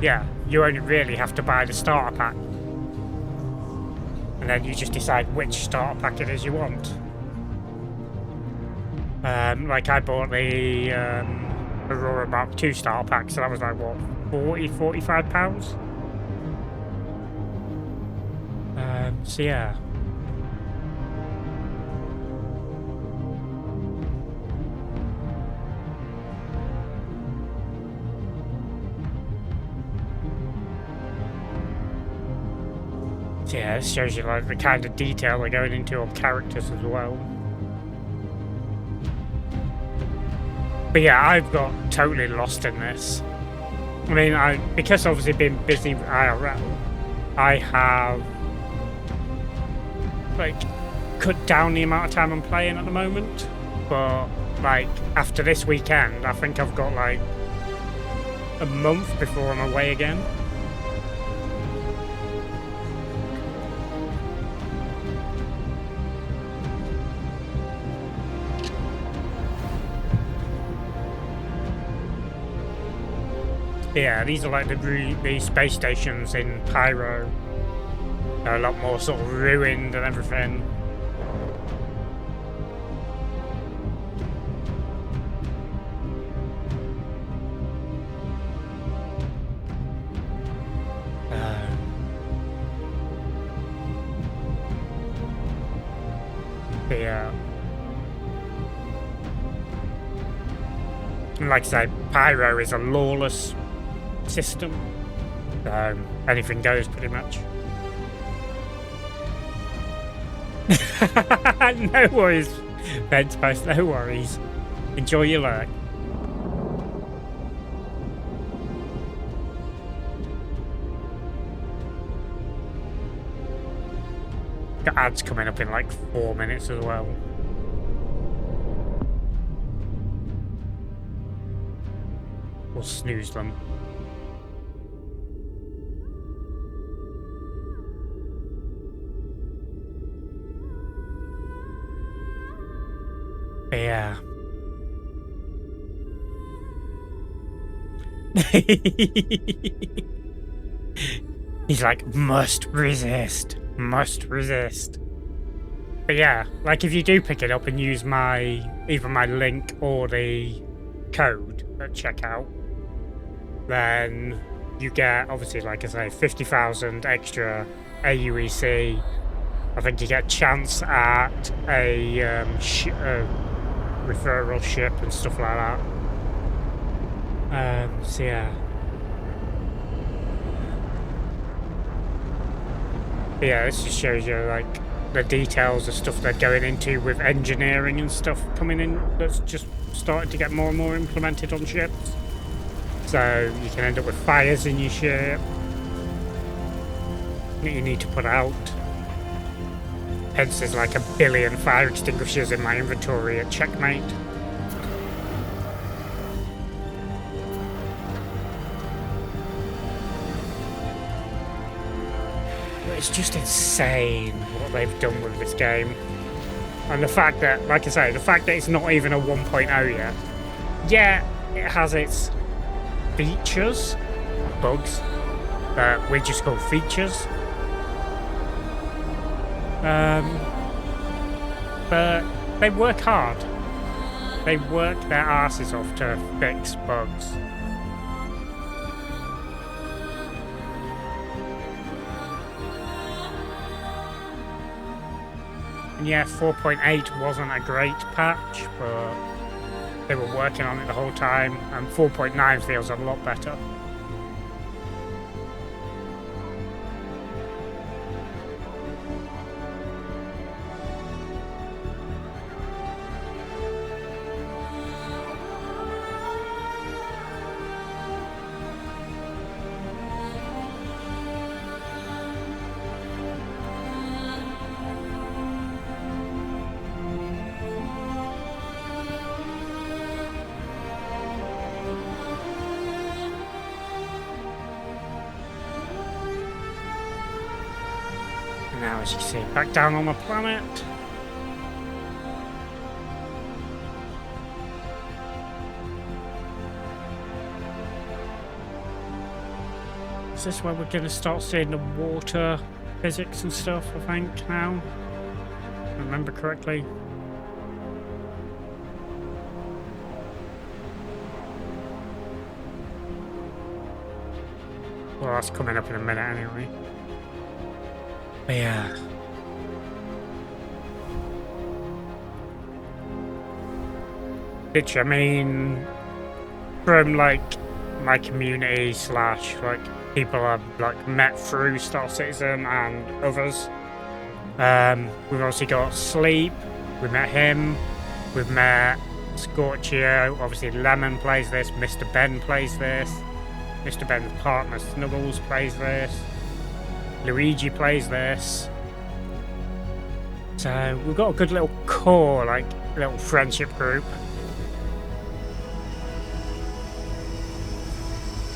Speaker 1: yeah, you only really have to buy the starter pack. And then you just decide which starter pack it is you want. Like I bought the Aurora Mark II starter pack, so that was like what, £45? So yeah. Yeah, this shows you like the kind of detail they're going into on characters as well. But yeah, I've got totally lost in this. I mean, because obviously being busy with IRL, I have like cut down the amount of time I'm playing at the moment. But like after this weekend, I think I've got like a month before I'm away again. Yeah, these are like the space stations in Pyro. They're a lot more sort of ruined and everything. Yeah. And like I say, Pyro is a lawless system. So anything goes pretty much. No worries, Fence Post, no worries. Enjoy your lurk. Got ads coming up in like 4 minutes as well. We'll snooze them. But yeah. He's like, must resist. Must resist. But yeah, like if you do pick it up and use either my link or the code at checkout, then you get, obviously, like I say, 50,000 extra AUEC. I think you get a chance at a referral ship and stuff like that. So yeah. But yeah, this just shows you like the details of stuff they're going into with engineering and stuff coming in that's just starting to get more and more implemented on ships. So you can end up with fires in your ship that you need to put out. Hence there's like 1 billion fire extinguishers in my inventory at checkmate. It's just insane what they've done with this game. And the fact that, like I say, the fact that it's not even a 1.0 yet. Yeah, it has its features, bugs, that we just call features. But they work hard. They work their asses off to fix bugs. And yeah, 4.8 wasn't a great patch, but they were working on it the whole time, and 4.9 feels a lot better. Now, as you see, back down on the planet. Is this where we're going to start seeing the water physics and stuff, I think, now? If I remember correctly. Well, that's coming up in a minute anyway. But yeah. Which, I mean, from like my community slash like people I've like met through Star Citizen and others, we've obviously got Sleep, we met him, we've met Scorchio, obviously Lemon plays this, Mr. Ben plays this, Mr. Ben's partner Snuggles plays this, Luigi plays this. So we've got a good little core, like little friendship group.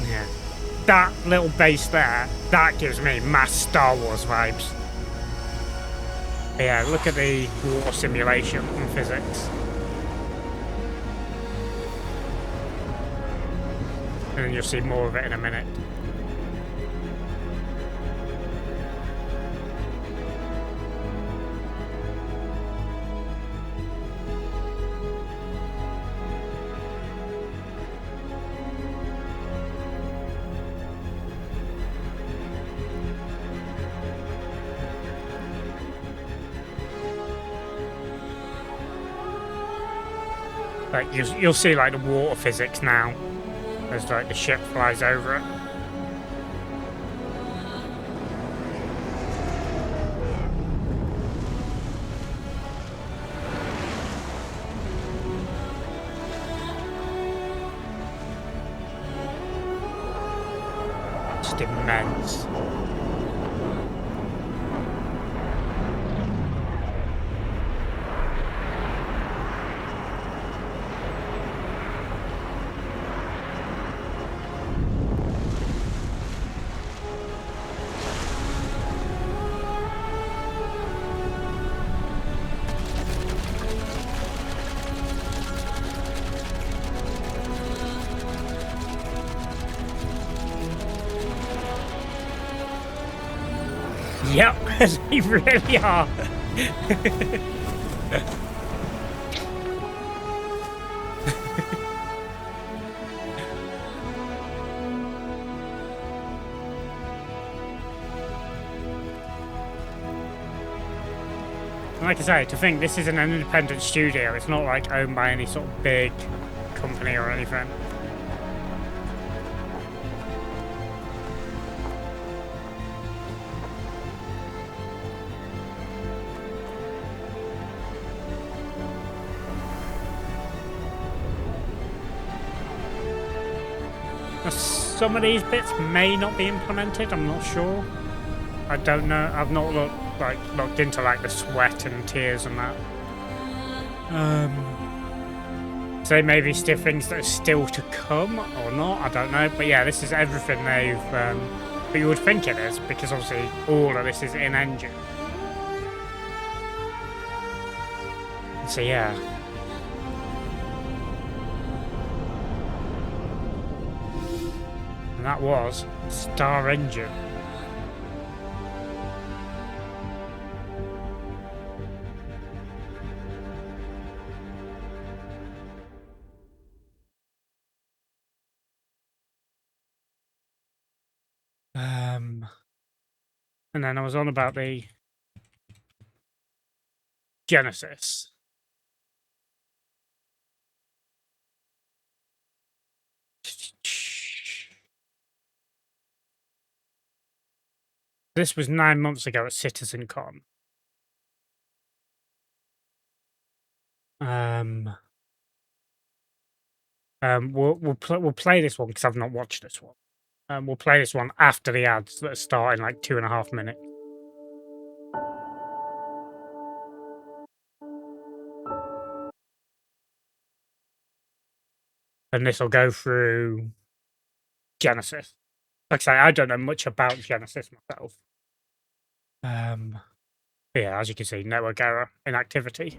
Speaker 1: Yeah. That little base there, that gives me mass Star Wars vibes. But yeah, look at the war simulation and physics. And then you'll see more of it in a minute. Like you'll see like the water physics now as like the ship flies over it. Just immense. Yep, they really are. Like I say, to think this is an independent studio, it's not like owned by any sort of big company or anything. Some of these bits may not be implemented, I'm not sure. I don't know, I've not looked into like the sweat and tears and that. So maybe still things that are still to come or not, I don't know. But yeah, this is everything they've, but you would think it is, because obviously all of this is in-engine. So yeah. And that was Star Engine. And then I was on about the Genesis. This was 9 months ago at CitizenCon. We'll play this one because I've not watched this one. We'll play this one after the ads that start in like 2.5 minutes. And this will go through Genesis. Like I say, I don't know much about Genesis myself. But yeah, as you can see, network error, inactivity.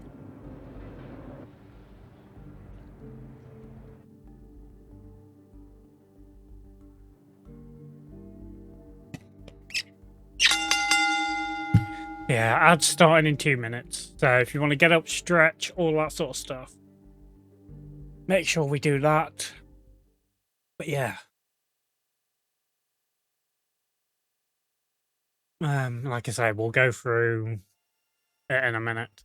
Speaker 1: Yeah, ads starting in 2 minutes. So if you want to get up, stretch, all that sort of stuff, make sure we do that. But yeah. Like I say, we'll go through it in a minute.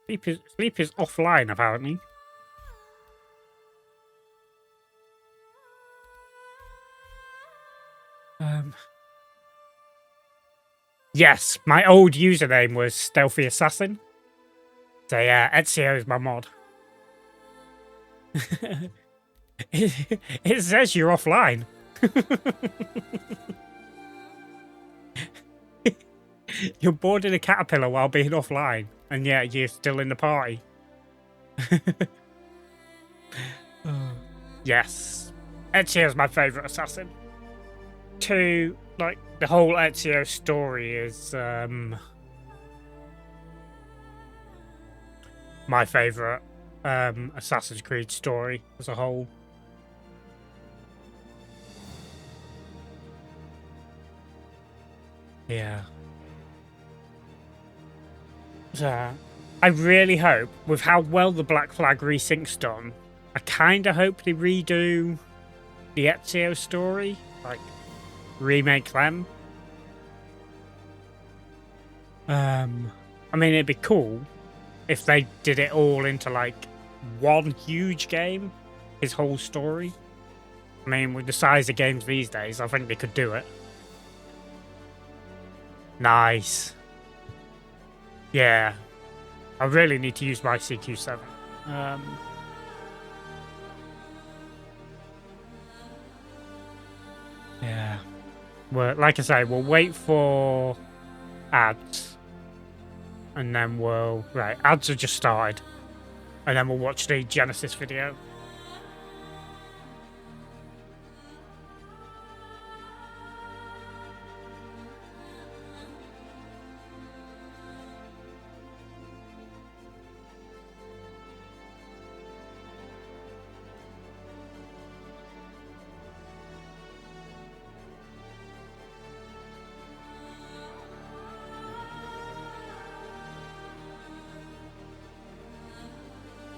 Speaker 1: Sleep is offline, apparently. Yes, my old username was Stealthy Assassin. So yeah, Ezio is my mod. It says you're offline. You're boarding a caterpillar while being offline, and yet you're still in the party. Yes, Ezio's my favourite assassin. Like the whole Ezio story is my favourite Assassin's Creed story as a whole. Yeah. So, I really hope, with how well the Black Flag resync's done, I kind of hope they redo the Ezio story, like remake them. I mean, it'd be cool if they did it all into like one huge game, his whole story. I mean, with the size of games these days, I think they could do it. Nice. Yeah. I really need to use my CQ7. Yeah. Well, like I say, we'll wait for ads. And then we'll... Right, ads have just started. And then we'll watch the Genesis video.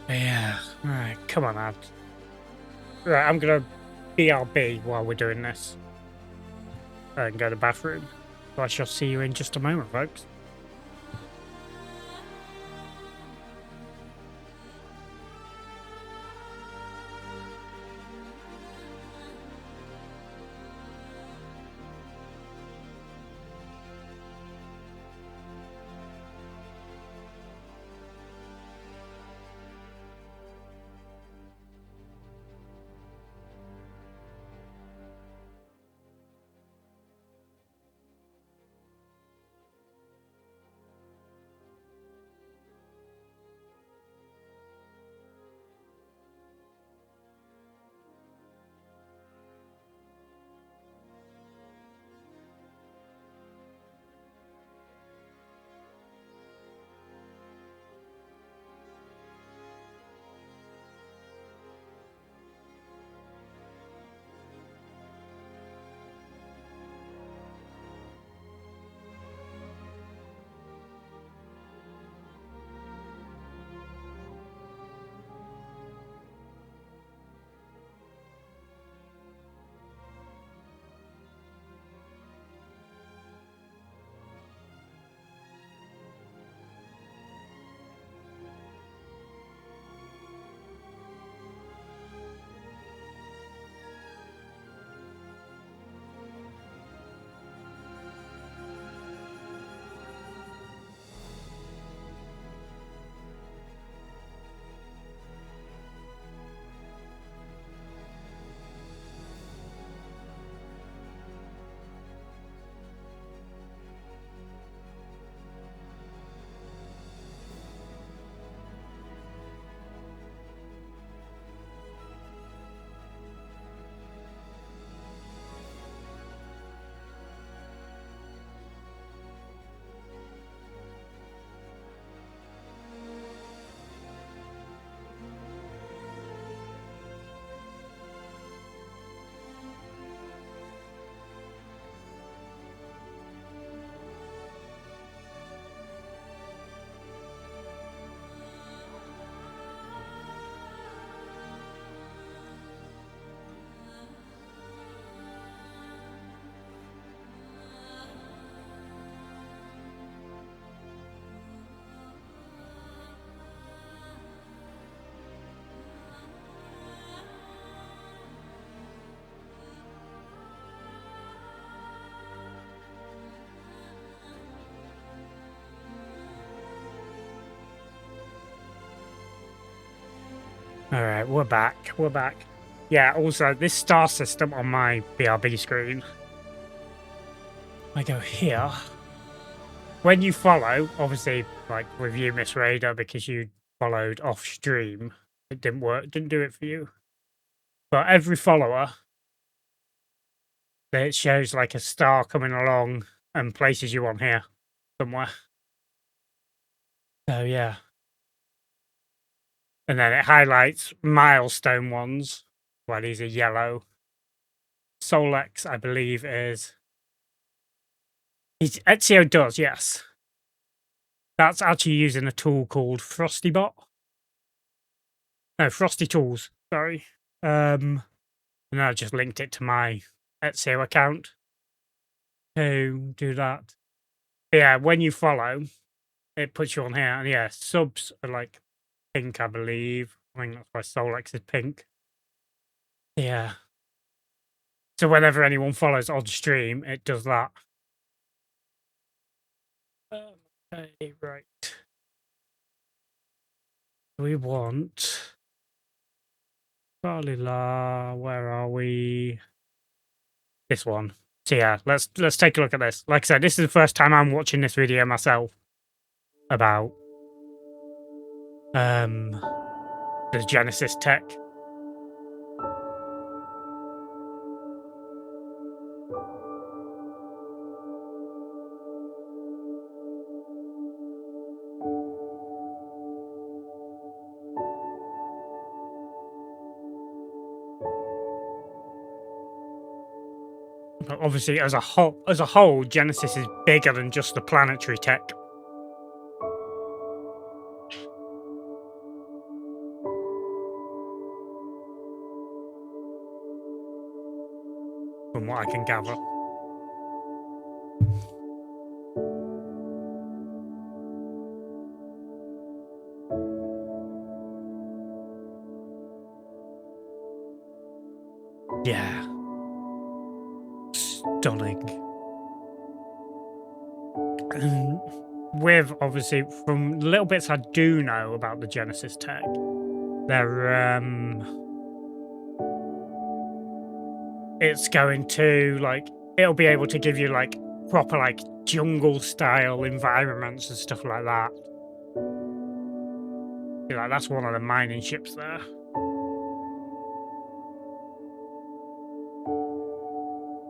Speaker 1: Yeah, right, come on, ad. Right, I'm gonna BRB while we're doing this. And go to the bathroom. So I shall see you in just a moment, folks. Alright, we're back. We're back. Yeah, also, this star system on my BRB screen. I go here. When you follow, obviously, like with you, Miss Raider, because you followed off stream, it didn't work, didn't do it for you. But every follower, it shows like a star coming along and places you on here somewhere. So, yeah. And then it highlights milestone ones. Well, these are yellow. Solex, I believe, is... Ezio does, yes. That's actually using a tool called FrostyBot. No, Frosty Tools, sorry. And I just linked it to my Ezio account to do that. But yeah, when you follow, it puts you on here. And yeah, subs are like pink, I believe. I think that's why Solex is pink. Yeah. So whenever anyone follows on stream, it does that. Okay, right. We want Balila. Where are we? This one. So yeah, let's take a look at this. Like I said, this is the first time I'm watching this video myself about the Genesis tech. But obviously, as a whole, Genesis is bigger than just the planetary tech. From what I can gather. Yeah. Stunning. With, obviously, from little bits I do know about the Genesis tech, they're, it's going to, like, it'll be able to give you, like, proper, like, jungle-style environments and stuff like that. Like, that's one of the mining ships there.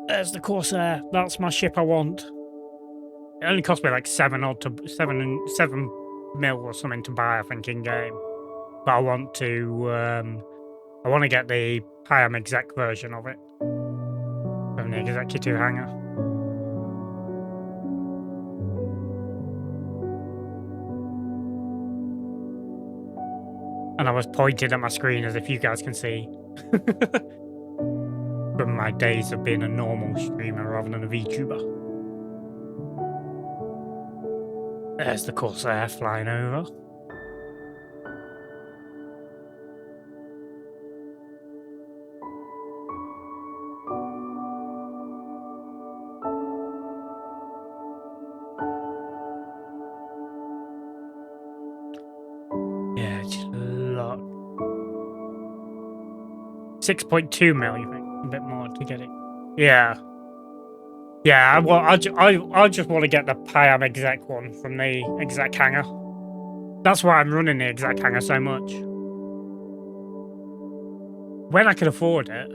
Speaker 1: There's the Corsair. That's my ship I want. It only cost me like 7 mil or something to buy, I think, in game. But I want to get the Piam exec version of it from the executive hangar. And I was pointing at my screen as if you guys can see. From my days of being a normal streamer rather than a VTuber. There's the Corsair flying over. Yeah, just a lot. 6.2 mil, you think? A bit more to get it. Yeah. Yeah, I just want to get the Piam exec one from the exec hangar. That's why I'm running the exec hangar so much. When I can afford it.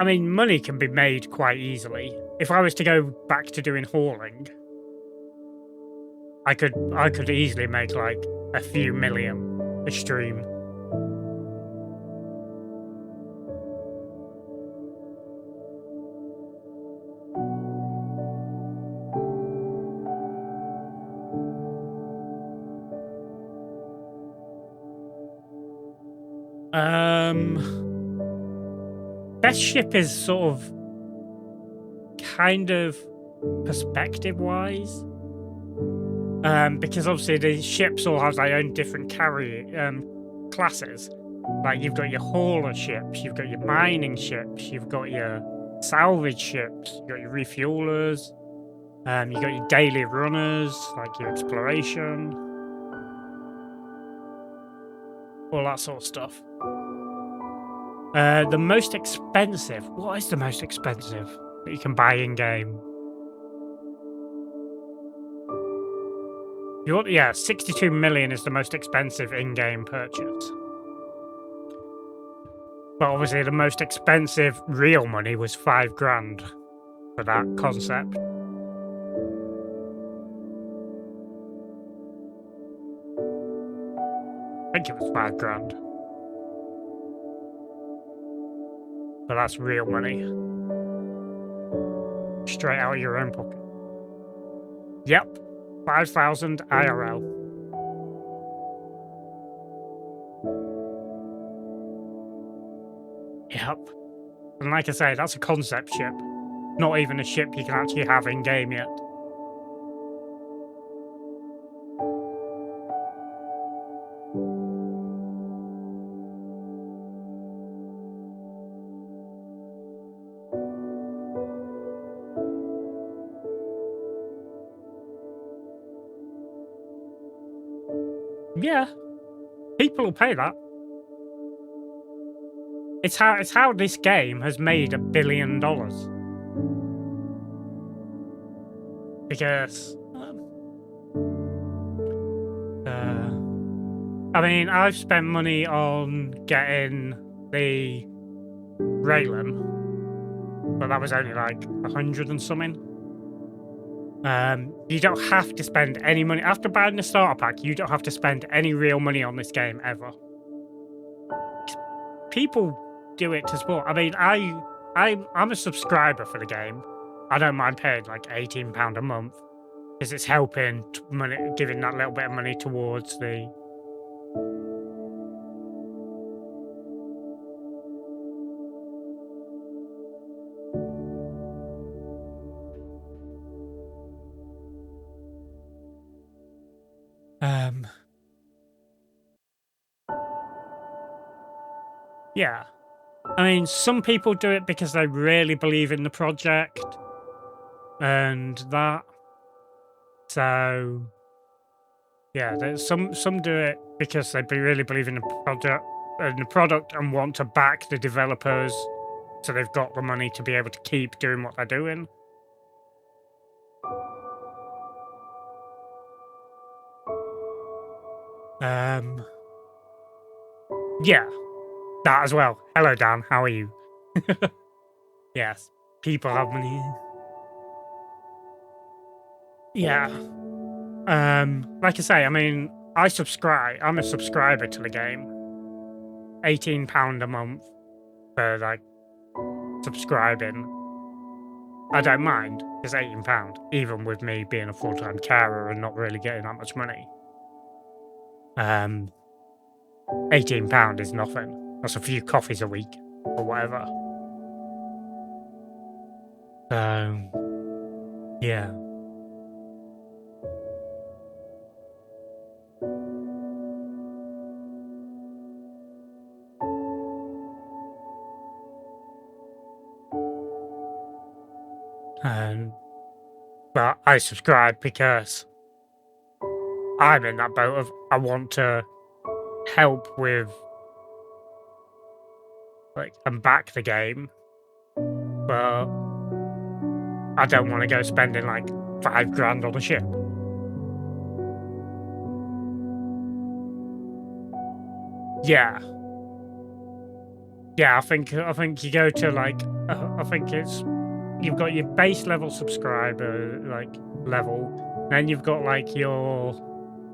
Speaker 1: I mean, money can be made quite easily. If I was to go back to doing hauling, I could easily make like a few million a stream. Best ship is sort of kind of perspective-wise. Because obviously the ships all have their own different classes. Like you've got your hauler ships, you've got your mining ships, you've got your salvage ships, you've got your refuelers, you've got your daily runners, like your exploration, all that sort of stuff. The most expensive. What is the most expensive that you can buy in game? Yeah, 62 million is the most expensive in-game purchase. But obviously the most expensive real money was 5 grand for that concept. 5 grand. But that's real money. Straight out of your own pocket. Yep. 5,000 IRL. Yep. And like I say, that's a concept ship. Not even a ship you can actually have in game yet. Yeah. People will pay that. It's how this game has made $1 billion. Because I mean, I've spent money on getting the Raylan, but that was only like 100 and something. You don't have to spend any money after buying the starter pack. You don't have to spend any real money on this game ever. People do it to support. I mean, I'm a subscriber for the game. I don't mind paying like £18 a month because it's helping money, giving that little bit of money towards the. Yeah. I mean, some people do it because they really believe in the project and that. So, yeah, there's some do it because they really believe in the product and want to back the developers, so they've got the money to be able to keep doing what they're doing. Yeah, that as well. Hello, Dan. How are you? Yes, people have money. Yeah. Like I say, I mean, I'm a subscriber to the game. £18 a month for like subscribing. I don't mind. It's £18, even with me being a full-time carer and not really getting that much money. £18 is nothing. That's a few coffees a week or whatever. So, yeah. But I subscribe because I'm in that boat of I want to help with like and back the game, but I don't want to go spending like 5 grand on a ship. Yeah. Yeah, I think you go to like I think it's you've got your base level subscriber like level, then you've got like your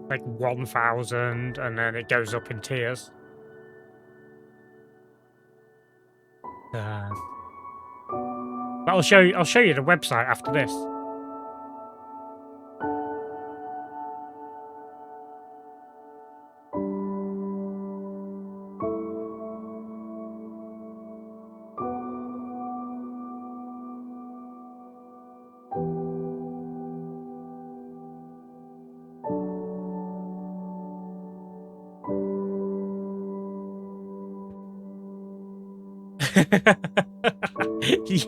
Speaker 1: like 1,000, and then it goes up in tiers. But I'll show you the website after this.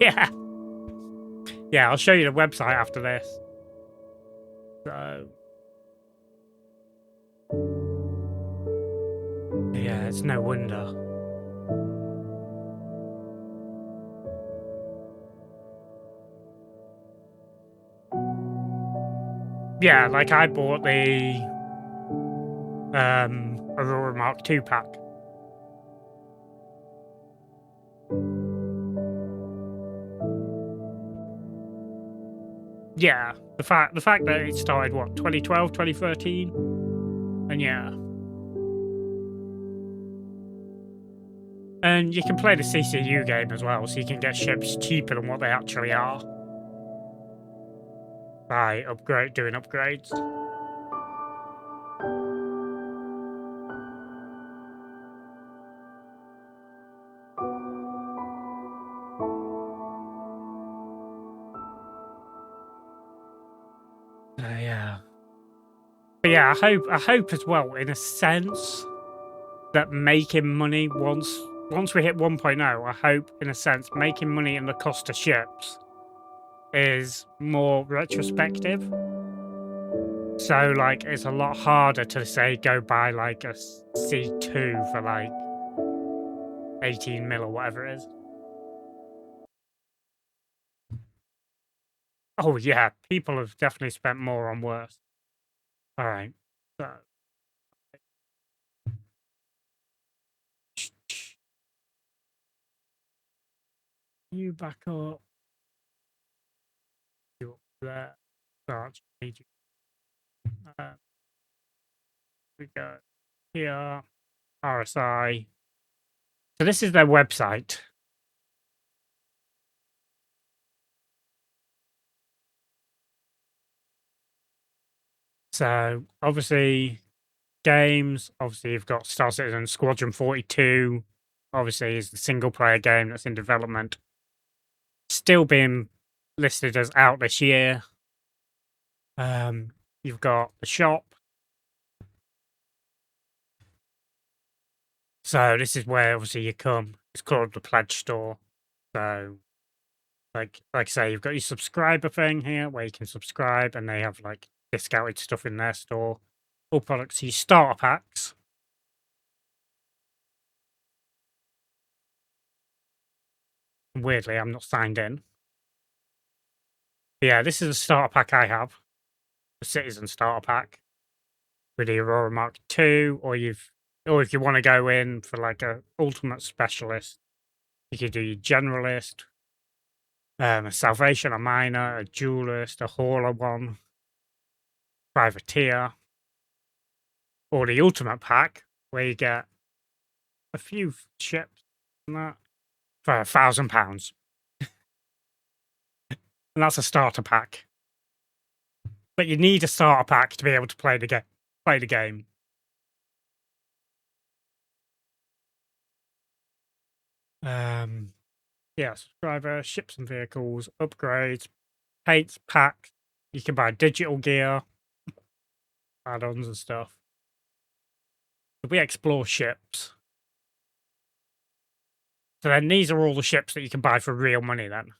Speaker 1: Yeah. Yeah, I'll show you the website after this. So. Yeah, it's no wonder. Yeah, like I bought the Aurora Mark II pack. Yeah, the fact that it started what 2012, 2013, and yeah. And you can play the CCU game as well, so you can get ships cheaper than what they actually are by doing upgrades. Yeah. But yeah, I hope as well, in a sense, that making money once we hit 1.0, I hope, in a sense, making money in the cost of ships is more retrospective. So, like, it's a lot harder to say go buy like a C2 for like 18 mil or whatever it is. Oh yeah, people have definitely spent more on worse. All right, so you back up. You up there. Start changing. We go here. RSI. So this is their website. So obviously games. Obviously you've got Star Citizen Squadron 42. Obviously is the single player game that's in development. Still being listed as out this year. You've got the shop. So this is where obviously you come. It's called the Pledge Store. So like I say, you've got your subscriber thing here where you can subscribe and they have like discounted stuff in their store. All products, your starter packs. Weirdly, I'm not signed in. But yeah, this is a starter pack I have. The Citizen starter pack with the Aurora Mark II, or if you want to go in for like a ultimate specialist, you could do your generalist, a salvation, a miner, a duelist, a hauler one, privateer, or the ultimate pack where you get a few ships and that for £1,000, and that's a starter pack. But you need a starter pack to be able to play the game. Yeah, subscriber, ships and vehicles, upgrades, paints, packs. You can buy digital gear, add-ons and stuff. If we explore ships, so then these are all the ships that you can buy for real money then.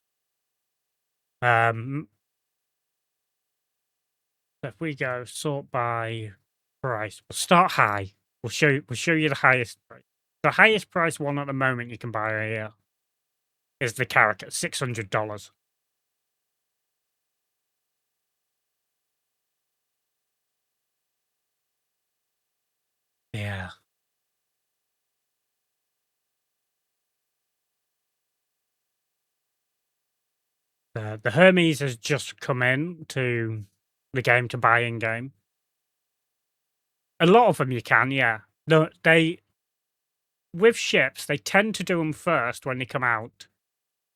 Speaker 1: So if we go sort by price, we'll start high. We'll show you the highest price. The highest price one at the moment you can buy here is the Carrack at $600. Yeah. The Hermes has just come in to the game to buy in game. A lot of them you can, yeah. No, with ships, they tend to do them first when they come out.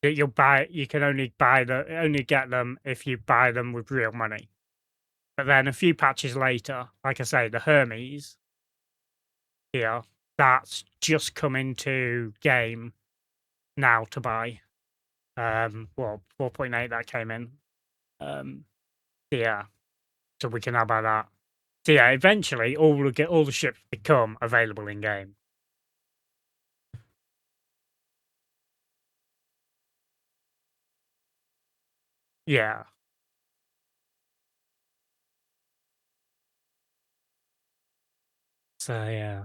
Speaker 1: That you can only get them if you buy them with real money. But then a few patches later, like I say, the Hermes here, that's just come into game now to buy. Well, 4.8 that came in. Yeah, so we can now buy that. So yeah, eventually all the ships become available in game. Yeah. So yeah.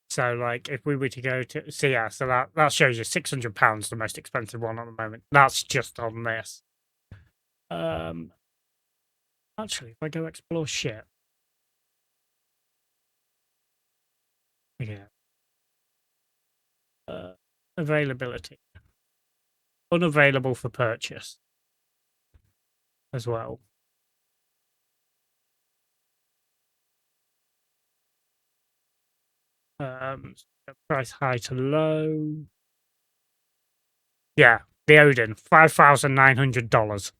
Speaker 1: So like if we were to go to so that shows you £600, the most expensive one at the moment. That's just on this. Actually if I go explore ship. Yeah. Availability. Unavailable for purchase as well. Price high to low. Yeah, the Odin, $5,900.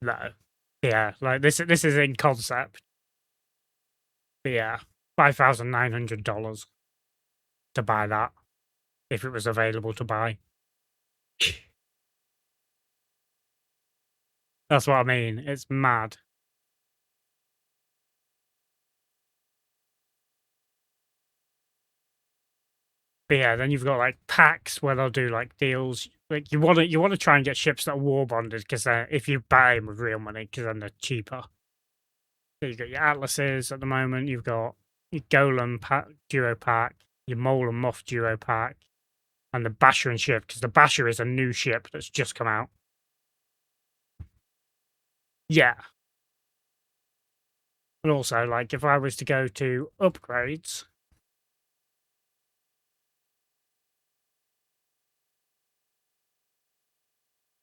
Speaker 1: No. Yeah, like this is in concept. But yeah, $5,900 to buy that if it was available to buy. That's what I mean. It's mad. But yeah, then you've got like packs where they'll do like deals. Like you want to try and get ships that are war bonded because if you buy them with real money, because then they're cheaper. So you've got your Atlases at the moment. You've got your Golem pack, duo pack, your Mole and Moth duo pack, and the Basher and ship because the Basher is a new ship that's just come out. Yeah. And also, like, if I was to go to upgrades,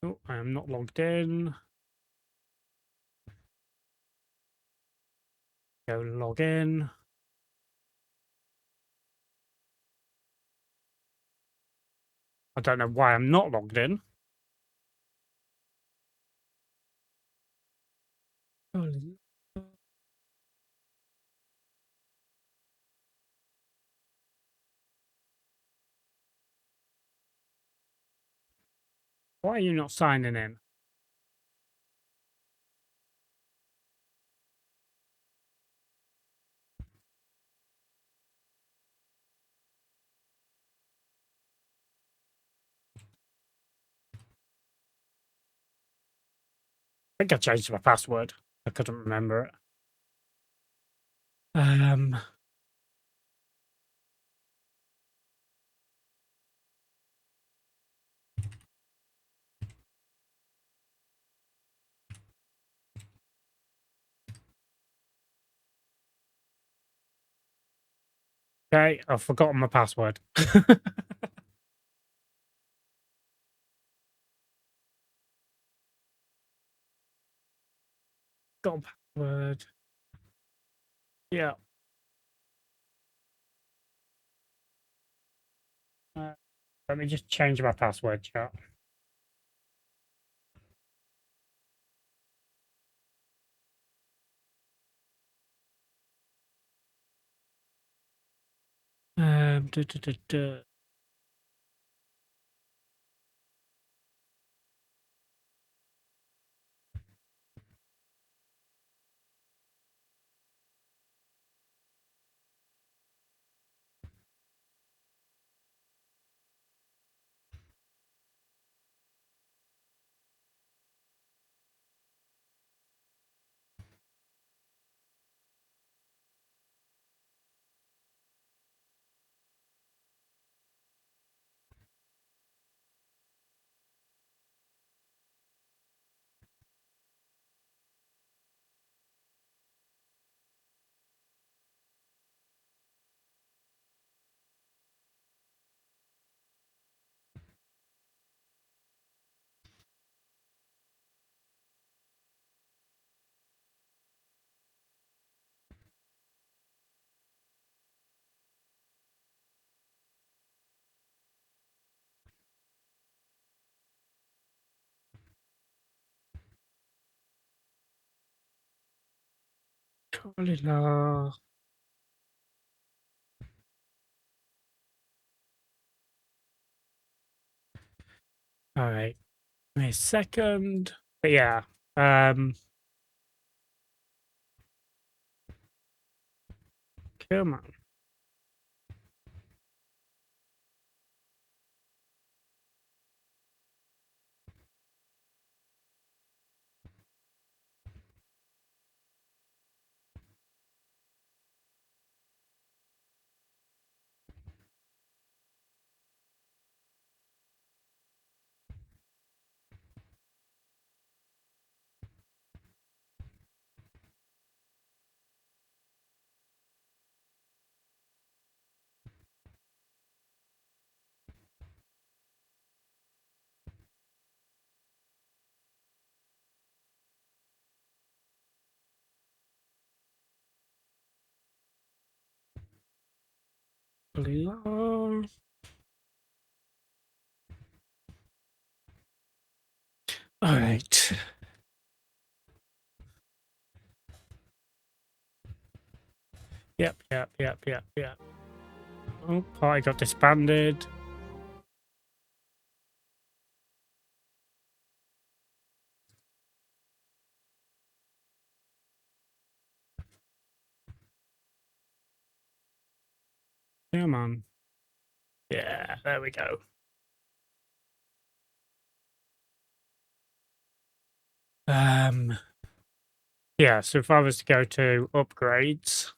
Speaker 1: oh, I am not logged in. Go log in. I don't know why I'm not logged in. Why are you not signing in? I think I changed my password. I couldn't remember it. Okay, I've forgotten my password. Got a password. Yeah. Uh, Let me just change my password, chat. Duh, duh, duh, duh. All right. Give me a second. But yeah. Come on. Blah. All right. Yep. Oh, party got disbanded. Come on. Yeah, there we go. Yeah, so if I was to go to upgrades,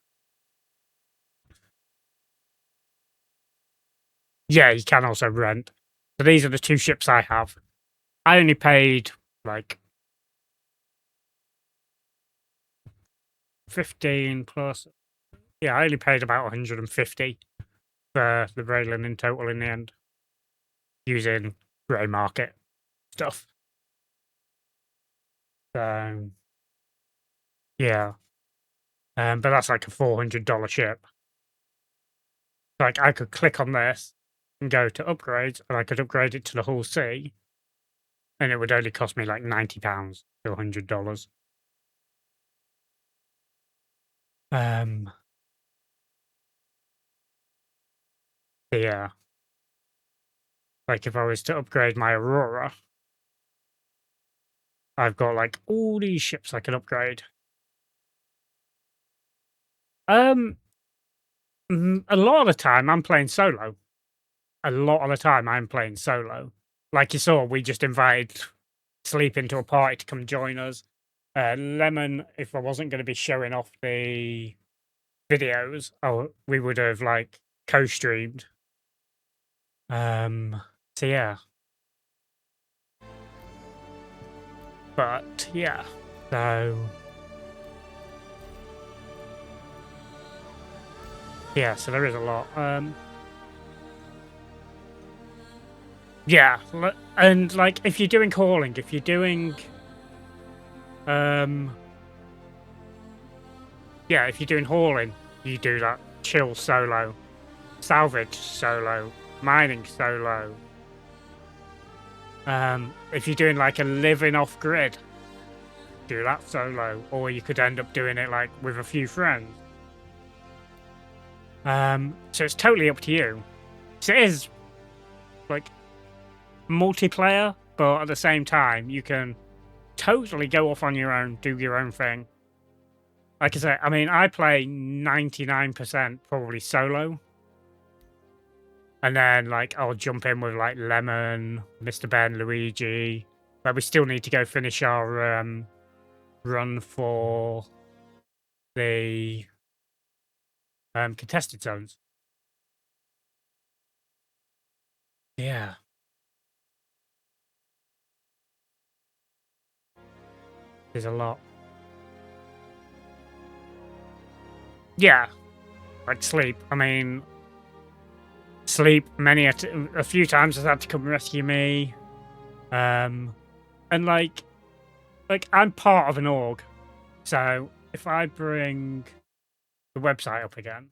Speaker 1: yeah, you can also rent. So these are the two ships I have. I only paid like 15 plus. Yeah, I only paid about 150 for the Braylon in total in the end, using grey market stuff. So yeah, but that's like a $400 ship. Like I could click on this and go to upgrades, and I could upgrade it to the Hull C, and it would only cost me like £90 to $100. Um, yeah, like if I was to upgrade my Aurora, I've got like all these ships I can upgrade. Um, a lot of the time I'm playing solo. A lot of the time I'm playing solo. Like you saw, we just invited Sleep into a party to come join us. Lemon, if I wasn't going to be showing off the videos, we would have like co-streamed. So yeah, but yeah, so yeah, so there is a lot. Yeah, and like if you're doing calling, if you're doing, yeah, if you're doing hauling, you do that chill solo, salvage solo, mining solo. If you're doing like a living off grid, do that solo, or you could end up doing it like with a few friends. So it's totally up to you. So it is like multiplayer, but at the same time, you can totally go off on your own, do your own thing. Like I say, I mean, I play 99% probably solo. And then, like, I'll jump in with, like, Lemon, Mr. Ben, Luigi. But we still need to go finish our run for the contested zones. Yeah. There's a lot. Yeah. Like, Sleep. I mean, Sleep a few times has had to come rescue me. And, like, I'm part of an org. So, if I bring the website up again.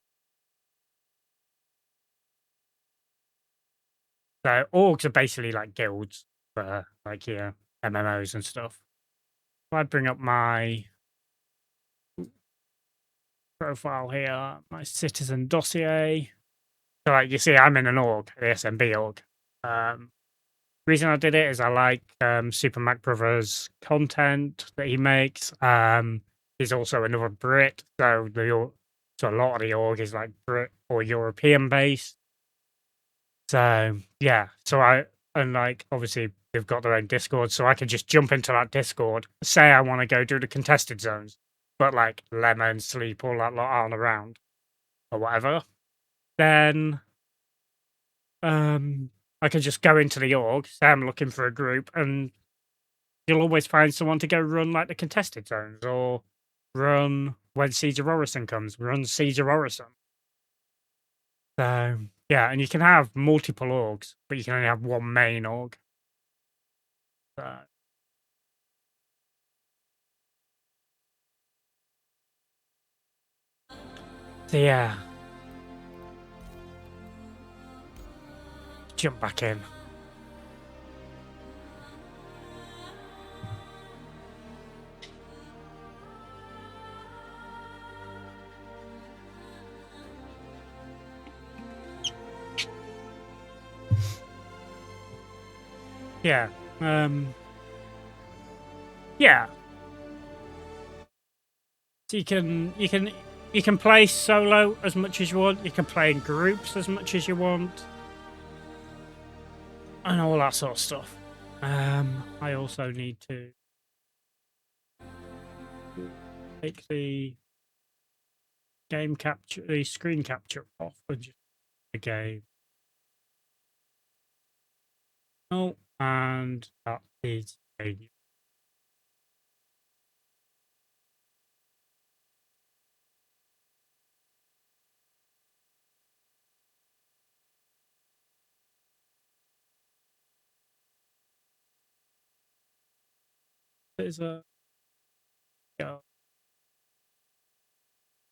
Speaker 1: So orgs are basically like guilds for like MMOs and stuff. If I bring up my profile here, my citizen dossier. So like you see, I'm in an org, the SMB org. Reason I did it is I like Super Mac Brothers content that he makes. He's also another Brit, so so a lot of the org is like Brit or European based. So yeah, and like obviously they've got their own Discord, so I can just jump into that Discord, say I want to go do the contested zones, but like Lemon, Sleep, all that lot aren't around or whatever. Then I can just go into the org, say I'm looking for a group, and you'll always find someone to go run like the contested zones or run when Siege of Orison comes, run Siege of Orison. So yeah, and you can have multiple orgs, but you can only have one main org. So yeah. jump back in. Yeah. Yeah. So you can play solo as much as you want. You can play in groups as much as you want, and all that sort of stuff. I also need to take the game capture, the screen capture off, and just the game. Oh, and that is a there's a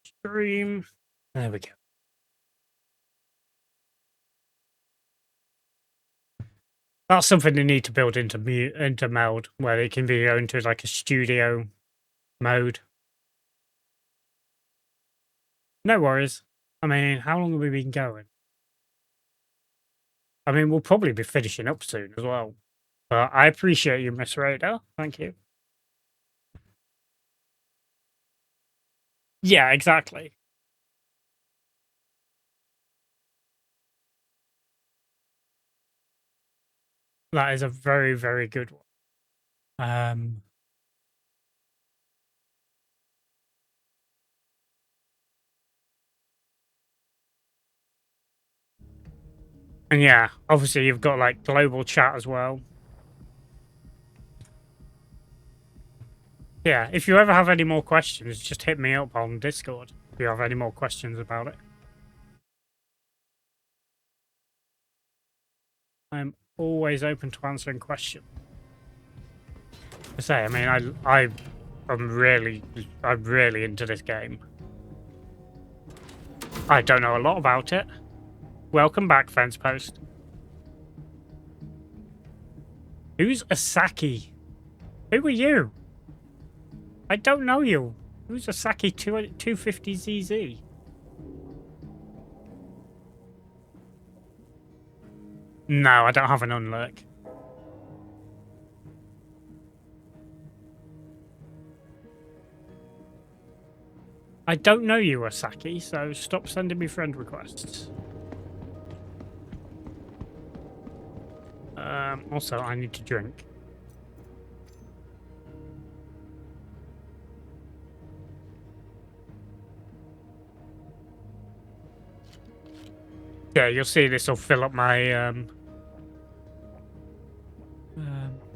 Speaker 1: stream. There we go. That's something they need to build into Meld, where they can be going to like a studio mode. No worries. I mean, how long have we been going? I mean, we'll probably be finishing up soon as well. But I appreciate you, Miss Raider. Thank you. Yeah, exactly. That is a very, very good one. And yeah, obviously you've got like global chat as well. Yeah, if you ever have any more questions, just hit me up on Discord if you have any more questions about it. I'm always open to answering questions. I say, I mean, I'm really into this game. I don't know a lot about it. Welcome back, Fence Post. Who's Asaki? Who are you? I don't know you. Who's Asaki 250ZZ? No, I don't have an unlock. I don't know you, Asaki, so stop sending me friend requests. Also, I need to drink. Yeah, you'll see this will fill up my,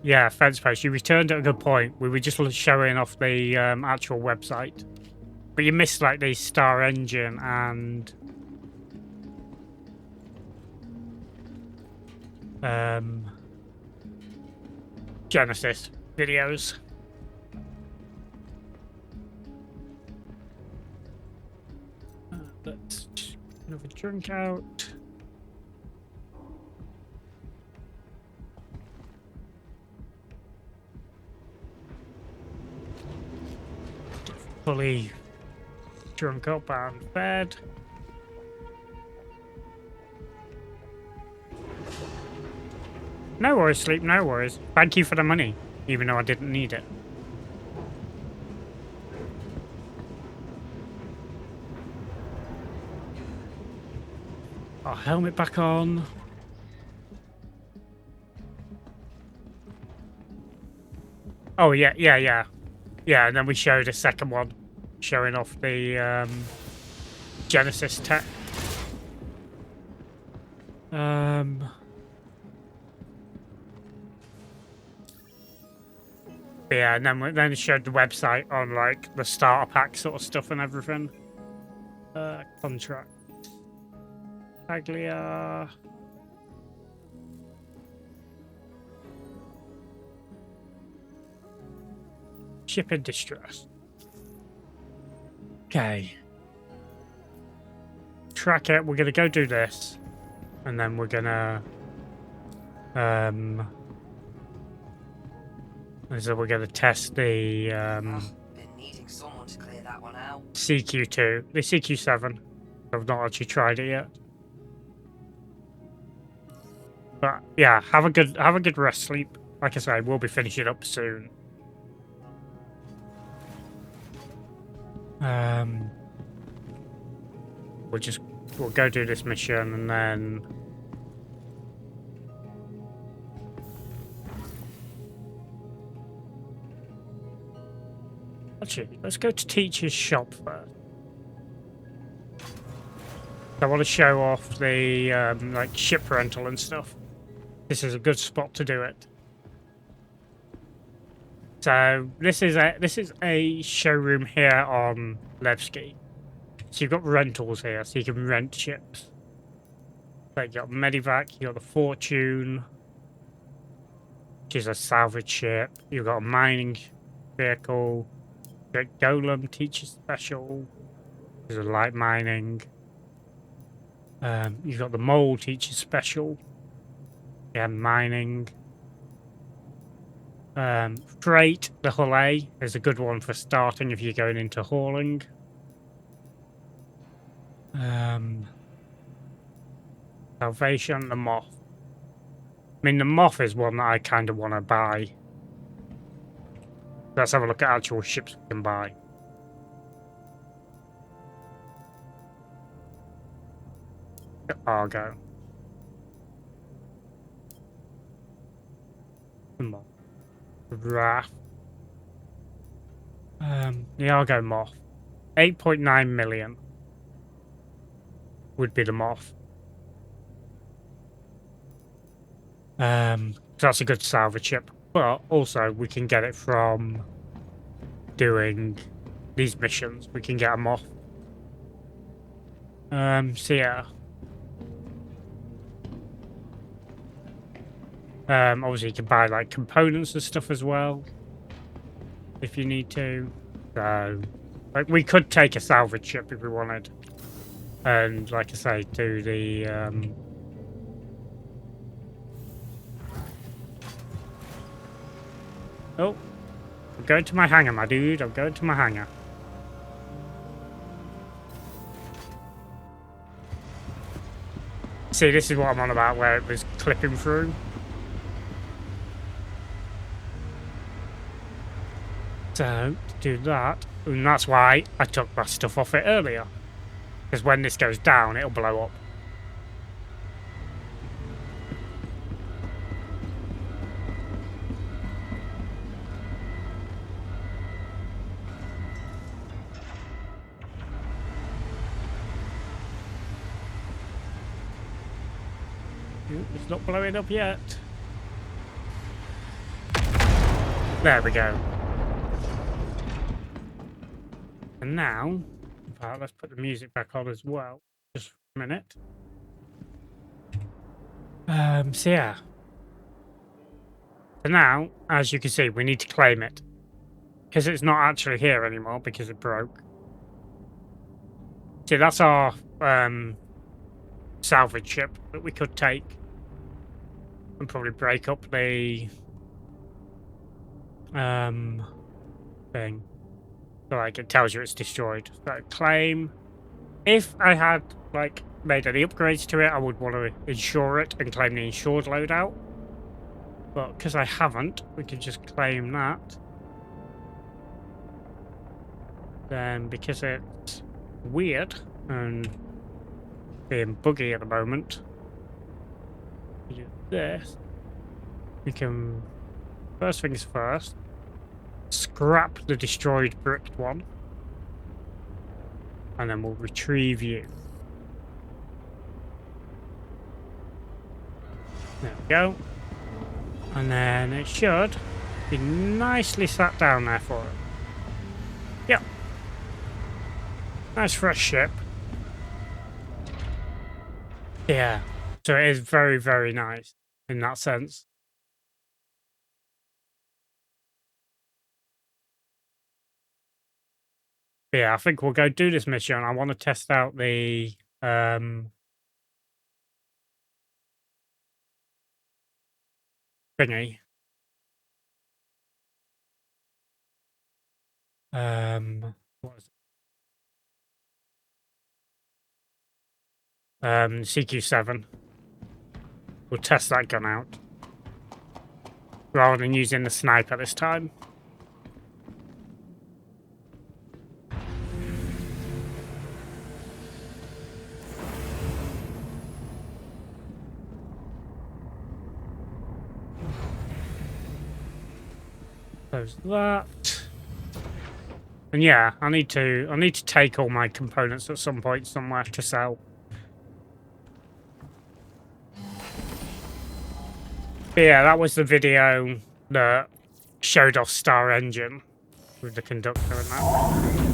Speaker 1: yeah, Fence Post. You returned at a good point. We were just showing off the actual website. But you missed, like, the Star Engine and... Genesis videos. Let's just another drink out. Fully drunk up and fed. No worries, sleep, no worries. Thank you for the money, even though I didn't need it. Oh, helmet back on. Oh, yeah. Yeah, and then we showed a second one, showing off the Genesis tech. Yeah, and then it showed the website on like the starter pack sort of stuff and everything. Contract. Aglia. Ship in distress. Okay. Track it. We're gonna go do this, and then we're gonna And so we're going to test the
Speaker 4: Been needing someone to clear that one out.
Speaker 1: CQ2, the CQ7. I've not actually tried it yet. But yeah, have a good rest sleep. Like I say, we'll be finishing up soon. We'll go do this mission and then actually let's go to Teacher's shop first. I want to show off the like ship rental and stuff. This is a good spot to do it. So this is a showroom here on Levski. So you've got rentals here, so you can rent ships. So you got Medivac, you got the Fortune, which is a salvage ship. You've got a mining vehicle. You got Golem Teacher Special, which is a light mining. You've got the Mole Teacher Special. Yeah, mining. Freight, the Hull A is a good one for starting if you're going into hauling. Salvation, the Moth. I mean, the Moth is one that I kind of want to buy. Let's have a look at actual ships we can buy. The Argo. The Moth. The Wrath. The Argo Moth. 8.9 million would be the Moth. So that's a good salvage ship. But also, we can get it from doing these missions. We can get them off. So yeah. Obviously you can buy like components and stuff as well. If you need to. So, like, we could take a salvage ship if we wanted. And like I say, do the oh, I'm going to my hangar, my dude. I'm going to my hangar. See, this is what I'm on about, where it was clipping through. So, to do that, and that's why I took that stuff off it earlier. Because when this goes down, it'll blow up. It's not blowing up yet. There we go. And now, in fact, let's put the music back on as well. Just for a minute. So yeah. So now, as you can see, we need to claim it. Because it's not actually here anymore because it broke. See, that's our salvage ship that we could take. And probably break up the thing. So like it tells you it's destroyed. So claim. If I had like made any upgrades to it, I would want to insure it and claim the insured loadout. But because I haven't, we can just claim that. Then because it's weird and being buggy at the moment, we do this. We can, first things first, scrap the destroyed bricked one. And then we'll retrieve you. There we go. And then it should be nicely sat down there for it. Yep. Nice fresh ship. Yeah. So it is very, very nice in that sense. But yeah, I think we'll go do this mission. I want to test out the thingy. What was it? CQ7. We'll test that gun out. Rather than using the sniper this time. Close that. And yeah, I need to take all my components at some point somewhere to sell. But yeah, that was the video that showed off Star Engine with the conductor and that.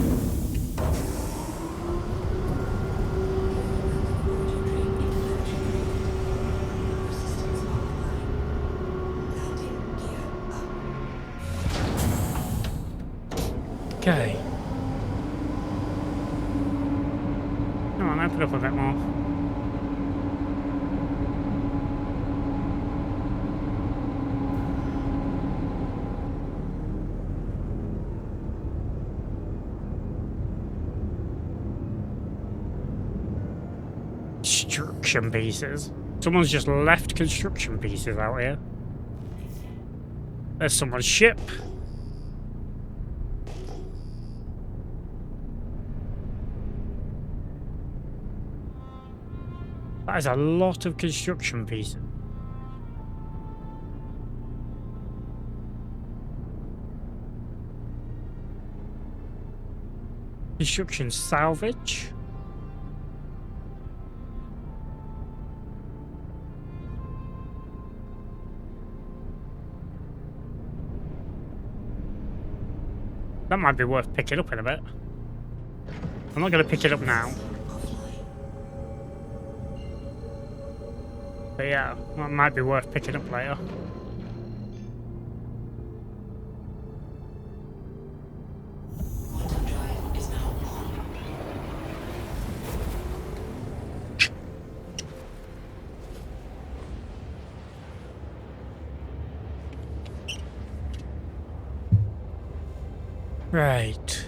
Speaker 1: Okay. Come on, open up a bit more. Construction pieces. Someone's just left construction pieces out here. There's someone's ship. That is a lot of construction pieces. Construction salvage. That might be worth picking up in a bit. I'm not going to pick it up now. But yeah, that might be worth picking up later.
Speaker 2: Drive is now on.
Speaker 1: Right.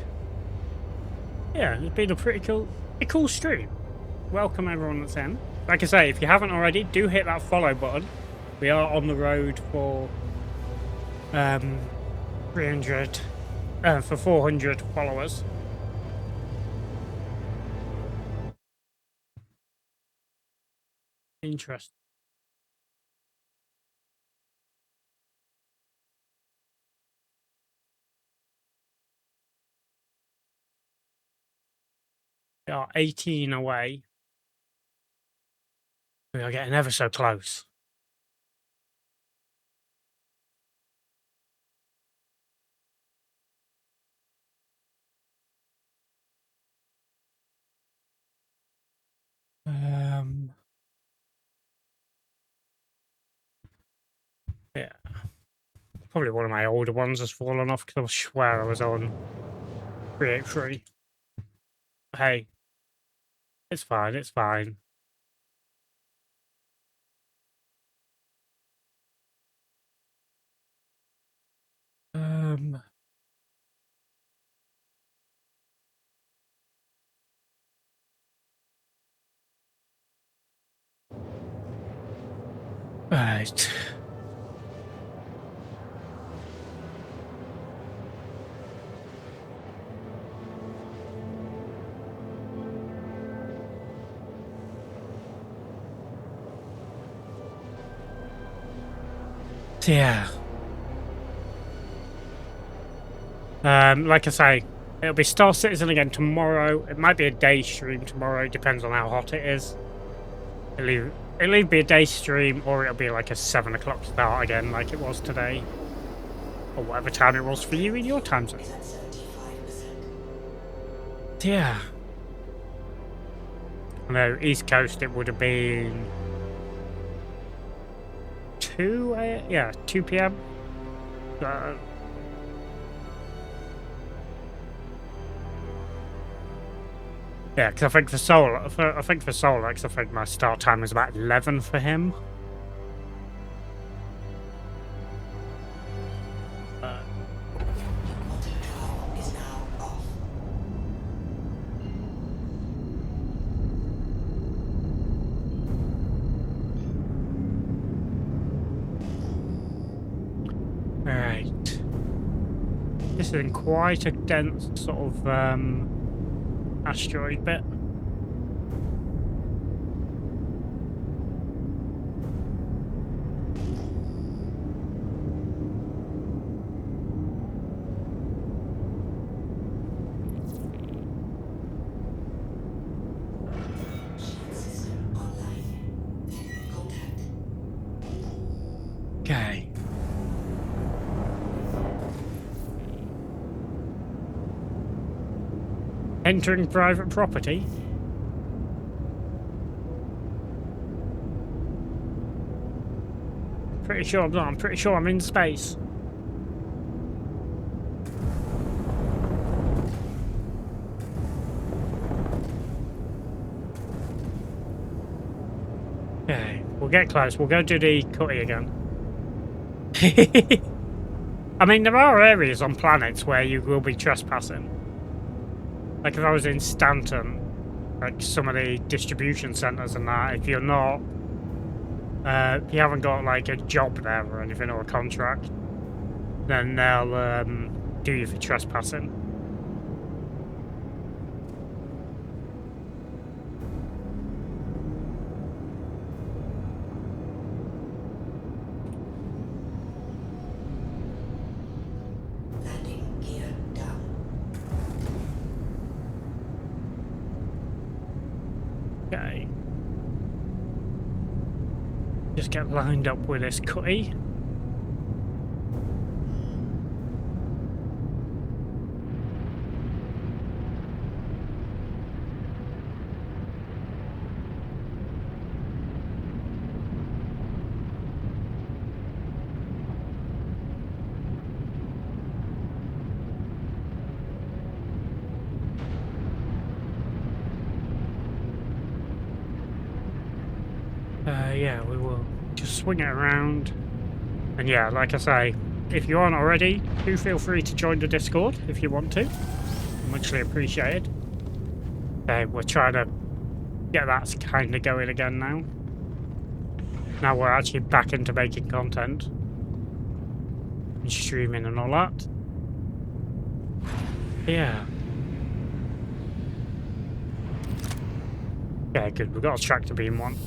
Speaker 1: Yeah, it's been a pretty cool stream. Welcome everyone that's in. Like I say, if you haven't already, do hit that follow button. We are on the road for 400 followers. Interesting. We are 18 away. We are getting ever so close. Yeah. Probably one of my older ones has fallen off because I swear I was on 383. Hey, it's fine, it's fine. Right. Yeah. Like I say, it'll be Star Citizen again tomorrow. It might be a day stream tomorrow, depends on how hot it is. It'll either be a day stream or it'll be like a 7 o'clock start again, like it was today. Or whatever time it was for you in your time zone.
Speaker 2: Is at 75%.
Speaker 1: Yeah. No, East Coast it would have been 2 p.m. Yeah, because I think for Solix, I think my start time was about 11 for him. This is in quite a dense sort of asteroid bit.
Speaker 2: Shield system online. Contact.
Speaker 1: Okay. Entering private property. Pretty sure I'm not. I'm pretty sure I'm in space. Okay, we'll get close. We'll go do the cutty again. I mean, there are areas on planets where you will be trespassing. Like if I was in Stanton, like some of the distribution centres and that, if you're not, if you haven't got like a job there or anything or a contract, then they'll do you for trespassing.
Speaker 2: Landing gear down.
Speaker 1: Okay. Just get lined up with this cutty. Yeah, we will just swing it around. And yeah, like I say, if you aren't already, do feel free to join the Discord if you want to. Muchly appreciated. Okay, we're trying to get that kind of going again now. Now we're actually back into making content. And streaming and all that. Yeah. Yeah, good. We've got a tractor beam one.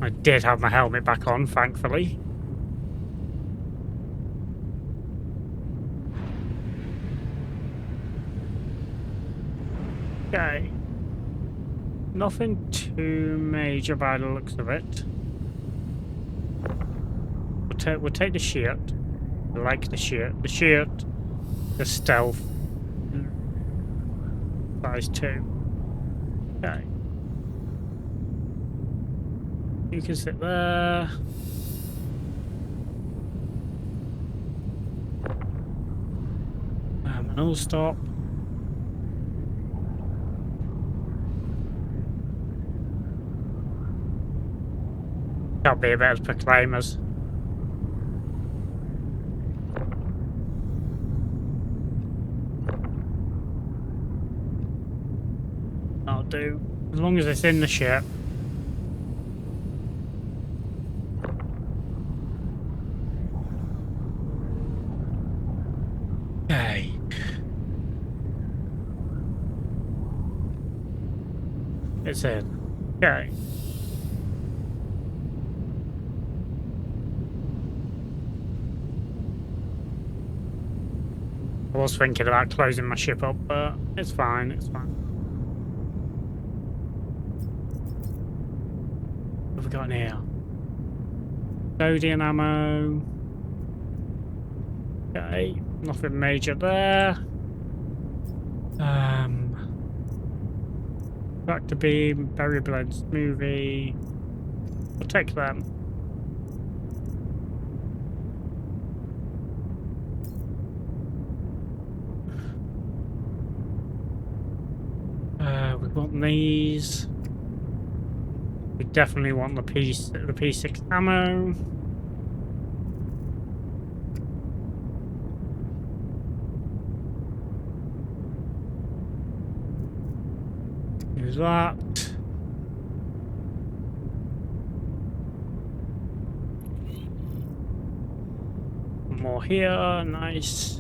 Speaker 1: I did have my helmet back on, thankfully. Okay. Nothing too major by the looks of it. We'll take the shirt. I like the shirt. The shirt, the stealth. Size 2. Okay. You can sit there. An all stop. Can't be about as proclaimers. I'll do. As long as it's in the ship. Okay. It's in. Okay. I was thinking about closing my ship up, but it's fine, it's fine. What have we got in here? Sodium ammo. Okay, nothing major there. Tractor beam, berry blend smoothie. We'll take them. We want these. We definitely want the P6 ammo. Use that. more here. Nice.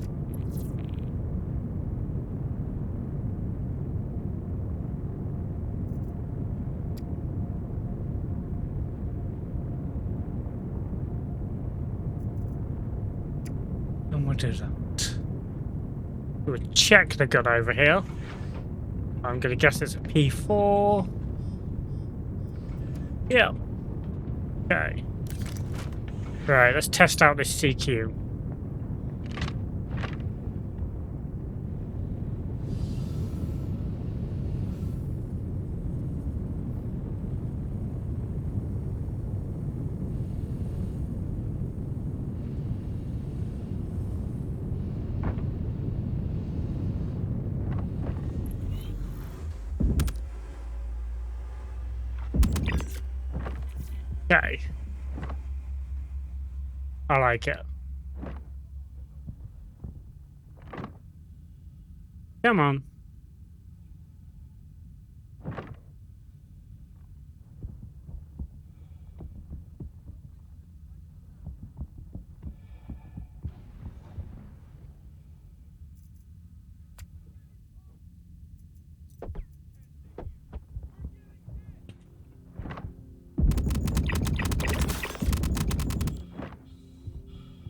Speaker 1: And we'll do that. We'll check the gun over here. I'm gonna guess it's a P4. Yeah. Okay. Right, let's test out this CQ. Okay. I like it. Come on.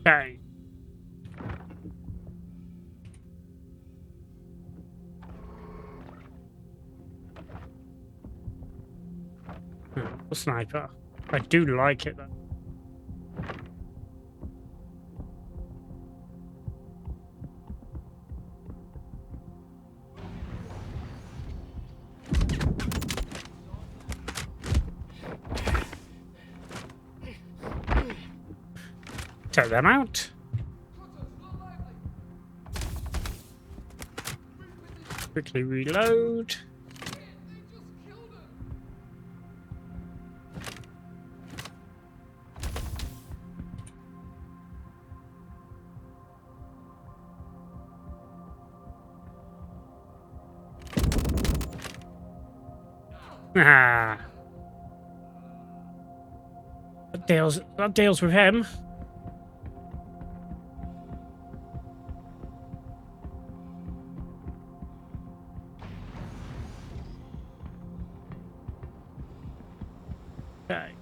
Speaker 1: Okay. A sniper. I do like it though. Take them out. Quickly reload. Ah. That deals with him. Okay.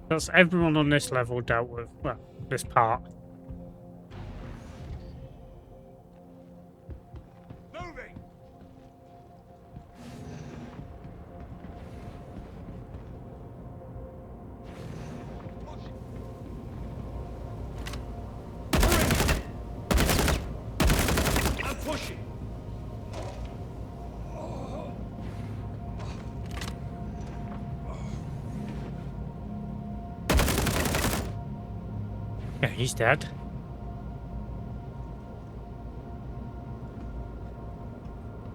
Speaker 1: That's everyone on this level dealt with. Well, this part.
Speaker 3: Moving! I'm pushing!
Speaker 1: Yeah, he's dead.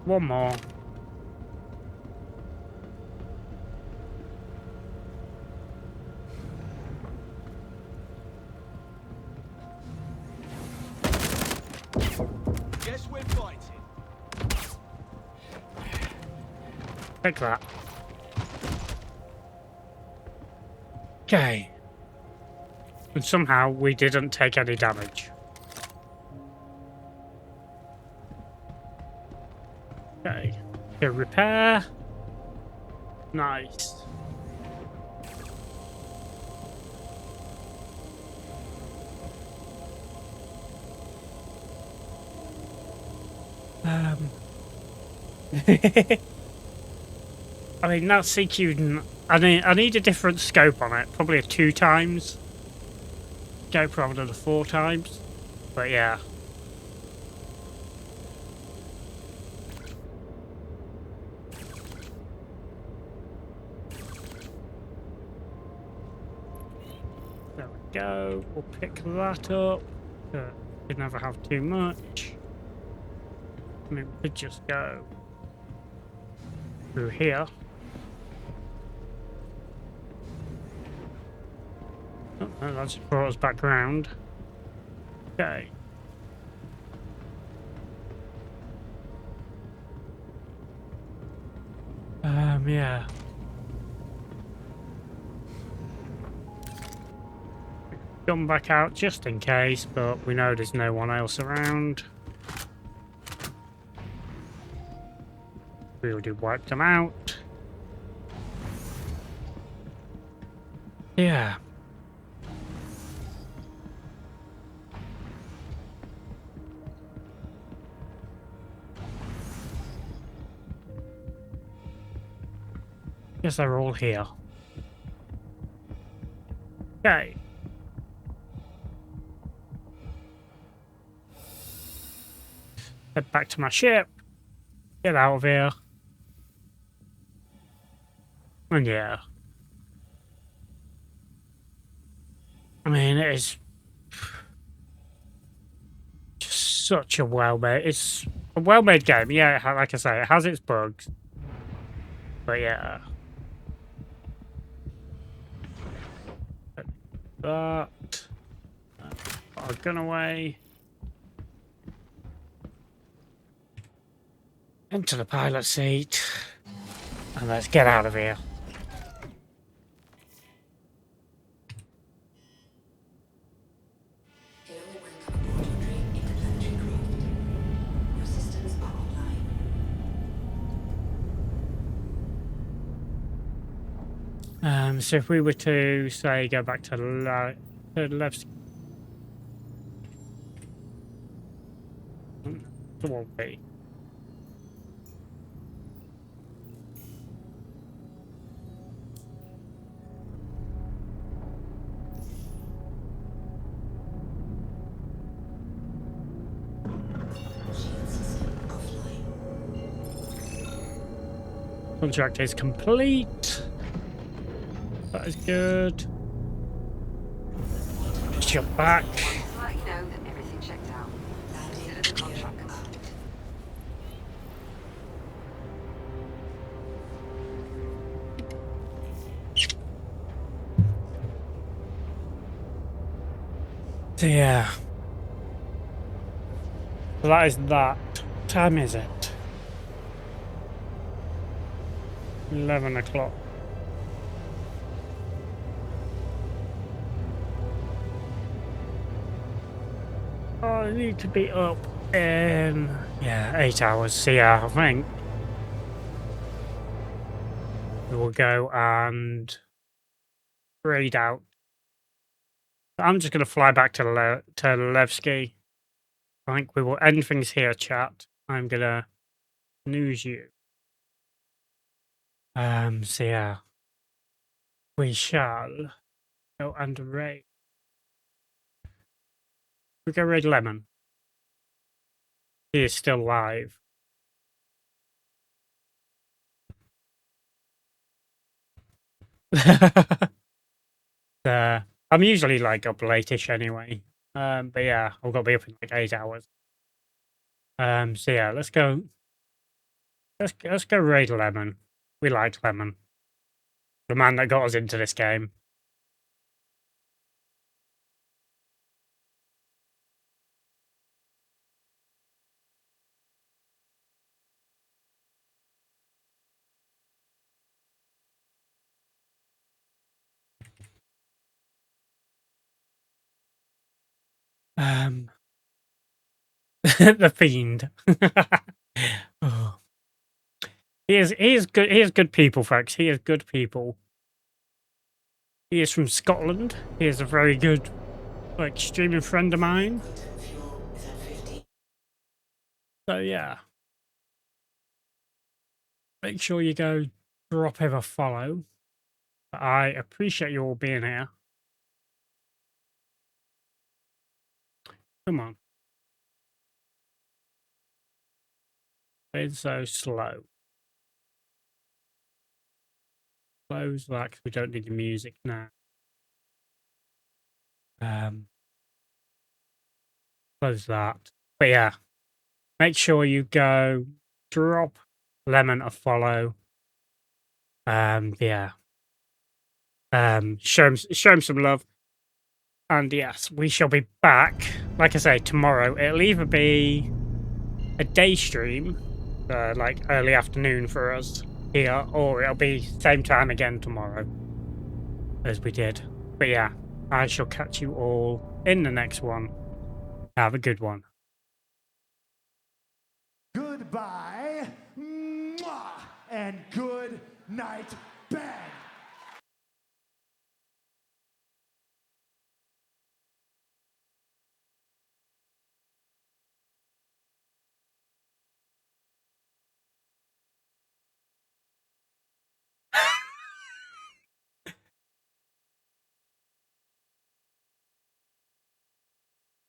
Speaker 1: One more.
Speaker 3: Guess we're fighting.
Speaker 1: Take that. Okay. And somehow we didn't take any damage. Okay. Here, repair. Nice. I mean, that CQ, I need a different scope on it. Probably a 2 times scope rather than a 4 times. But yeah. There we go. We'll pick that up. We never have too much. I mean, we could just go through here. Oh, no, that's brought us back round. Okay. Yeah. come back out just in case, but we know there's no one else around. We already wiped them out. Yeah. Guess they're all here. Okay. Head back to my ship. Get out of here. And yeah. I mean, it is just such a well-made... It's a well-made game. Yeah, like I say, it has its bugs. But yeah. That. Put our gun away. Into the pilot seat. And let's get out of here.
Speaker 2: Hello, welcome aboard your train interplanetary craft. Your systems are online.
Speaker 1: So if we were to, say, go back to the left... It won't be.
Speaker 2: Shield system offline.
Speaker 1: Contract is complete. That is good. Jump back.
Speaker 4: To let you know that everything checked out. Consider the contract complete.
Speaker 1: So yeah. So that is that. What time is it? 11 o'clock. Oh, I need to be up in, 8 hours. So yeah, I think we will go and raid out. I'm just going to fly back to Levski. I think we will end things here, chat. I'm going to snooze you. So yeah, we shall go and raid. We go raid Lemon. He is still live. I'm usually like up late-ish anyway. But yeah, I've got to be up in like 8 hours. So yeah, let's go. Let's go raid Lemon. We like Lemon. The man that got us into this game. The Fiend. Oh. He is good. He is good people, folks. He is good people. He is from Scotland. He is a very good, like, streaming friend of mine.
Speaker 2: Fuel is at 50.
Speaker 1: So yeah, make sure you go drop him a follow. I appreciate you all being here. Come on. It's so slow. Close that 'cause we don't need the music now. Close that. But yeah, make sure you go drop Lemon a follow. Yeah. Show him some love. And yes, we shall be back. Like I say, tomorrow. It'll either be a day stream, like early afternoon for us here, or it'll be same time again tomorrow as we did. But yeah, I shall catch you all in the next one. Have a good one.
Speaker 5: Goodbye. Mwah, and good night.